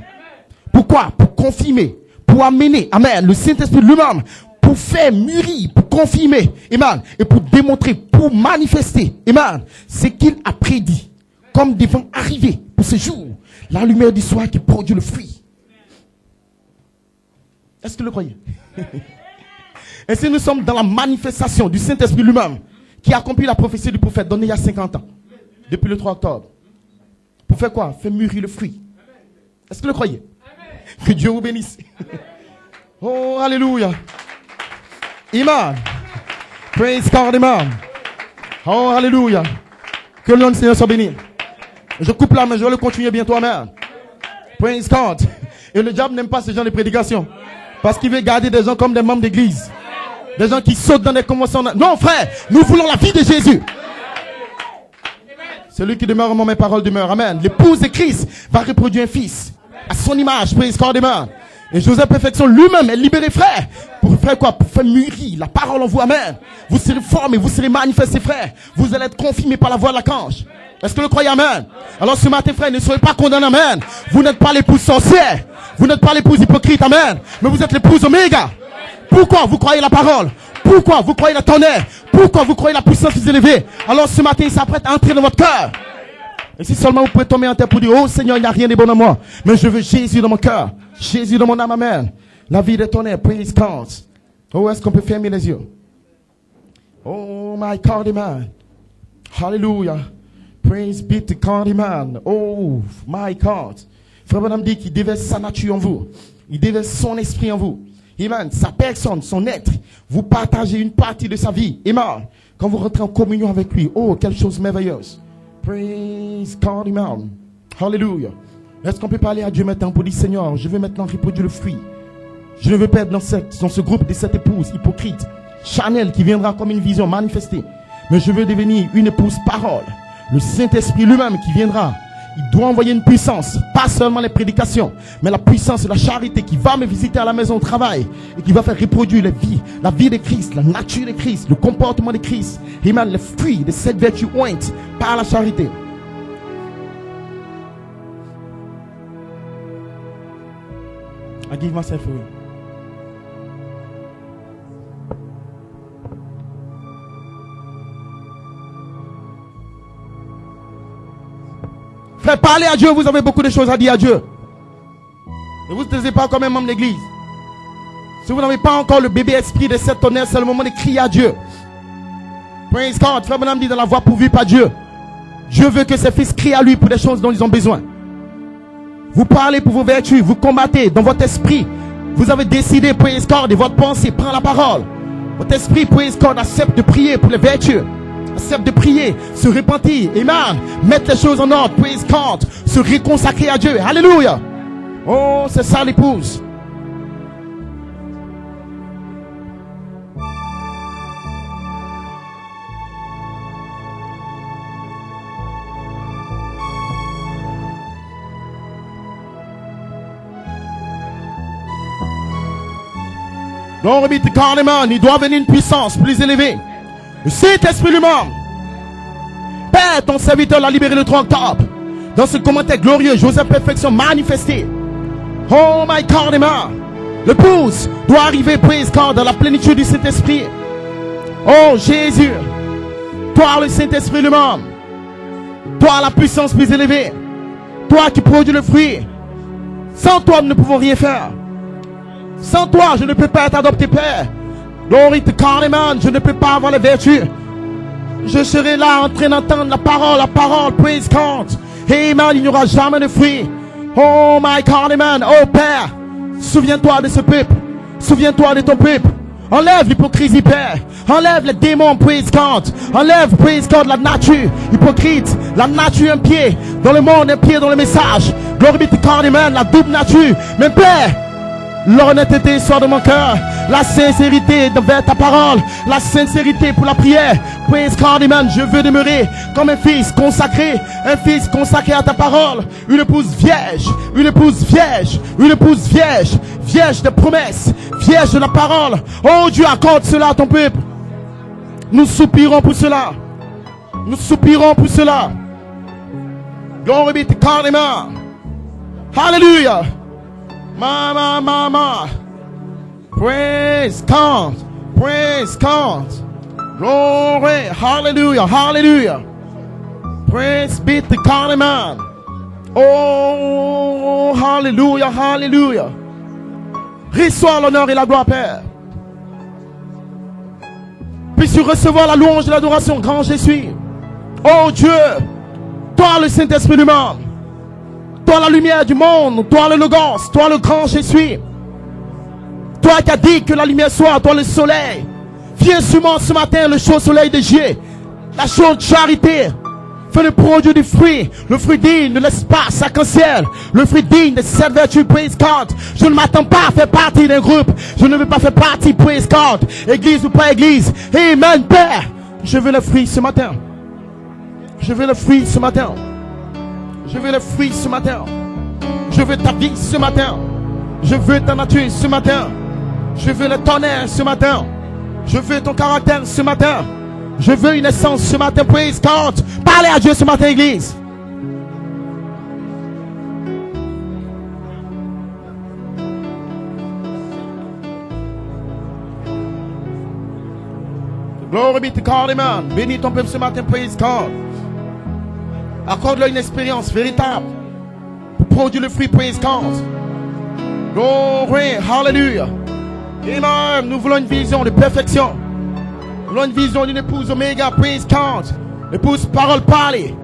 Pourquoi? Pour confirmer, pour amener, amen, le Saint-Esprit lui-même, pour faire mûrir, pour confirmer, amen, et pour démontrer, pour manifester, amen, ce qu'il a prédit, comme devant arriver pour ce jour, la lumière du soir qui produit le fruit. Est-ce que vous le croyez? Et si nous sommes dans la manifestation du Saint-Esprit lui-même, qui a accompli la prophétie du prophète donnée il y a 50 ans, depuis le 3 octobre. Pour faire quoi? Faire mûrir le fruit. Est-ce que vous le croyez? Que Dieu vous bénisse. Oh, alléluia. Amen. Praise God, amen. Oh, alléluia. Que le nom du Seigneur soit béni. Je coupe là, mais je vais le continuer bientôt, amen. Praise God. Et le diable n'aime pas ce genre de prédication. Parce qu'il veut garder des gens comme des membres d'église. Des gens qui sautent dans des conventions. Non, frère, nous voulons la vie de Jésus. Celui qui demeure en moi, mes paroles demeurent. Amen. L'épouse de Christ va reproduire un fils à son image. Praise God, amen. Et Joseph perfection lui-même est libéré, frère. Pour faire quoi? Pour faire mûrir la parole en vous. Amen. Vous serez formés, vous serez manifestés, frère. Vous allez être confirmés par la voix de l'archange. Est-ce que vous le croyez? Amen. Alors ce matin, frère, ne soyez pas condamnés. Amen. Vous n'êtes pas l'épouse sorcière. Vous n'êtes pas l'épouse hypocrite. Amen. Mais vous êtes l'épouse oméga. Pourquoi vous croyez la parole? Pourquoi vous croyez la tonnerre? Pourquoi vous croyez la puissance plus élevée? Alors ce matin, il s'apprête à entrer dans votre cœur. Et si seulement vous pouvez tomber en terre pour dire, oh Seigneur, il n'y a rien de bon en moi, mais je veux Jésus dans mon cœur, Jésus dans mon âme, amen. La vie de tonnerre, praise God. Oh, est-ce qu'on peut fermer les yeux? Oh my God, amen. Hallelujah. Praise be to God, amen. Oh my God. Frère Branham dit qu'il déverse sa nature en vous. Il déverse son esprit en vous. Amen. Sa personne, son être. Vous partagez une partie de sa vie. Amen. Quand vous rentrez en communion avec lui. Oh, quelle chose merveilleuse. Praise God, amen. Hallelujah. Est-ce qu'on peut parler à Dieu maintenant pour dire, Seigneur, je veux maintenant reproduire le fruit. Je ne veux pas être dans ce groupe de cette épouse hypocrite, charnelle, qui viendra comme une vision manifestée. Mais je veux devenir une épouse parole. Le Saint-Esprit lui-même qui viendra. Il doit envoyer une puissance, pas seulement les prédications, mais la puissance de la charité qui va me visiter à la maison au travail et qui va faire reproduire la vie de Christ, la nature de Christ, le comportement de Christ, et même les fruits de cette vertu ointe par la charité. I give myself away. Frère, parlez à Dieu, vous avez beaucoup de choses à dire à Dieu. Ne vous taisez pas comme un membre d'église. Si vous n'avez pas encore le bébé esprit de cette tonnerre, c'est le moment de crier à Dieu. Praise God. Frère Branham dit dans la voix pourvue par Dieu. Dieu veut que ses fils crient à lui pour des choses dont ils ont besoin. Vous parlez pour vos vertus, vous combattez dans votre esprit. Vous avez décidé, praise God, et votre pensée prend la parole. Votre esprit, praise God, accepte de prier pour les vertus. Accepte de prier, se repentir, amen, mettre les choses en ordre, praise God, se réconsacrer à Dieu, alléluia. Oh, c'est ça l'épouse. Non, remis carrément, il doit venir une puissance plus élevée. Le Saint-Esprit lui-même. Père, ton serviteur l'a libéré le 3 octobre. Dans ce commentaire glorieux, Joseph perfection manifestée. Oh my God, amen. L'épouse doit arriver, praise God, dans la plénitude du Saint-Esprit. Oh Jésus. Toi, le Saint-Esprit lui-même. Toi, la puissance plus élevée. Toi qui produis le fruit. Sans toi, nous ne pouvons rien faire. Sans toi, je ne peux pas être adopté, Père. Glory to God, amen. Je ne peux pas avoir les vertus. Je serai là en train d'entendre la parole, praise God. Amen, il n'y aura jamais de fruit. Oh my God, amen. Oh Père, souviens-toi de ce peuple. Souviens-toi de ton peuple. Enlève l'hypocrisie, Père. Enlève les démons, praise God. Enlève, praise God, la nature hypocrite. La nature impie dans le monde, impie dans le message. Glory to God, amen. La double nature. Mais Père, l'honnêteté sort de mon cœur. La sincérité vers ta parole. La sincérité pour la prière. Praise God, amen. Je veux demeurer comme un fils consacré. Un fils consacré à ta parole. Une épouse vierge. Une épouse vierge. Une épouse vierge. Vierge de promesses. Vierge de la parole. Oh Dieu, accorde cela à ton peuple. Nous soupirons pour cela. Nous soupirons pour cela. Glory be to God, amen. Hallelujah. Mama. Praise God. Praise God. Glory. Hallelujah. Hallelujah. Praise be to God, amen. Oh, hallelujah. Hallelujah. Reçois l'honneur et la gloire, Père. Puisses-tu recevoir la louange et l'adoration, grand je suis. Oh Dieu, toi le Saint-Esprit du monde, toi la lumière du monde, toi le Logos, toi le grand je suis. Toi qui as dit que la lumière soit, toi le soleil. Viens sur moi ce matin, le chaud soleil de Dieu, la chaude charité. Fais le produit du fruit, le fruit digne de l'espace arc-en-ciel, le fruit digne de cette vertu, praise God. Je ne m'attends pas à faire partie d'un groupe, je ne veux pas faire partie, praise God, église ou pas église. Amen, Père. Je veux le fruit ce matin. Je veux le fruit ce matin. Je veux le fruit ce matin. Je veux ta vie ce matin. Je veux ta nature ce matin. Je veux le tonnerre ce matin. Je veux ton caractère ce matin. Je veux une essence ce matin, praise God. Parlez à Dieu ce matin, église. Glory be to God, amen. Bénis ton peuple ce matin, praise God. Accorde-leur une expérience véritable pour produire le fruit, praise God. Glory, hallelujah. Amen. Nous voulons une vision de perfection. Nous voulons une vision d'une épouse oméga, praise God. L'épouse parole parlée.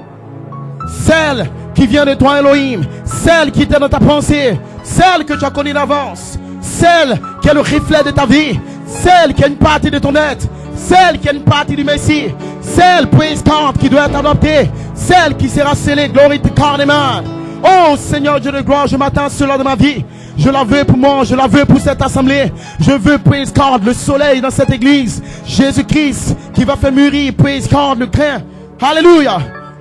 Celle qui vient de toi, Elohim. Celle qui était dans ta pensée. Celle que tu as connue d'avance. Celle qui est le reflet de ta vie. Celle qui est une partie de ton être. Celle qui est une partie du Messie. Celle, praise God, qui doit être adoptée. Celle qui sera scellée, glory to God, amen. Oh Seigneur Dieu de gloire, je m'attends à cela de ma vie. Je la veux pour moi, je la veux pour cette assemblée. Je veux, praise God, le soleil dans cette église. Jésus-Christ qui va faire mûrir, praise God, le grain. Alléluia.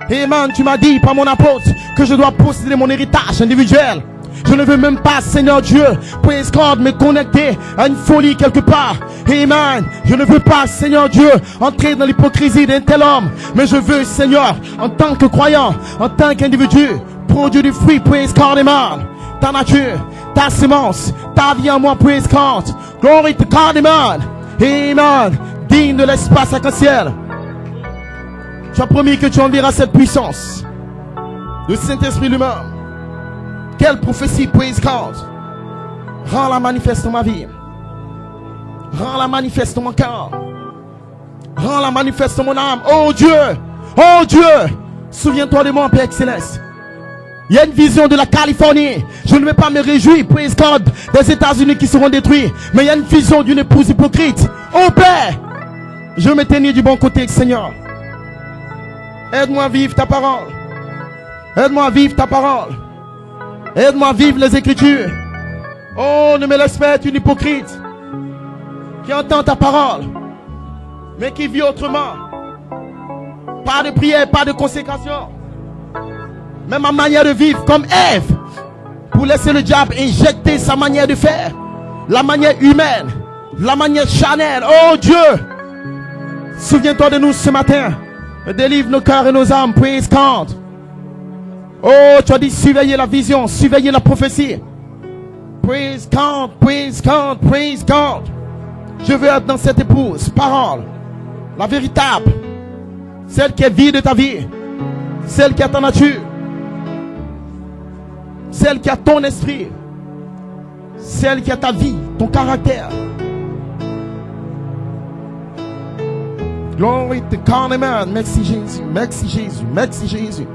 Amen, tu m'as dit par mon apôtre que je dois posséder mon héritage individuel. Je ne veux même pas, Seigneur Dieu, praise God, me connecter à une folie quelque part. Amen. Je ne veux pas, Seigneur Dieu, entrer dans l'hypocrisie d'un tel homme. Mais je veux, Seigneur, en tant que croyant, en tant qu'individu, produire du fruit, praise God, amen. Ta nature, ta semence, ta vie en moi, praise God. Glory to God, amen. Amen. Digne de l'espace arc-en-ciel. Tu as promis que tu enverras cette puissance. Le Saint-Esprit lui-même. Quelle prophétie, praise God. Rends-la manifeste dans ma vie. Rends-la manifeste dans mon cœur. Rends-la manifeste dans mon âme. Oh Dieu. Oh Dieu. Souviens-toi de moi, Père Céleste. Il y a une vision de la Californie. Je ne vais pas me réjouir, praise God, des États-Unis qui seront détruits. Mais il y a une vision d'une épouse hypocrite. Oh Père, je veux me tenir du bon côté, Seigneur. Aide-moi à vivre ta parole. Aide-moi à vivre ta parole. Aide-moi à vivre les Écritures. Oh, ne me laisse pas être une hypocrite qui entend ta parole, mais qui vit autrement. Pas de prière, pas de consécration. Mais ma manière de vivre comme Ève, pour laisser le diable injecter sa manière de faire, la manière humaine, la manière charnelle. Oh Dieu, souviens-toi de nous ce matin. Délivre nos cœurs et nos âmes, praise God. Oh, tu as dit surveiller la vision, surveiller la prophétie. Praise God, praise God, praise God. Je veux être dans cette épouse, parole, la véritable, celle qui est vie de ta vie, celle qui a ta nature, celle qui a ton esprit, celle qui a ta vie, ton caractère. Glory to God, amen. Merci Jésus, merci Jésus, merci Jésus.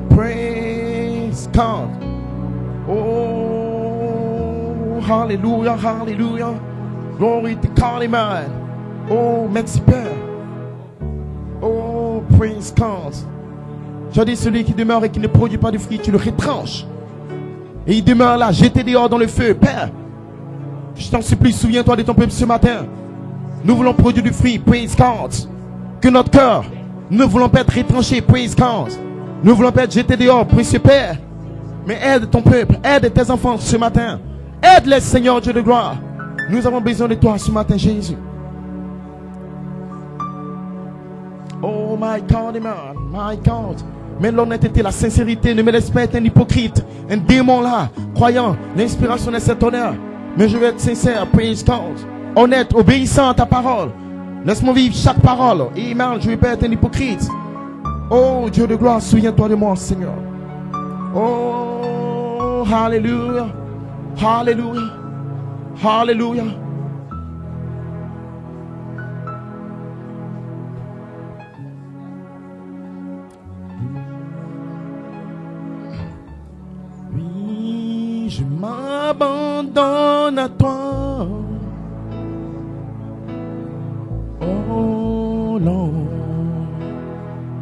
Praise God. Oh, hallelujah, hallelujah. Glory to God, amen. Oh, merci Père. Oh, praise God. Je dis, celui qui demeure et qui ne produit pas de fruits, tu le retranches. Et il demeure là, jeté dehors dans le feu. Père, je t'en supplie, souviens-toi de ton peuple ce matin. Nous voulons produire du fruit, praise God. Que notre cœur, ne voulons pas être retranché, praise God. Nous voulons pas être jetés dehors, précieux Père. Mais aide ton peuple, aide tes enfants ce matin. Aide-les, Seigneur Dieu de gloire. Nous avons besoin de toi ce matin, Jésus. Oh my God, man, my God. Mais l'honnêteté, la sincérité, ne me laisse pas être un hypocrite, un démon là, croyant, l'inspiration est cet honneur. Mais je veux être sincère, praise God. Honnête, obéissant à ta parole. Laisse-moi vivre chaque parole. Amen, je ne veux pas être un hypocrite. Oh Dieu de gloire, souviens-toi de moi, Seigneur. Oh, hallelujah, hallelujah, hallelujah. Oui, je m'abandonne à toi. Oh non,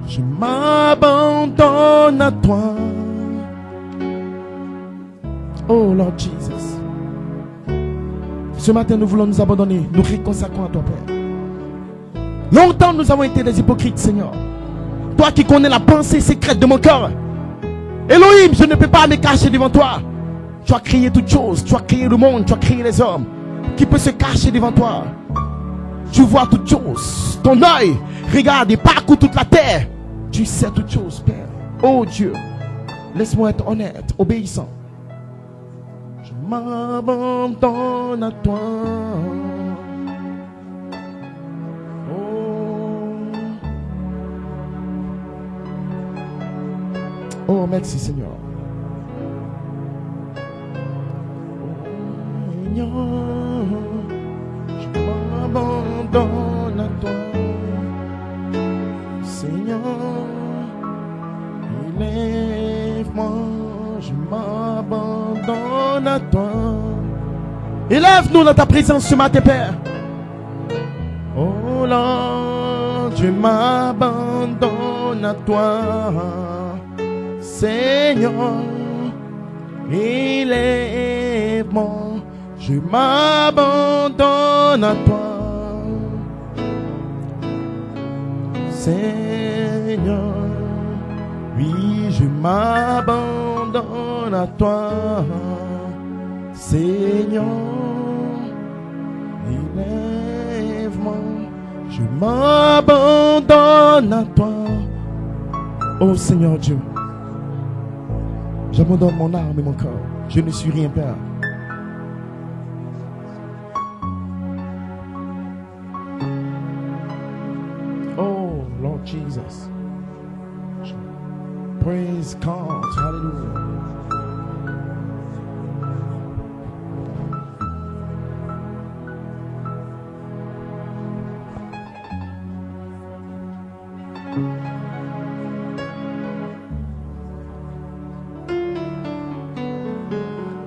je m'abandonne à toi. Oh Lord Jesus. Ce matin, nous voulons nous abandonner, nous réconsacrons à toi, Père. Longtemps, nous avons été des hypocrites, Seigneur. Toi qui connais la pensée secrète de mon cœur. Elohim, je ne peux pas me cacher devant toi. Tu as créé toutes choses, tu as créé le monde, tu as créé les hommes. Qui peut se cacher devant toi? Tu vois toutes choses. Ton œil regarde et parcourt toute la terre. Tu sais toutes choses, Père. Oh Dieu, laisse-moi être honnête, obéissant. Je m'abandonne à toi. Oh, merci Seigneur. Oh, Seigneur, je m'abandonne à toi. Seigneur, élève-moi, je m'abandonne à toi. Élève-nous dans ta présence ce matin, Père. Oh Lord, je m'abandonne à toi. Seigneur, élève-moi, je m'abandonne à toi. Seigneur, oui, je m'abandonne à toi. Seigneur, élève-moi, je m'abandonne à toi. Oh Seigneur Dieu, j'abandonne mon âme et mon corps. Je ne suis rien, Père. Oh, Lord Jesus. Praise God. Hallelujah.